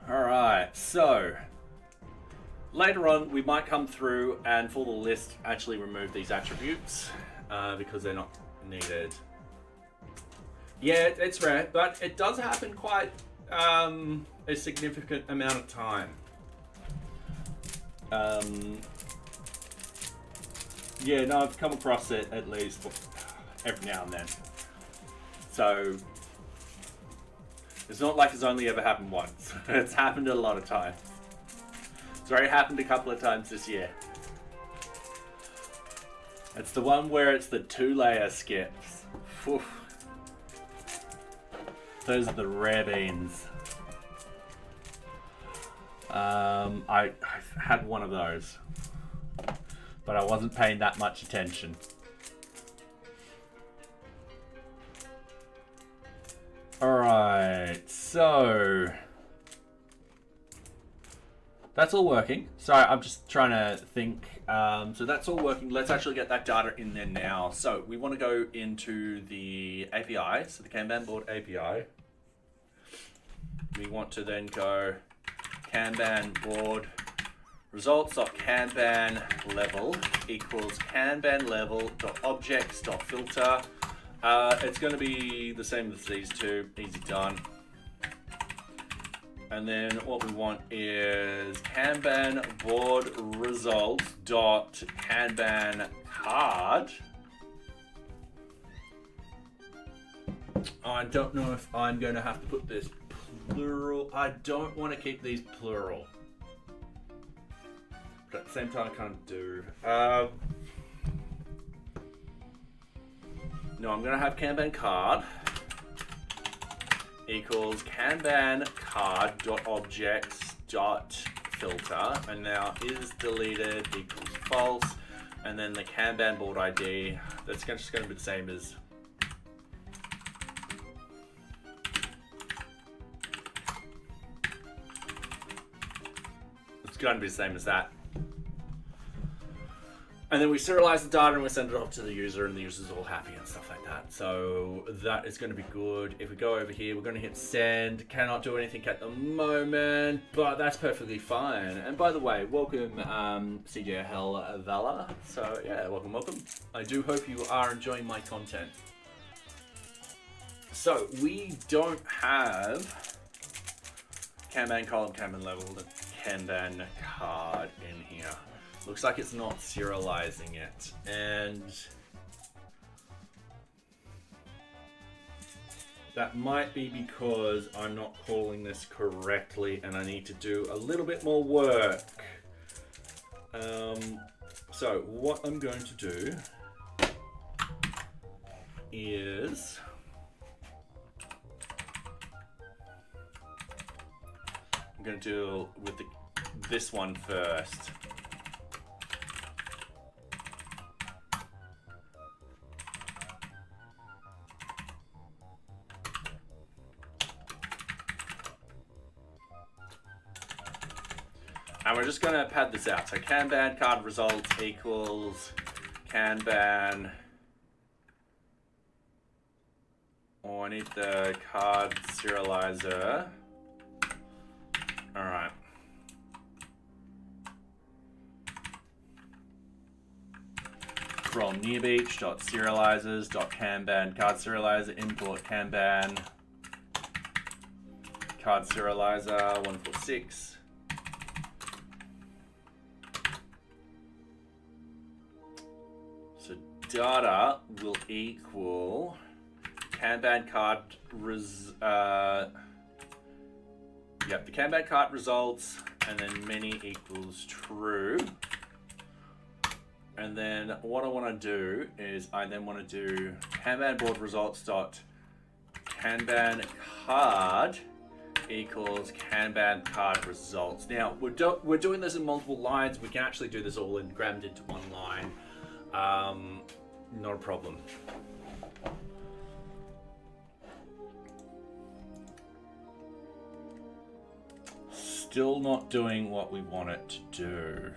Alright, so later on we might come through and for the list actually remove these attributes because they're not needed. Yeah, it's rare, but it does happen quite a significant amount of time. Yeah, no, I've come across it at least every now and then. So it's not like it's only ever happened once. It's happened a lot of times. It's already happened a couple of times this year. It's the one where it's the 2-layer skips. Whew. Those are the rare beans. I had one of those, but I wasn't paying that much attention. Alright, so that's all working. Sorry, I'm just trying to think. So that's all working. Let's actually get that data in there now. So we want to go into the API, so the Kanban board API. We want to then go Kanban board results.kanban level equals kanban level.objects.filter. It's going to be the same as these two. Easy done. And then what we want is Kanban board results dot Kanban card. I don't know if I'm going to have to put this plural. I don't want to keep these plural. But at the same time, I can't do. No, I'm going to have Kanban card equals Kanban card dot objects dot filter, and now is deleted equals false, and then the Kanban board ID, that's just going to be the same as going to be the same as that. And then we serialize the data and we send it off to the user, and the user's all happy and stuff like that. So that is going to be good. If we go over here, we're going to hit send. Cannot do anything at the moment, but that's perfectly fine. And by the way, welcome CJ Hell Vala. So yeah, welcome. I do hope you are enjoying my content. So we don't have Kanban column, Kanban level, Kanban card in here. Looks like it's not serializing it, and that might be because I'm not calling this correctly and I need to do a little bit more work. So what I'm going to do is I'm going to deal with this one first. And we're just going to pad this out. So Kanban card results equals Kanban. Oh, I need the card serializer. All right. From NearBeach.serializers.Kanban card serializer import Kanban card serializer 146. So data will equal Kanban card the Kanban card results, and then many equals true. And then what I want to do is I then want to do Kanban board results dot Kanban card equals Kanban card results. Now we're doing this in multiple lines. We can actually do this all crammed into one line. Not a problem. Still not doing what we want it to do.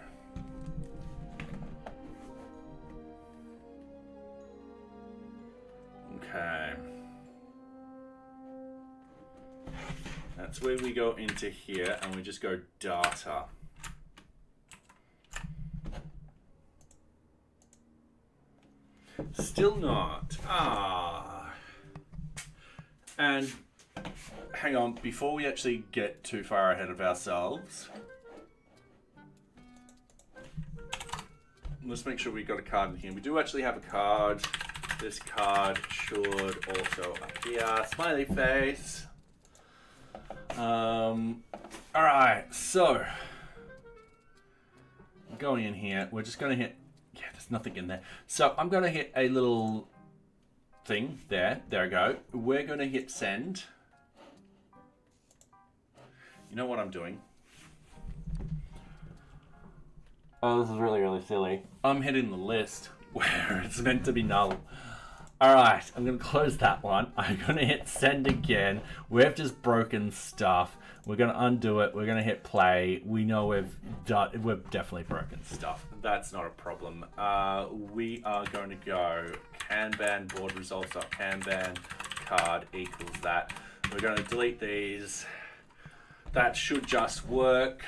Okay. That's where we go into here and we just go data. Still not. And hang on, before we actually get too far ahead of ourselves, let's make sure we got a card in here. We do actually have a card. This card should also appear. Smiley face. All right, so going in here, we're just going to hit, yeah, there's nothing in there. So I'm going to hit a little thing there. There we go. We're going to hit send. You know what I'm doing? Oh, this is really, really silly. I'm hitting the list where it's meant to be null. All right, I'm going to close that one. I'm going to hit send again. We've just broken stuff. We're going to undo it. We're going to hit play. We know we've definitely broken stuff. That's not a problem. We are going to go Kanban board results.Kanban card equals that. We're going to delete these. That should just work.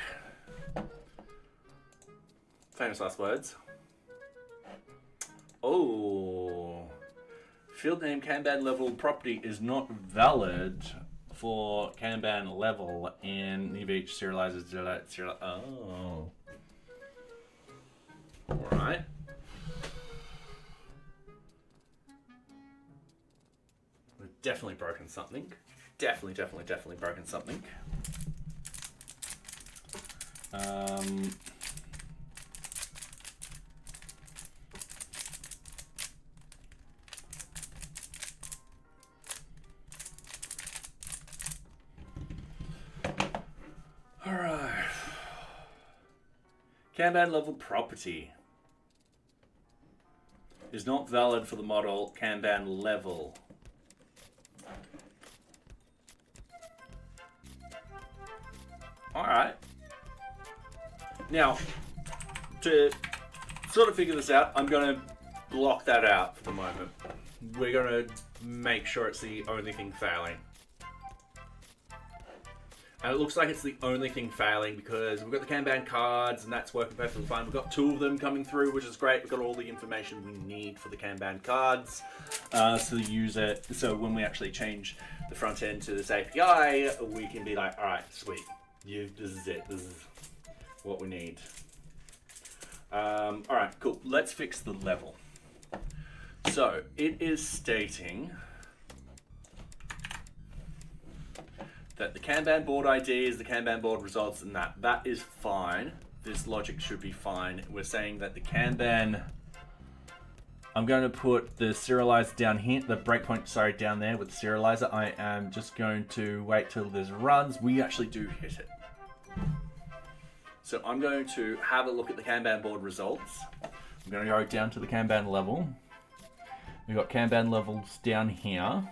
Famous last words. Oh. Field name Kanban level property is not valid for Kanban level in NearBeach serializers. Oh. All right. We've definitely broken something. Definitely broken something. All right. Kanban level property is not valid for the model Kanban level. All right. Now, to sort of figure this out, I'm going to block that out for the moment. We're going to make sure it's the only thing failing. And it looks like it's the only thing failing because we've got the Kanban cards and that's working perfectly fine. We've got 2 of them coming through, which is great. We've got all the information we need for the Kanban cards. So use it. So when we actually change the front end to this API, we can be like, all right, sweet. This is it. This is what we need. All right, cool. Let's fix the level. So it is stating that the Kanban board ID is the Kanban board results, and that is fine. This logic should be fine. We're saying that the Kanban, I'm going to put the serializer down here, the breakpoint, sorry, down there with the serializer. I am just going to wait till this runs. We actually do hit it. So I'm going to have a look at the Kanban board results. I'm going to go down to the Kanban level. We've got Kanban levels down here.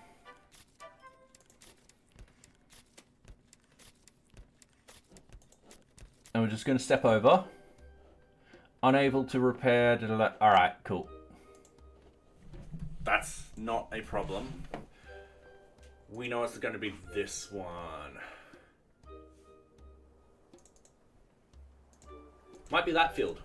And we're just going to step over. Unable to repair. All right, cool. That's not a problem. We know it's going to be this one. Might be that field.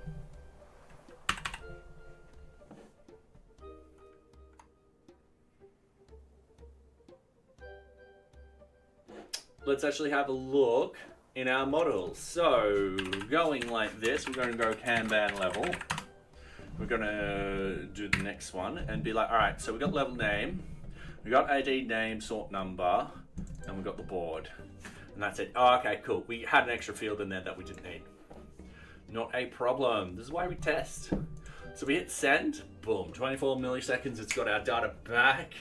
Let's actually have a look in our model. So going like this, we're going to go Kanban level. We're going to do the next one and be like, all right, so we got level name, we got ID name, sort number, and we got the board. And that's it. Oh, okay, cool. We had an extra field in there that we didn't need. Not a problem. This is why we test. So we hit send, boom, 24 milliseconds, it's got our data back.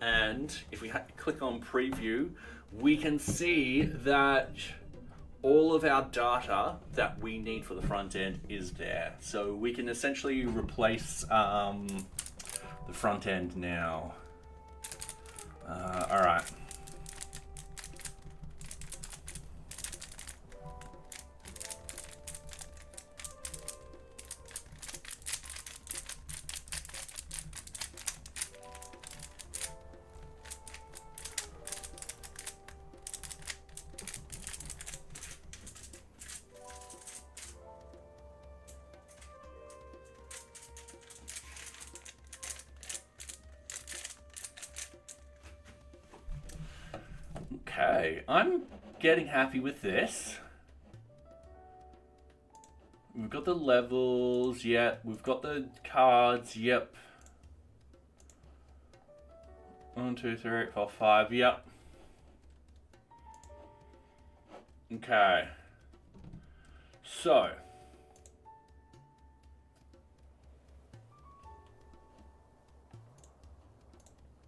And if we click on preview, we can see that all of our data that we need for the front end is there. So we can essentially replace the front end now. All right. Okay, I'm getting happy with this. We've got the levels, yep. We've got the cards, yep. 1, 2, 3, 4, 5, yep. Okay. So.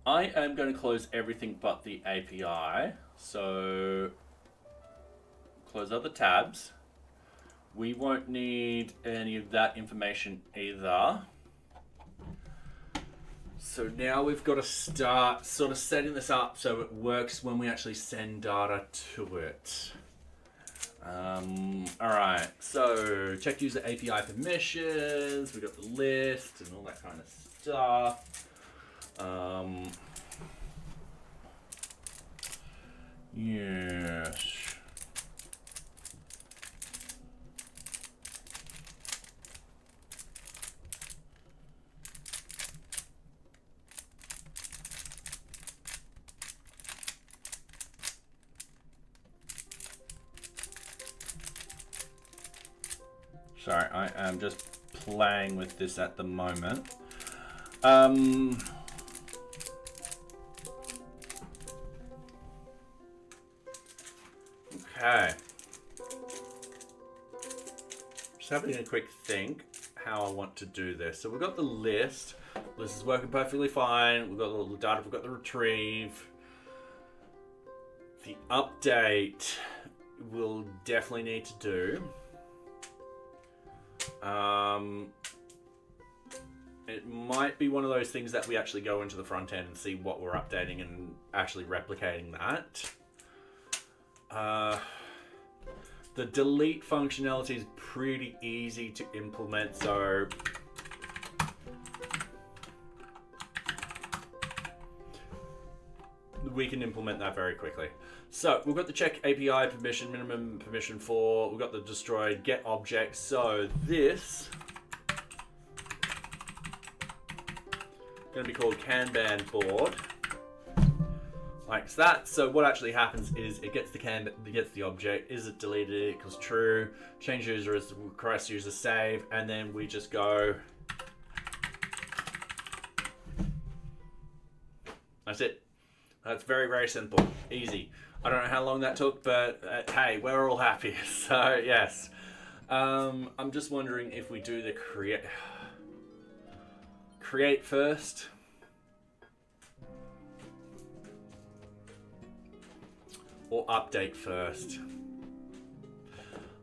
I am going to close everything but the API. So close other tabs. We won't need any of that information either. So now we've got to start sort of setting this up so it works when we actually send data to it. All right, so check user API permissions. We've got the list and all that kind of stuff. Yes. Sorry, I am just playing with this at the moment. Okay. Just having a quick think how I want to do this. So we've got the list. List is working perfectly fine. We've got all the data. We've got the retrieve. The update we'll definitely need to do. It might be one of those things that we actually go into the front end and see what we're updating and actually replicating that. The delete functionality is pretty easy to implement, so we can implement that very quickly. So we've got the check API permission, minimum permission 4. We've got the destroyed get object. So this is going to be called Kanban board. Like that. So what actually happens is it gets the object. Is it deleted? It equals true. Change user is the request user save, and then we just go. That's it. That's very, very simple, easy. I don't know how long that took, but hey, we're all happy. So yes, I'm just wondering if we do the create first. Or update first.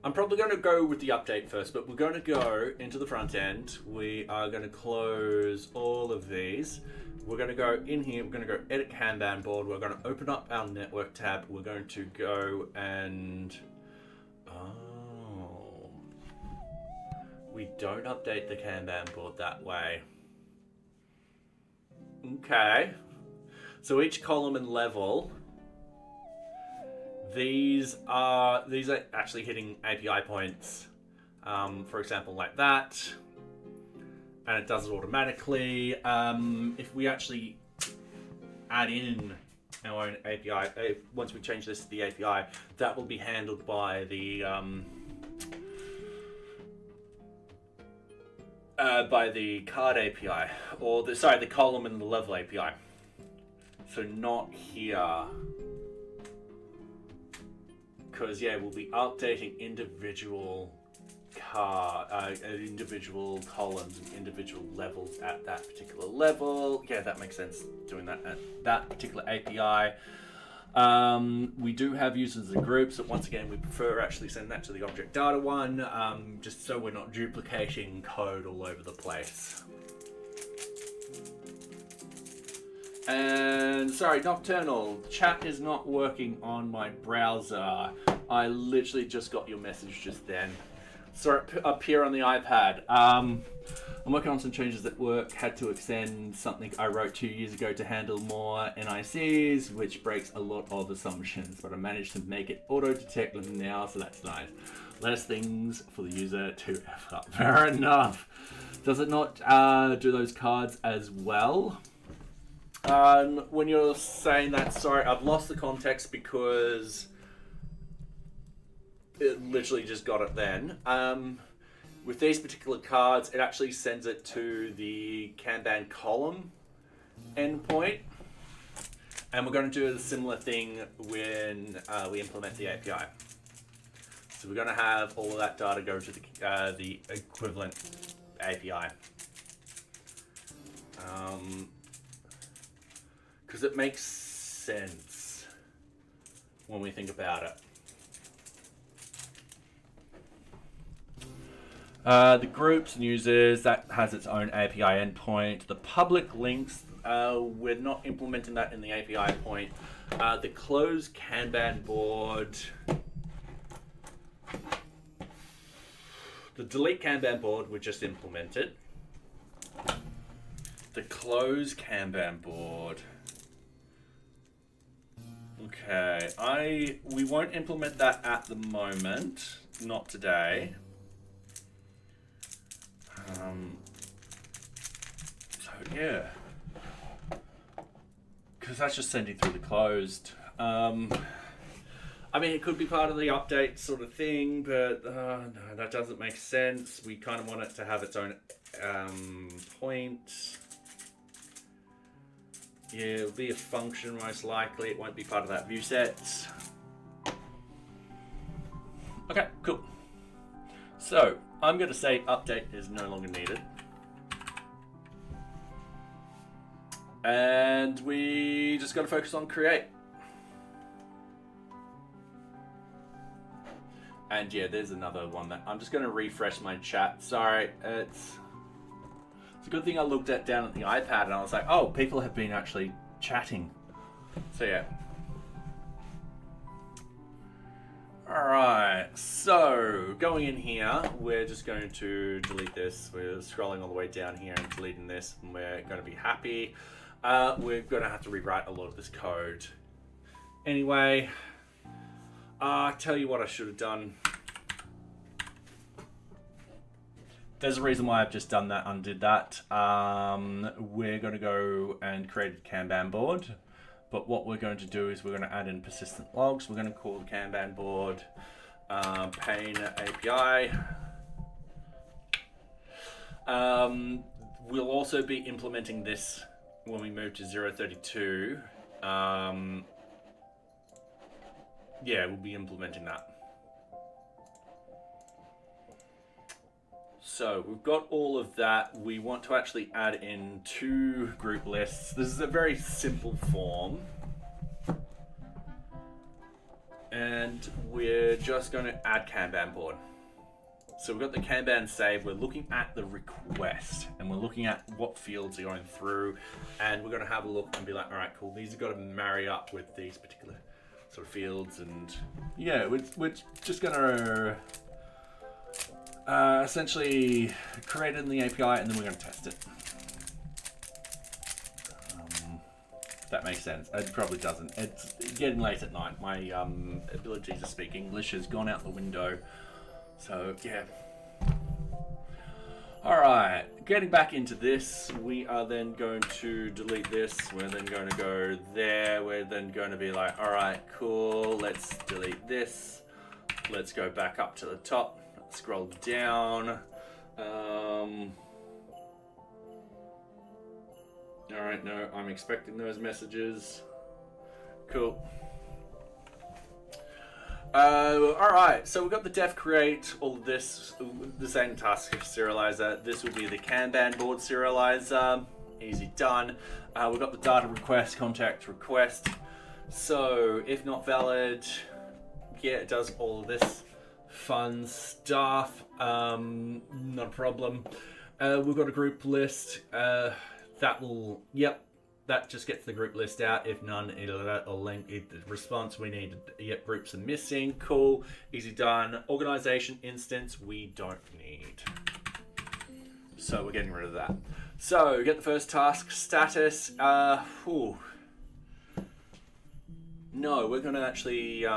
I'm probably going to go with the update first, but we're going to go into the front end. We are going to close all of these. We're going to go in here. We're going to go edit Kanban board. We're going to open up our network tab. We're going to go and we don't update the Kanban board that way. Okay. So each column and level. These are actually hitting API points, for example, like that, and it does it automatically. If we actually add in our own API, once we change this to the API, that will be handled by the card API, or the column and the level API. So not here. Because yeah, we'll be updating individual individual columns and individual levels at that particular level. Yeah, that makes sense doing that at that particular API. We do have users and groups, but once again, we prefer actually send that to the object data one, just so we're not duplicating code all over the place. And sorry, Nocturnal, chat is not working on my browser. I literally just got your message just then. Sorry, up here on the iPad. I'm working on some changes at work. Had to extend something I wrote 2 years ago to handle more NICs, which breaks a lot of assumptions, but I managed to make it auto-detect them now, so that's nice. Less things for the user to F up. Fair enough. Does it not do those cards as well? When you're saying that, sorry, I've lost the context because it literally just got it then. With these particular cards, it actually sends it to the Kanban column endpoint. And we're going to do a similar thing when we implement the API. So we're going to have all of that data go to the equivalent API. Because it makes sense when we think about it. The groups and users, that has its own API endpoint. The public links, we're not implementing that in the API point. The close Kanban board, the delete Kanban board we just implemented. The close Kanban board. Okay, we won't implement that at the moment, not today. So yeah, because that's just sending through the closed. I mean, it could be part of the update sort of thing, but no, that doesn't make sense. We kind of want it to have its own point. Yeah, it'll be a function most likely. It won't be part of that view set. Okay, cool. So I'm going to say update is no longer needed. And we just got to focus on create. And yeah, there's another one that I'm just going to refresh my chat. Sorry, it's a good thing I looked at down at the iPad and I was like, oh, people have been actually chatting. So yeah. All right, so going in here, we're just going to delete this. We're scrolling all the way down here and deleting this, and we're going to be happy. We're going to have to rewrite a lot of this code. Anyway, I'll tell you what I should have done. There's a reason why I've just done that, undid that. We're going to go and create a Kanban board. But what we're going to do is we're going to add in persistent logs. We're going to call the Kanban board pane API. We'll also be implementing this when we move to 0.32. Yeah, we'll be implementing that. So we've got all of that. We want to actually add in 2 group lists. This is a very simple form. And we're just going to add Kanban board. So we've got the Kanban save. We're looking at the request and we're looking at what fields are going through. And we're going to have a look and be like, all right, cool. These have got to marry up with these particular sort of fields. And yeah, we're just going to essentially create it in the API and then we're going to test it. That makes sense. It probably doesn't. It's getting late at night. My ability to speak English has gone out the window. So yeah. All right, getting back into this, we are then going to delete this. We're then going to go there. We're then going to be like, all right, cool. Let's delete this. Let's go back up to the top. Scroll down. All right, no, I'm expecting those messages. Cool. All right, so we've got the def create, all of this, the same task serializer. This will be the Kanban board serializer. Easy done. We've got the data request, contact request. So if not valid, yeah, it does all of this fun stuff. Not a problem. We've got a group list. That will, yep, that just gets the group list out. If none, it'll link the response. We need, yep, groups are missing. Cool, easy done. Organization instance, we don't need. So we're getting rid of that. So get the first task status. No, we're going to actually,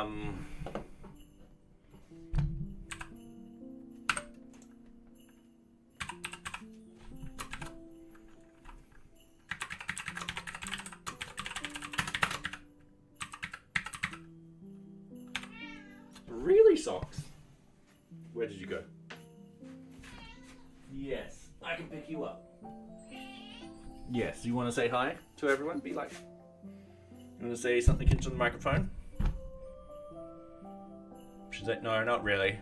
really, Socks? Where did you go? Yes, I can pick you up. Yes, you want to say hi to everyone? Be like, you want to say something into the microphone? She's like, no, not really.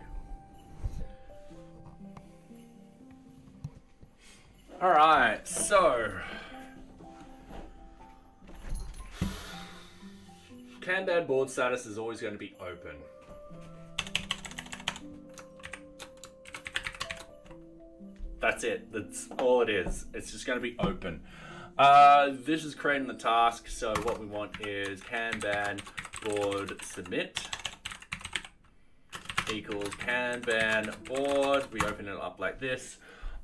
All right, so Kanban board status is always going to be open. That's it. That's all it is. It's just going to be open. This is creating the task. So what we want is Kanban board submit equals Kanban board. We open it up like this.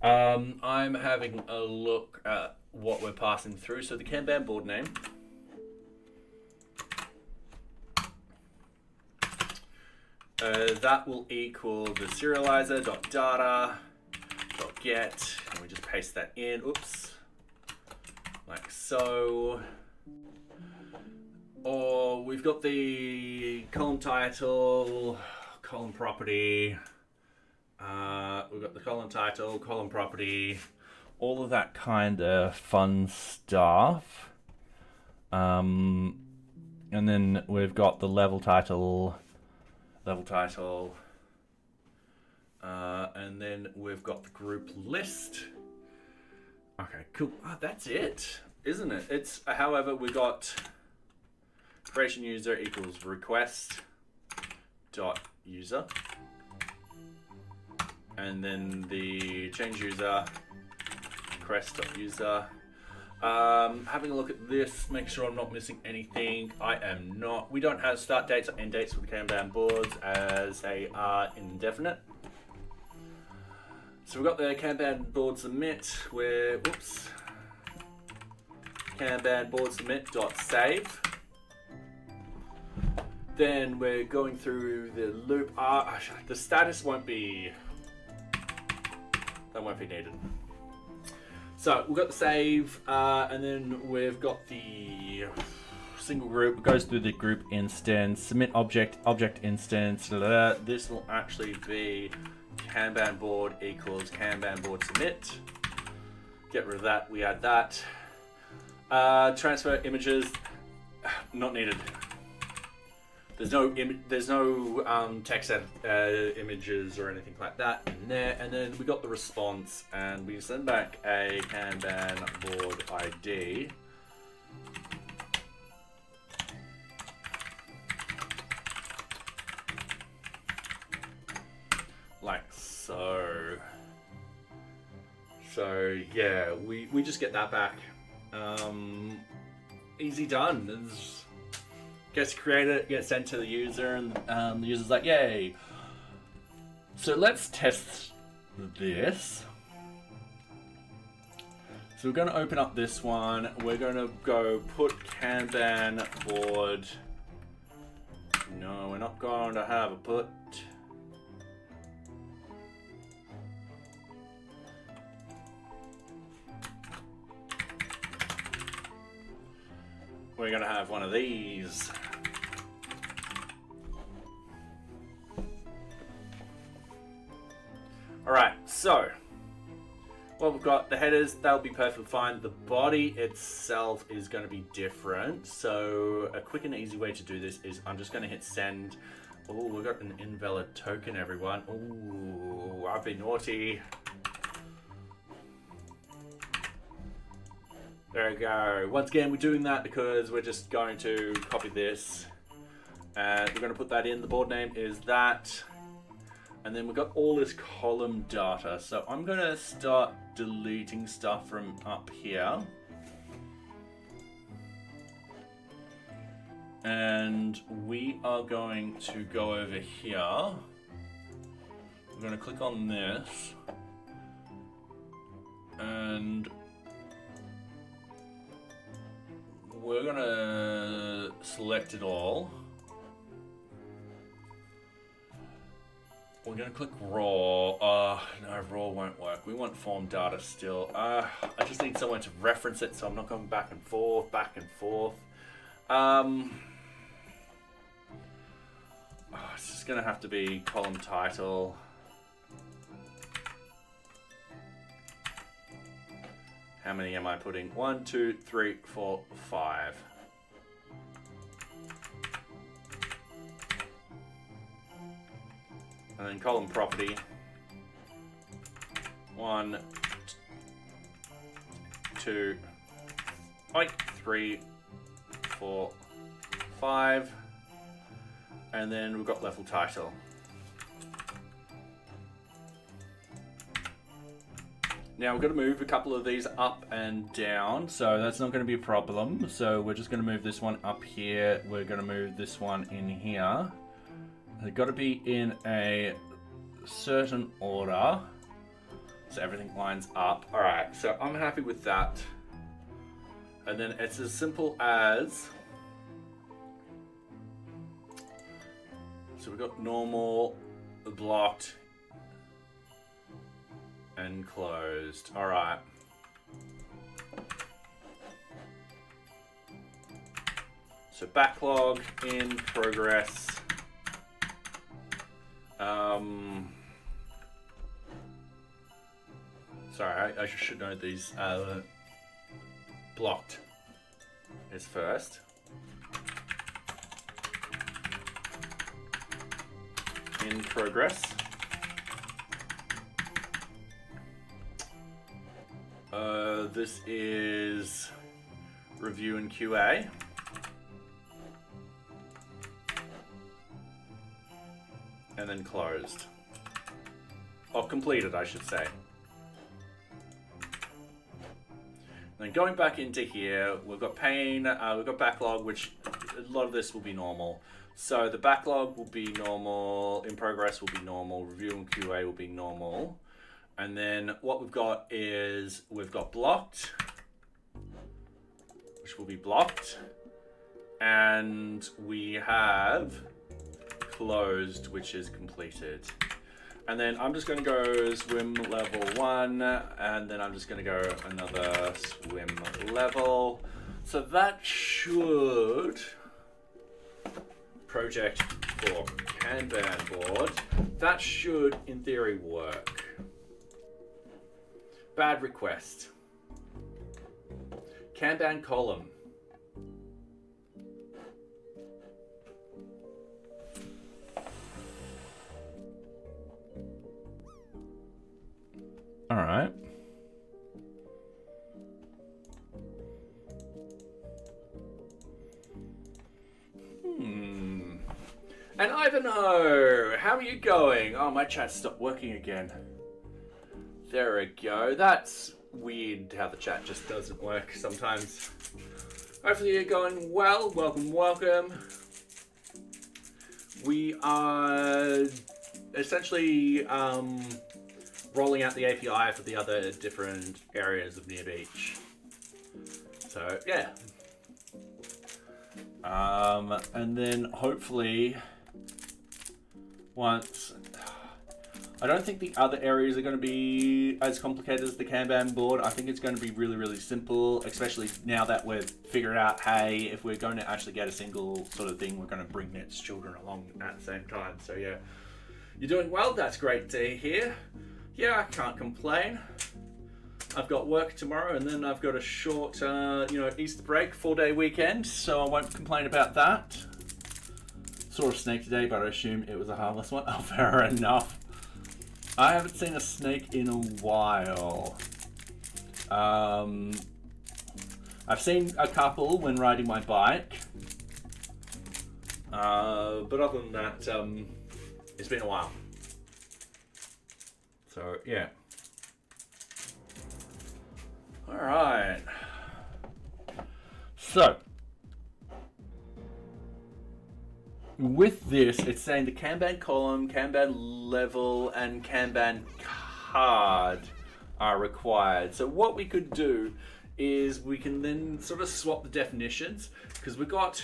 I'm having a look at what we're passing through. So the Kanban board name. That will equal the serializer.data. Get, and we just paste that in, oops, like so. Or we've got the column title, column property. We've got the column title, column property, all of that kind of fun stuff. And then we've got the level title, and then we've got the group list. Okay, cool. Oh, that's it, isn't it? It's, however, we got creation user equals request dot user, and then the change user request dot user. Having a look at this, make sure I'm not missing anything. I am not. We don't have start dates or end dates with the Kanban boards as they are indefinite. So we've got the Kanban board submit where, whoops, Kanban board submit dot save. Then we're going through the loop. The status won't be needed. So we've got the save, and then we've got the single group. It goes through the group instance, submit object instance. This will actually be Kanban board equals Kanban board submit. Get rid of that. We add that. Transfer images, not needed. There's no text images or anything like that in there. And then we got the response, and we send back a Kanban board ID. Like so. So yeah, we just get that back. Easy done. Gets created, gets sent to the user, and the user's like, yay. So let's test this. So we're going to open up this one. We're going to go put Kanban board. No, we're not going to have a put. We're going to have one of these. Alright, so what we've got, the headers, they'll be perfectly fine. The body itself is going to be different. So a quick and easy way to do this is I'm just going to hit send. Oh, we've got an invalid token, everyone. Oh, I've been naughty. There we go. Once again, we're doing that because we're just going to copy this and we're going to put that in. The board name is that. And then we've got all this column data. So I'm going to start deleting stuff from up here. And we are going to go over here. We're going to click on this. And we're going to select it all. We're going to click raw. No, raw won't work. We want form data still. I just need someone to reference it, so I'm not going back and forth. It's just going to have to be column title. How many am I putting? 1, 2, 3, 4, 5. And then column property. 1, 2, 3, 4, 5. And then we've got level title. Now we're going to move a couple of these up and down, so that's not going to be a problem. So we're just going to move this one up here. We're going to move this one in here. They've got to be in a certain order, so everything lines up. All right, so I'm happy with that. And then it's as simple as, so we've got normal, blocked, and closed. All right. So backlog in progress. Sorry, I should know these. Blocked is first. In progress. This is review and QA. And then closed. Or completed, I should say. Then going back into here, we've got pane, we've got backlog, which a lot of this will be normal. So the backlog will be normal, in progress will be normal, review and QA will be normal. And then what we've got is, we've got blocked, which will be blocked. And we have closed, which is completed. And then I'm just going to go swim level 1, and then I'm just going to go another swim level. So that should, project for Kanban board, that should in theory work. Bad request. Kanban column. All right. And Ivanhoe, how are you going? Oh, my chat stopped working again. There we go. That's weird how the chat just doesn't work sometimes. Hopefully you're going well. Welcome, welcome. We are essentially rolling out the API for the other different areas of NearBeach. So yeah. And then hopefully once, I don't think the other areas are going to be as complicated as the Kanban board. I think it's going to be really, really simple, especially now that we've figured out, hey, if we're going to actually get a single sort of thing, we're going to bring its children along at the same time. So yeah, you're doing well. That's great to hear. Yeah, I can't complain. I've got work tomorrow, and then I've got a short, Easter break, 4-day weekend, so I won't complain about that. Saw a snake today, but I assume it was a harmless one. Oh, fair enough. I haven't seen a snake in a while. I've seen a couple when riding my bike, but other than that, it's been a while. So, yeah. All right. So, with this, it's saying the Kanban column, Kanban level, and Kanban card are required. So what we could do is we can then sort of swap the definitions, because we've got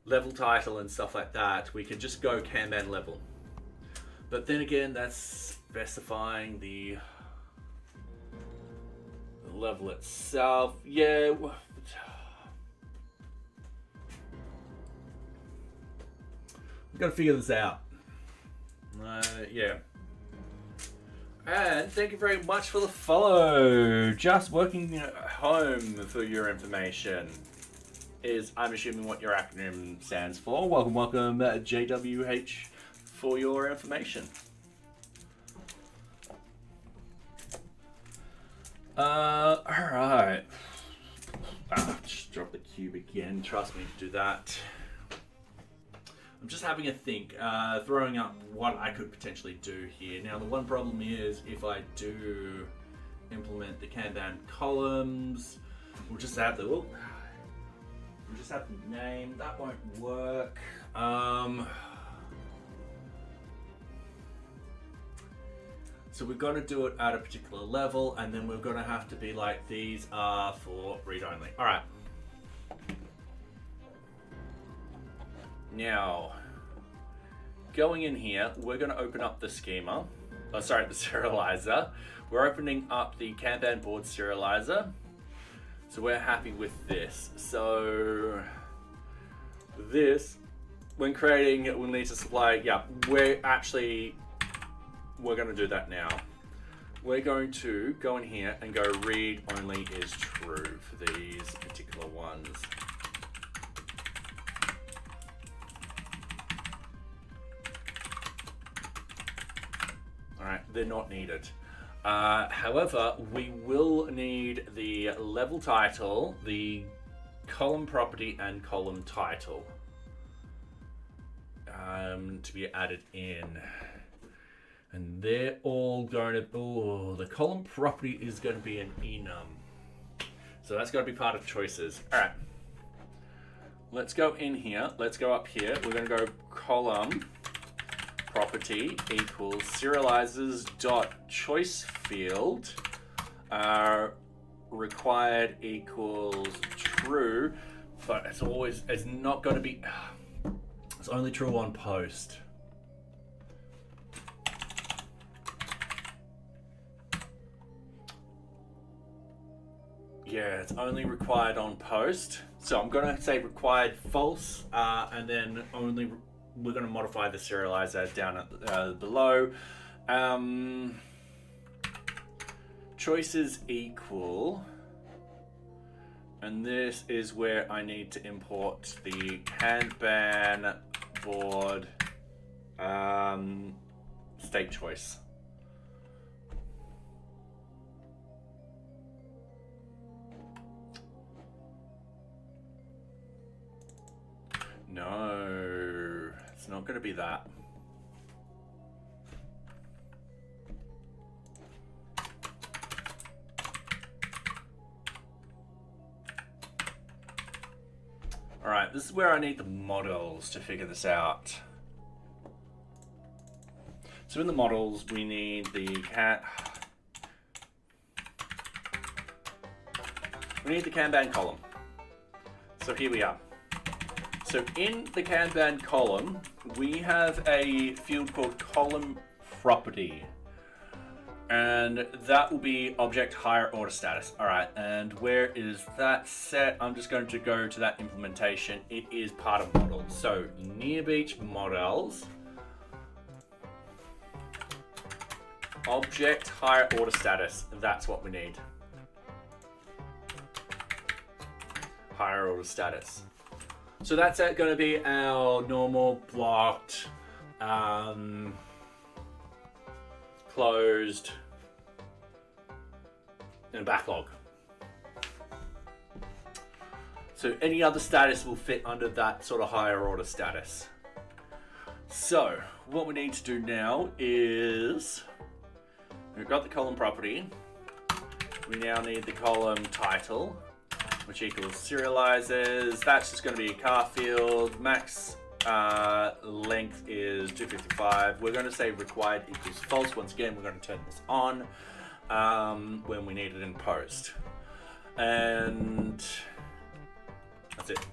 level title and stuff like that. We can just go Kanban level. But then again, that's specifying the level itself. Yeah. We've got to figure this out. Yeah. And thank you very much for the follow. Just working at home for your information is, I'm assuming, what your acronym stands for. Welcome, welcome, JWH, for your information. Alright. Just drop the cube again. Trust me to do that. I'm just having a think, throwing up what I could potentially do here. Now, the one problem is if I do implement the Kanban columns, we'll just have the name. That won't work. So we're going to do it at a particular level, and then we're going to have to be like, these are for read-only. All right. Now, going in here, we're going to open up the schema. Oh, sorry, the serializer. We're opening up the Kanban board serializer. So we're happy with this. So this, when creating, we'll need to supply, yeah, we're going to do that now. We're going to go in here and go read only is true for these particular ones. All right, they're not needed. However, we will need the level title, the column property, and column title to be added in. And they're all going to, oh, the column property is going to be an enum. So that's going to be part of choices. All right, let's go in here. Let's go up here. We're going to go column property equals serializers dot choice field required equals true, but it's not going to be, it's only true on post. Yeah, it's only required on post. So I'm going to say required false, and then only we're going to modify the serializer down at below. Choices equal, and this is where I need to import the Kanban board state choice. No, it's not going to be that. All right, this is where I need the models to figure this out. So in the models, we need the Kanban column. So here we are. So in the Kanban column, we have a field called column property, and that will be object higher order status. All right, and where is that set? I'm just going to go to that implementation. It is part of models. So NearBeach models, object higher order status. That's what we need. Higher order status. So that's going to be our normal blocked, closed, and backlog. So any other status will fit under that sort of higher order status. So what we need to do now is, we've got the column property. We now need the column title, which equals serializers. That's just going to be a car field. Max length is 255. We're going to say required equals false. Once again, we're going to turn this on when we need it in post. And that's it.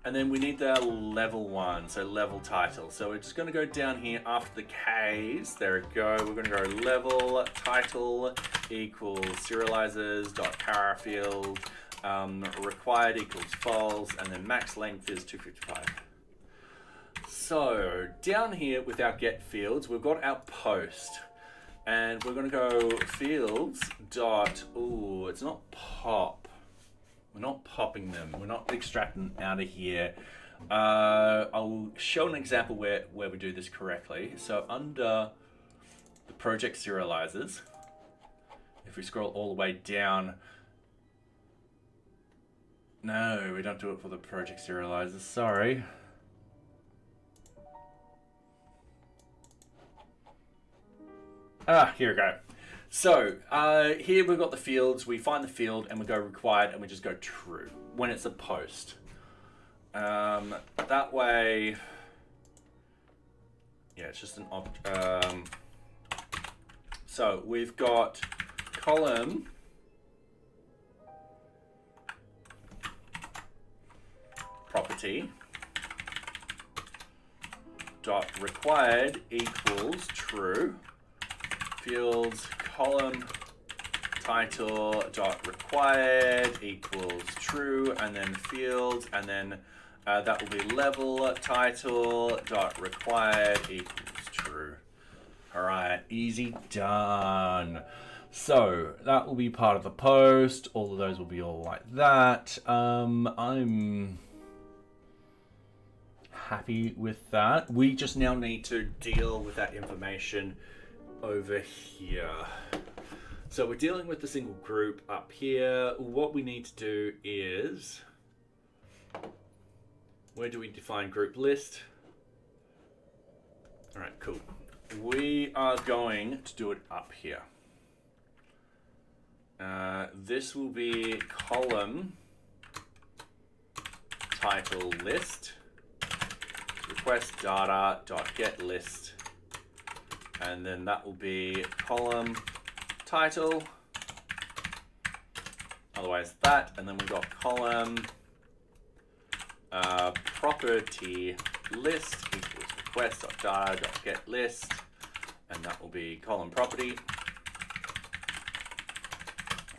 And then we need the level one, so level title. So we're just going to go down here after the K's. There we go. We're going to go level title equals serializers dot car field. Required equals false, and then max length is 255. So down here with our get fields, we've got our post, and we're going to go fields dot, ooh, it's not pop. We're not popping them. We're not extracting out of here. I'll show an example where we do this correctly. So under the project serializers, if we scroll all the way down, no, we don't do it for the project serializers, sorry. Here we go. So here we've got the fields. We find the field and we go required and we just go true when it's a post. That way, yeah, it's just an so we've got column property dot required equals true, fields column title dot required equals true, and then fields, and then That will be level title dot required equals true. All right, easy done. So that will be part of the post. All of those will be all like that. I'm happy with that. We just now need to deal with that information over here. So we're dealing with the single group up here. What we need to do is, where do we define group list? All right, cool. We are going to do it up here. This will be column title list request data dot get list, and then that will be column title, otherwise that, and then we've got column property list equals request dot data dot get list, and that will be column property.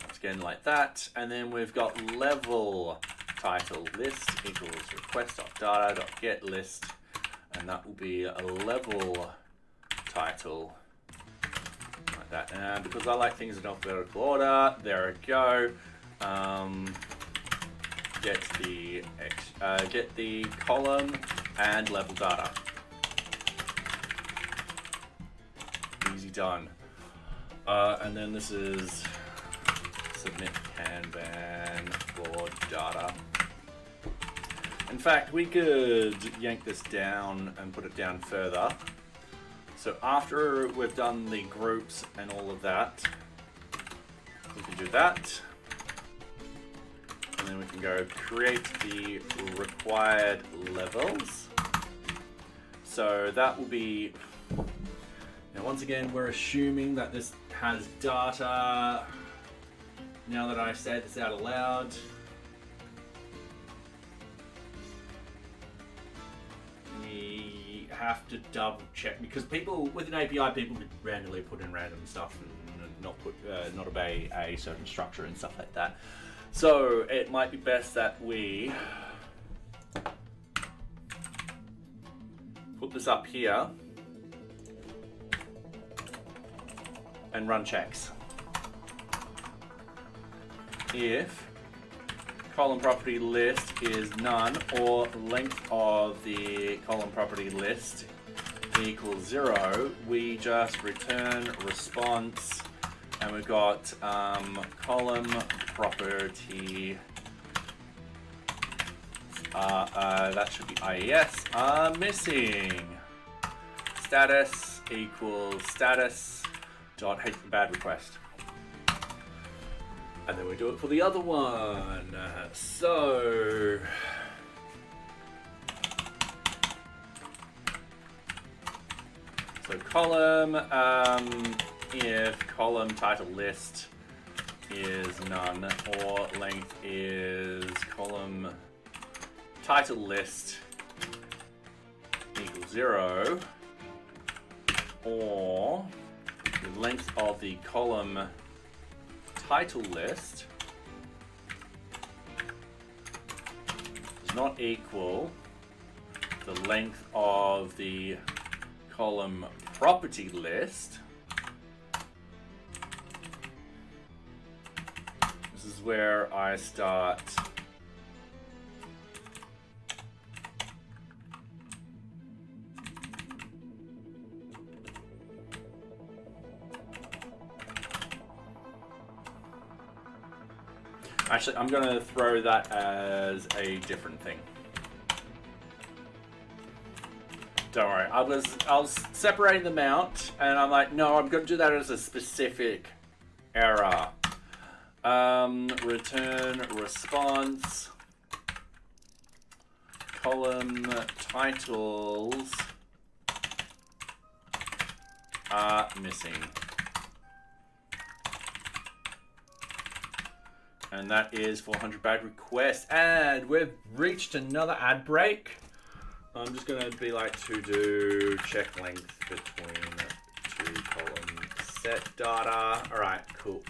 Once again like that, and then we've got level title list equals request dot data dot get list, and that will be a level title like that. And because I like things in alphabetical order, there we go. Get the column and level data. Easy done. And then this is submit Kanban for data. In fact, we could yank this down and put it down further. So after we've done the groups and all of that, we can do that. And then we can go create the required levels. So that will be, now once again, we're assuming that this has data. Now that I say this out aloud, we have to double check, because people with an API, people could randomly put in random stuff and not obey a certain structure and stuff like that. So it might be best that we put this up here and run checks. If column property list is none, or length of the column property list equals 0, we just return response, and we've got column property, that should be IES, missing. Status equals status dot bad request. And then we do it for the other one. So column, if column title list is none, or length is column title list equals 0, or the length of the column title list does not equal the length of the column property list. This is where I start actually, I'm going to throw that as a different thing. Don't worry, I was separating them out, and I'm like, no, I'm going to do that as a specific error. Return response, column titles are missing. And that is 400 bad requests. And we've reached another ad break. I'm just going to be like to do check length between two column set data. All right, cool.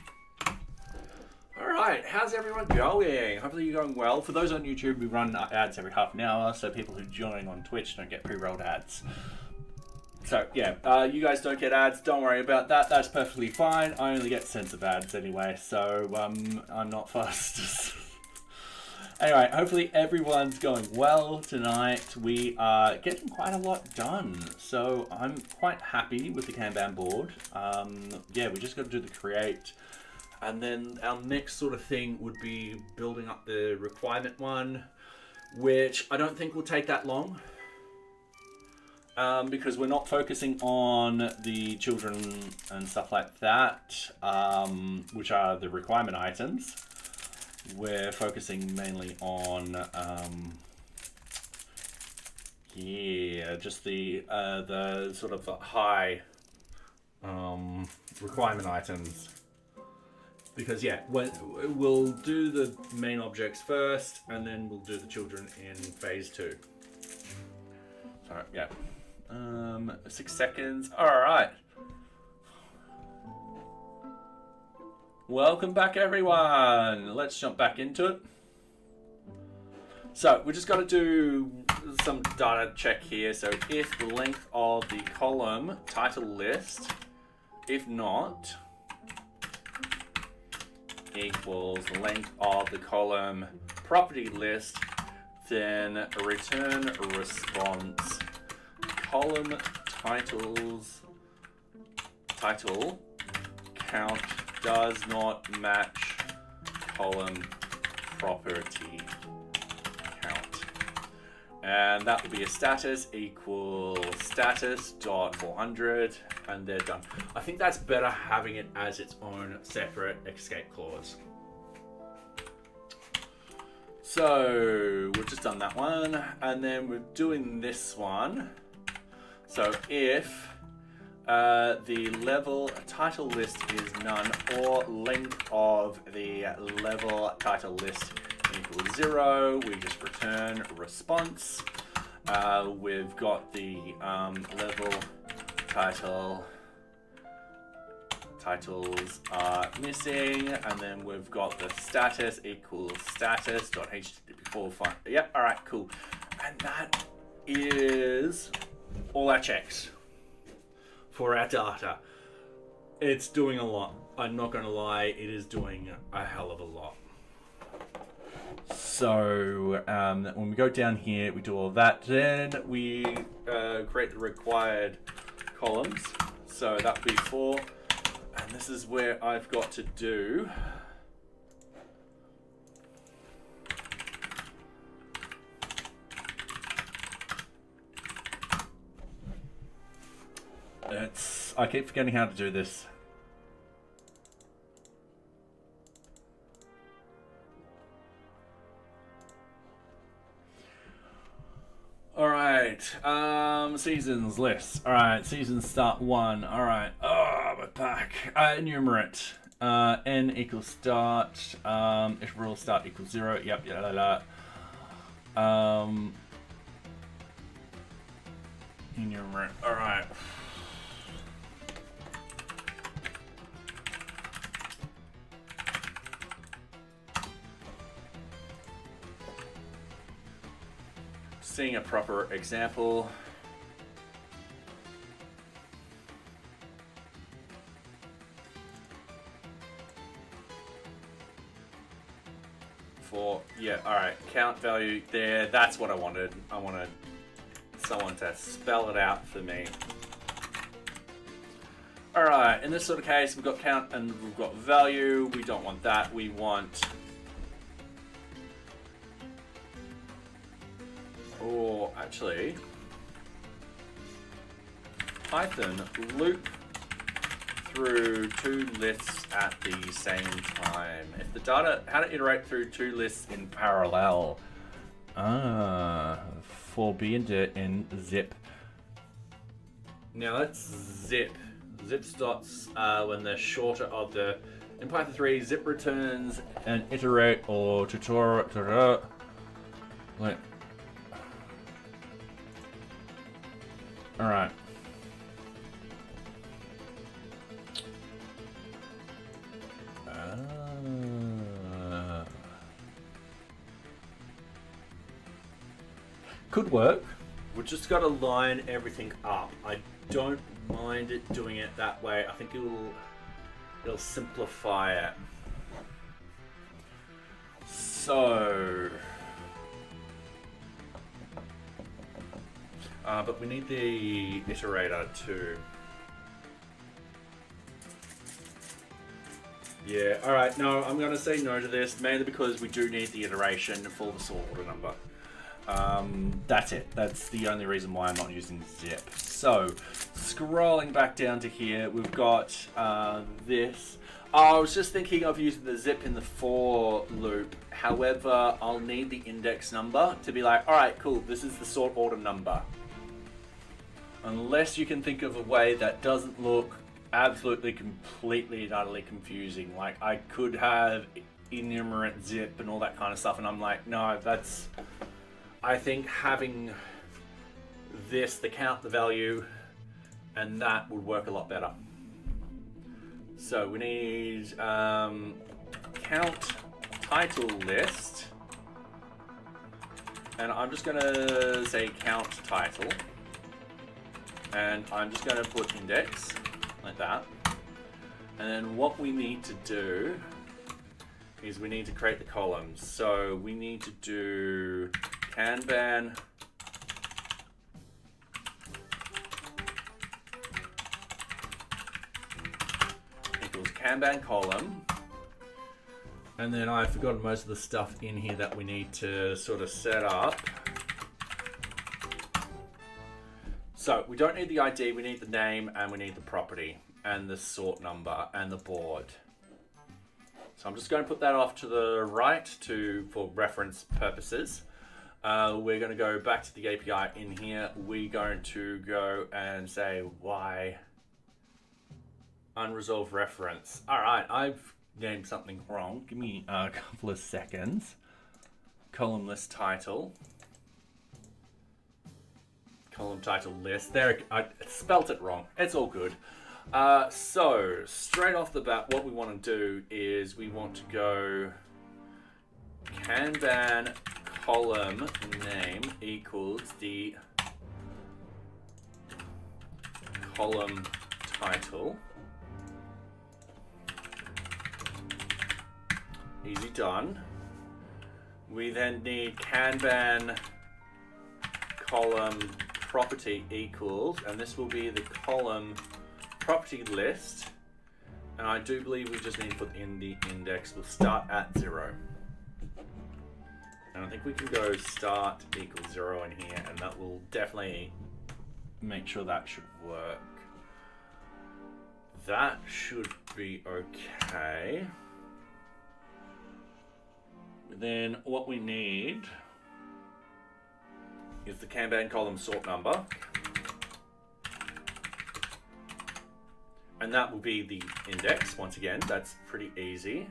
All right, how's everyone going? Hopefully you're going well. For those on YouTube, we run ads every half an hour, so people who join on Twitch don't get pre-rolled ads. So yeah, you guys don't get ads, don't worry about that, that's perfectly fine. I only get censored ads anyway, so I'm not fussed. Anyway, hopefully everyone's going well tonight. We are getting quite a lot done, so I'm quite happy with the Kanban board. Yeah, we just got to do the create, and then our next sort of thing would be building up the requirement one, which I don't think will take that long, because we're not focusing on the children and stuff like that, which are the requirement items. We're focusing mainly on, yeah, just the sort of high requirement items. Because yeah, we'll do the main objects first, and then we'll do the children in phase 2. So yeah, 6 seconds. All right. Welcome back, everyone. Let's jump back into it. So we just got to do some data check here. So if the length of the column title list, if not, equals the length of the column property list, then return response column title count does not match column property count, and that will be a status equals status.400, and they're done. I think that's better having it as its own separate escape clause. So we've just done that one, and then we're doing this one. So if the level title list is none, or length of the level title list equals 0, we just return response. We've got the level titles are missing, and then we've got the status equals status.html file. Yep, all right, cool. And that is all our checks for our data. It's doing a lot. I'm not gonna lie, it is doing a hell of a lot. So when we go down here, we do all that. Then we create the required columns. So that would be 4. And this is where I've got to do I keep forgetting how to do this. All right, seasons list. All right, seasons start 1. All right, we're back. Enumerate. N equals start. If rule start equals 0. Yep, yeah, enumerate. All right. Seeing a proper example. Yeah, all right, count value there. That's what I wanted. I wanted someone to spell it out for me. All right, in this sort of case, we've got count and we've got value. We don't want that. We want, or actually, Python loop through 2 lists at the same time. If the data, how to iterate through 2 lists in parallel. For being in zip. Now that's zip. Zip dots when they're shorter of the. In Python 3, zip returns an iterate or tutorial. Wait. All right. could work. We've just got to line everything up. I don't mind it doing it that way. I think it'll simplify it. So, but we need the iterator too. Yeah, all right, no, I'm gonna say no to this, mainly because we do need the iteration for the sort order number. That's it. That's the only reason why I'm not using zip. So, scrolling back down to here, we've got this. I was just thinking of using the zip in the for loop. However, I'll need the index number to be like, all right, cool, this is the sort order number. Unless you can think of a way that doesn't look absolutely completely and utterly confusing. Like I could have enumerate zip and all that kind of stuff, and I'm like, no, that's, I think having this, the count, the value, and that would work a lot better. So we need count title list, and I'm just gonna say count title, and I'm just gonna put index like that. And then what we need to do is we need to create the columns. So we need to do Kanban equals Kanban column. And then I've forgotten most of the stuff in here that we need to sort of set up. So we don't need the ID, we need the name, and we need the property, and the sort number, and the board. So I'm just going to put that off to the right for reference purposes. We're going to go back to the API in here. We're going to go and say why unresolved reference. All right, I've named something wrong. Give me a couple of seconds. Column list title. Column title list. There, I spelt it wrong. It's all good. So, straight off the bat, what we want to do is we want to go Kanban column name equals the column title. Easy done. We then need Kanban column property equals, and this will be the column property list, and I do believe we just need to put in the index. We'll start at 0, and I think we can go start equals 0 in here, and that will definitely make sure that should work. That should be okay. Then what we need is the Kanban column sort number, and that will be the index. Once again, that's pretty easy.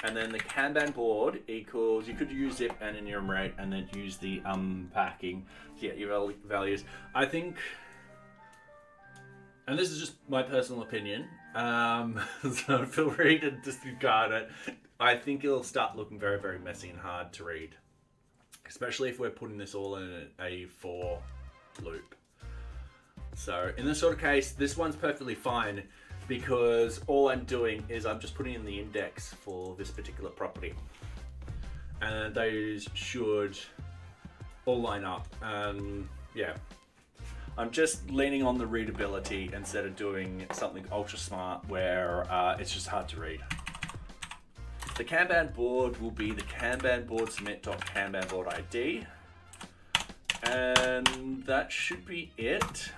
And then the Kanban board equals, you could use zip and enumerate and then use the unpacking to get your values. I think, and this is just my personal opinion, so feel free to disregard it. I think it'll start looking very, very messy and hard to read, especially if we're putting this all in a for loop. So in this sort of case, this one's perfectly fine because all I'm doing is I'm just putting in the index for this particular property. And those should all line up. Yeah, I'm just leaning on the readability instead of doing something ultra smart where it's just hard to read. The Kanban board will be the Kanban board submit.kanban board ID. And that should be it.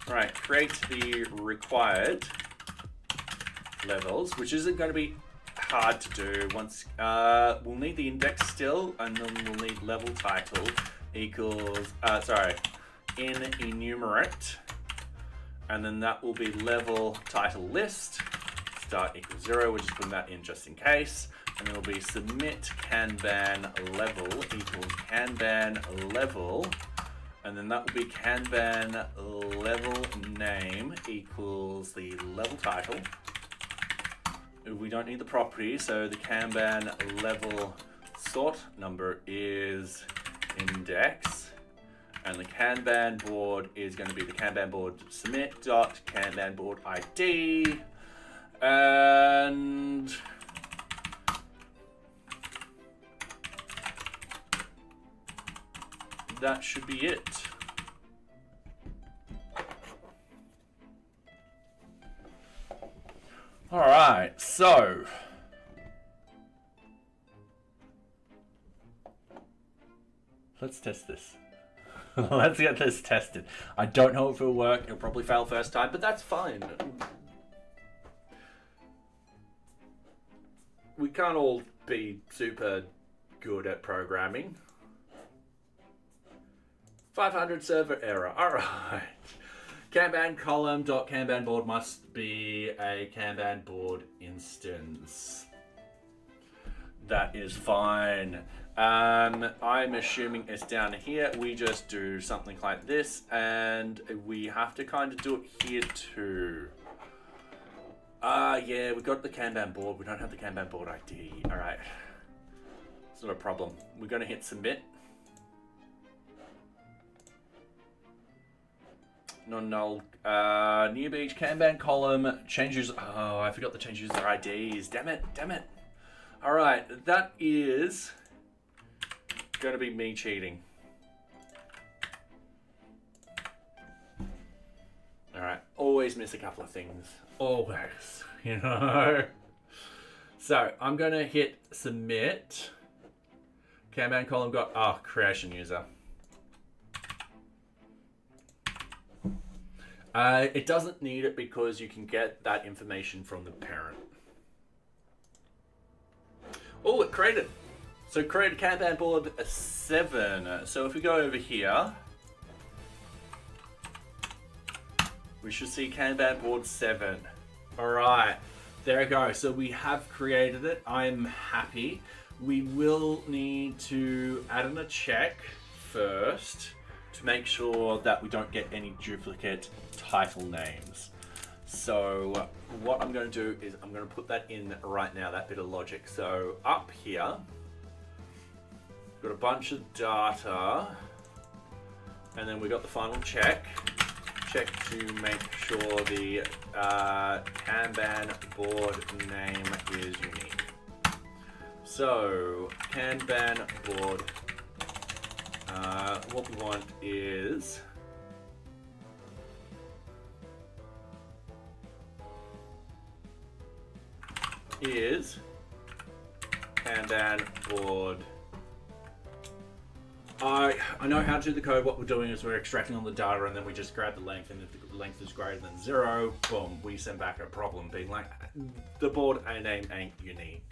All right, create the required levels, which isn't going to be hard to do. Once we'll need the index still, and then we'll need level title equals in enumerate, and then that will be level title list start equals 0. We're just putting that in just in case, and then it'll be submit Kanban level equals Kanban level. And then that will be Kanban level name equals the level title. we don't need the property, so the Kanban level sort number is index, and the Kanban board is going to be the Kanban board submit dot Kanban board ID, and that should be it. All right, so let's test this. Let's get this tested. I don't know if it'll work. It'll probably fail first time, but that's fine. We can't all be super good at programming. 500 server error. All right. Kanban column dot Kanban board must be a Kanban board instance. That is fine. I'm assuming it's down here. We just do something like this, and we have to kind of do it here too. Yeah, we got the Kanban board. We don't have the Kanban board ID. All right. It's not a problem. We're going to hit submit. Non-null. NearBeach Kanban column change user. Oh, I forgot to change user IDs. Damn it. Damn it. All right. That is going to be me cheating. All right. Always miss a couple of things. Always. You know. So I'm going to hit submit. Kanban column got creation user. It doesn't need it because you can get that information from the parent. Oh, it created. So created Kanban board 7. So if we go over here, we should see Kanban board 7. All right, there we go. So we have created it. I'm happy. We will need to add in a check first to make sure that we don't get any duplicate title names. So what I'm going to do is I'm going to put that in right now, that bit of logic. So up here, got a bunch of data, and then we got the final check to make sure the Kanban board name is unique. So Kanban board, what we want is Kanban board. I know how to do the code. What we're doing is we're extracting all the data, and then we just grab the length, and if the length is greater than 0, boom, we send back a problem being like, the board name ain't unique.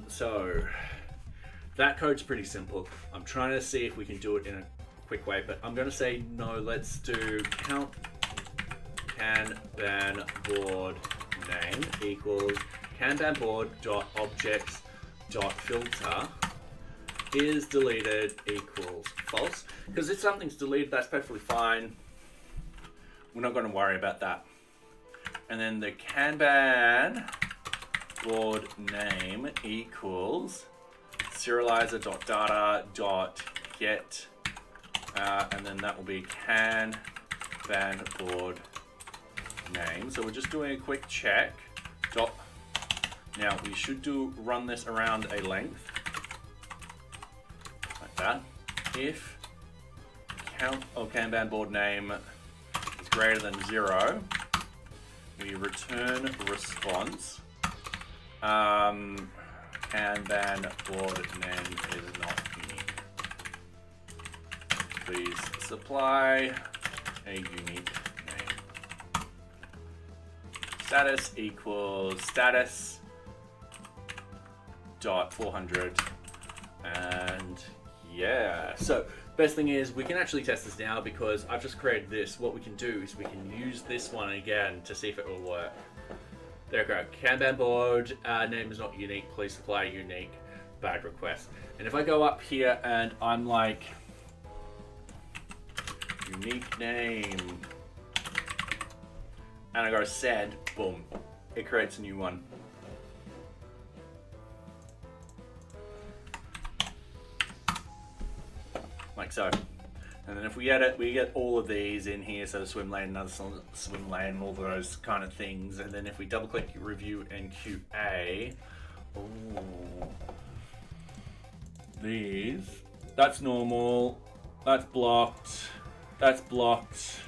So that code's pretty simple. I'm trying to see if we can do it in a quick way, but I'm going to say no. Let's do count Kanban board name equals Kanban board dot objects dot filter is deleted equals false. Because if something's deleted, that's perfectly fine. We're not going to worry about that. And then the Kanban board name equals serializer.data.get, and then that will be Kanban board name. So we're just doing a quick check. Now we should run this around a length like that. If count Kanban board name is greater than 0, we return response. Kanban board name is not unique. Please supply a unique name. Status equals status dot 400, and yeah. So best thing is we can actually test this now because I've just created this. What we can do is we can use this one again to see if it will work. There we go. Kanban board name is not unique. Please supply a unique bad request. And if I go up here and I'm like unique name, and I go send, boom, it creates a new one. like so. And then if we edit, we get all of these in here, so swim lane, another swim lane, all those kind of things. And then if we double click review and QA, these, that's normal, that's blocked, that's blocked,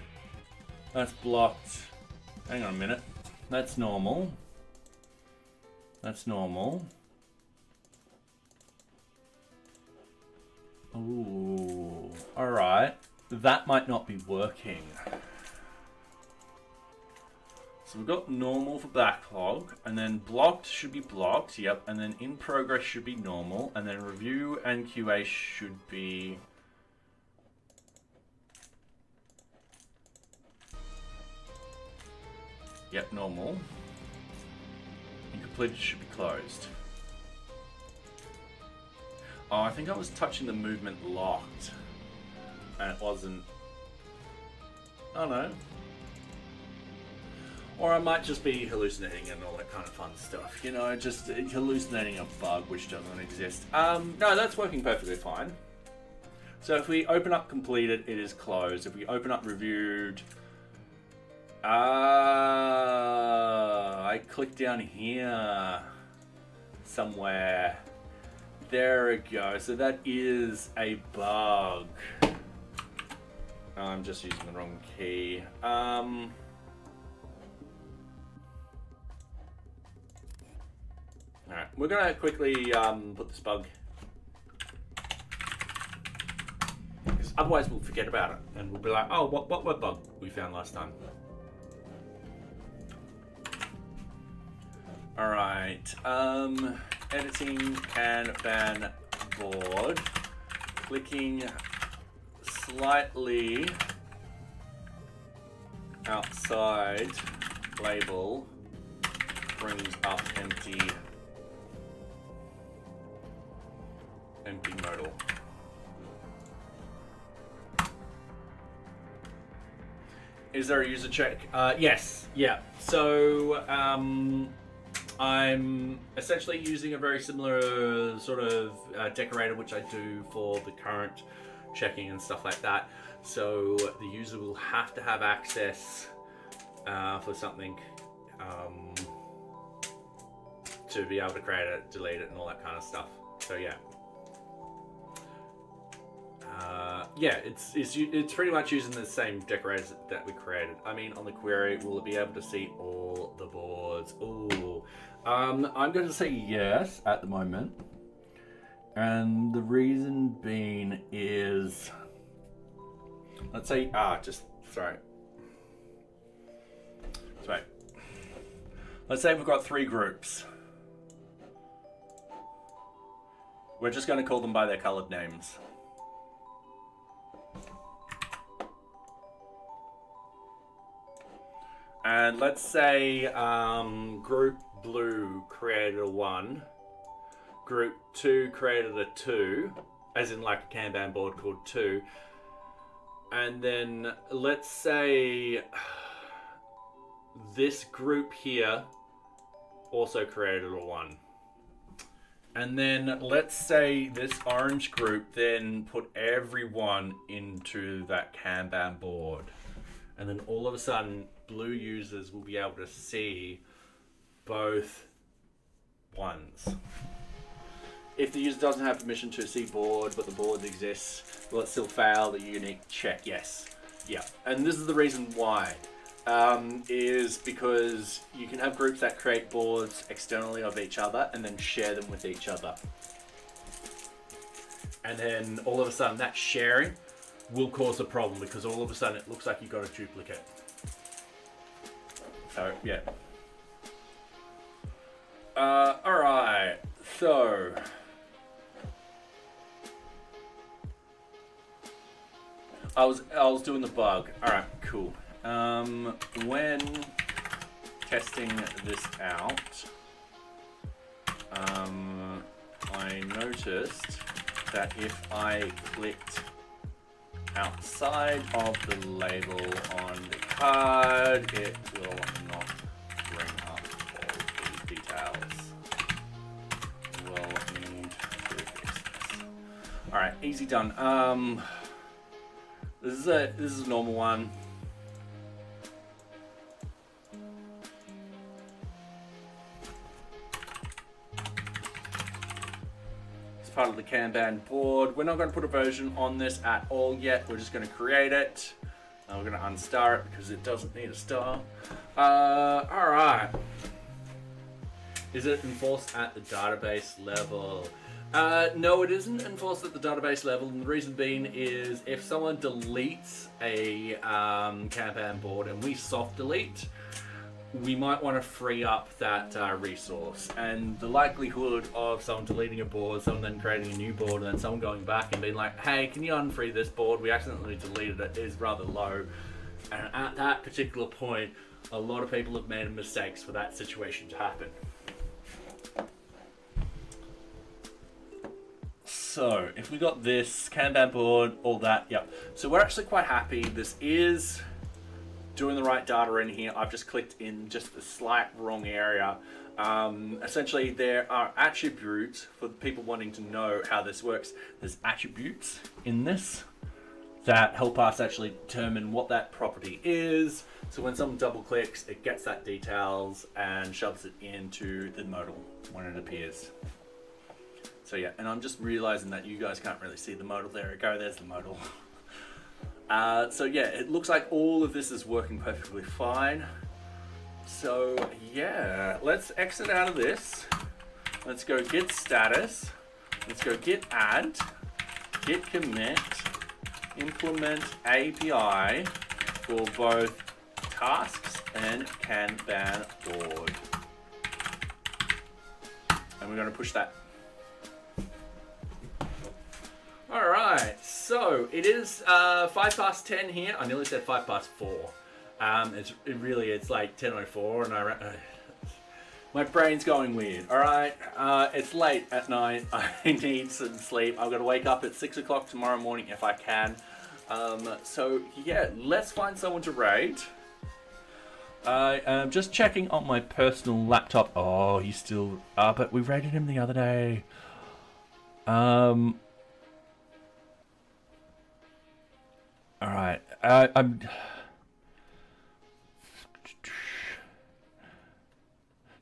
that's blocked. Hang on a minute, that's normal, that's normal. Ooh, all right, that might not be working. So we've got normal for backlog, and then blocked should be blocked, yep, and then in progress should be normal, and then review and QA should be... Yep, normal. Incompleted should be closed. Oh, I think I was touching the movement locked, and it wasn't. Oh no. Or I might just be hallucinating and all that kind of fun stuff. You know, just hallucinating a bug which doesn't exist. No, that's working perfectly fine. So if we open up completed, it is closed. If we open up reviewed, I clicked down here somewhere. There we go. So that is a bug. I'm just using the wrong key. Alright, we're gonna quickly put this bug, because otherwise we'll forget about it and we'll be like, oh, what bug we found last time. Alright, editing Kanban board, clicking slightly outside label brings up empty modal. Is there a user check? Yes, yeah. So I'm essentially using a very similar sort of decorator which I do for the current checking and stuff like that. So the user will have to have access for something to be able to create it, delete it, and all that kind of stuff. So yeah. Yeah, it's pretty much using the same decorators that we created. I mean, on the query, will it be able to see all the boards? Ooh. I'm going to say yes at the moment. And the reason being is, let's say, sorry. Let's say we've got 3 groups. We're just going to call them by their colored names. And let's say group blue created a 1, group 2 created a 2, as in like a Kanban board called 2, and then let's say this group here also created a 1. And then let's say this orange group then put everyone into that Kanban board. And then all of a sudden, blue users will be able to see both ones. If the user doesn't have permission to see board, but the board exists, will it still fail the unique check? Yes. Yeah. And this is the reason why. Is because you can have groups that create boards externally of each other and then share them with each other. And then all of a sudden that sharing will cause a problem because all of a sudden it looks like you've got a duplicate. So, yeah. Alright, so I was doing the bug. Alright, cool. When testing this out, I noticed that if I clicked outside of the label on the card, it will not bring up all the details. We'll need to fix this. Alright, easy done. This is a normal one. It's part of the Kanban board. We're not going to put a version on this at all yet. We're just going to create it. We're going to unstar it because it doesn't need a star. All right. Is it enforced at the database level? No, it isn't enforced at the database level, and the reason being is if someone deletes a Kanban board and we soft delete, we might want to free up that resource. And the likelihood of someone deleting a board, someone then creating a new board, and then someone going back and being like, hey, can you unfree this board? We accidentally deleted it, is rather low. And at that particular point, a lot of people have made mistakes for that situation to happen. So, if we got this Kanban board, all that, yep. So we're actually quite happy. This is doing the right data in here. I've just clicked in just the slight wrong area. Essentially, there are attributes for people wanting to know how this works. There's attributes in this that help us actually determine what that property is. So when someone double clicks, it gets that details and shoves it into the modal when it appears. So yeah, and I'm just realizing that you guys can't really see the modal. There we go, there's the modal. So yeah, it looks like all of this is working perfectly fine. So yeah, let's exit out of this. Let's go git status. Let's go git add, git commit, implement API for both tasks and Kanban board. And we're going to push that. All right, so it is 10 here. I nearly said 4. It's like 10:04, and my brain's going weird. All right, it's late at night. I need some sleep. I'm gonna wake up at 6 o'clock tomorrow morning if I can. So yeah, let's find someone to raid. I'm just checking on my personal laptop. Oh, he's still but we raided him the other day. All right,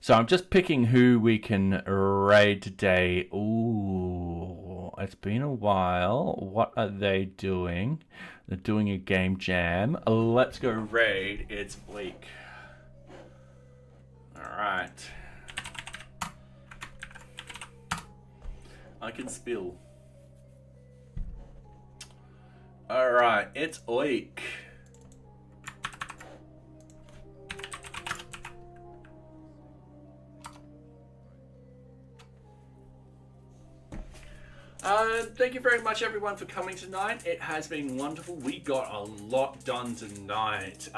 So I'm just picking who we can raid today. Ooh, it's been a while. What are they doing? They're doing a game jam. Let's go raid. It's week. All right. I can spill. All right, it's Oik. Thank you very much, everyone, for coming tonight. It has been wonderful. We got a lot done tonight.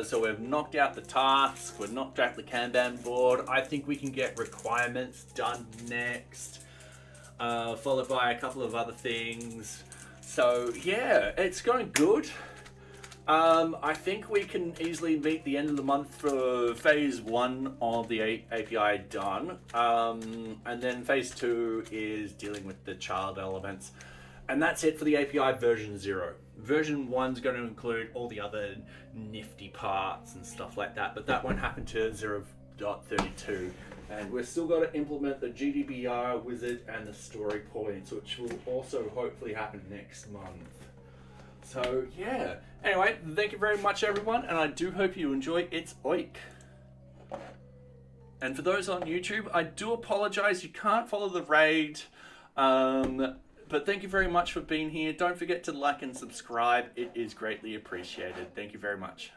So we've knocked out the tasks. We've knocked out the Kanban board. I think we can get requirements done next, followed by a couple of other things. So yeah, it's going good. I think we can easily meet the end of the month for phase 1 of the API done. And then phase 2 is dealing with the child elements. And that's it for the API version 0. Version 1 is going to include all the other nifty parts and stuff like that, but that won't happen to 0.32. And we've still got to implement the GDBR wizard and the story points, which will also hopefully happen next month. So yeah, anyway, thank you very much, everyone, and I do hope you enjoy It's Oik. And for those on YouTube, I do apologize, you can't follow the raid, but thank you very much for being here. Don't forget to like and subscribe, it is greatly appreciated. Thank you very much.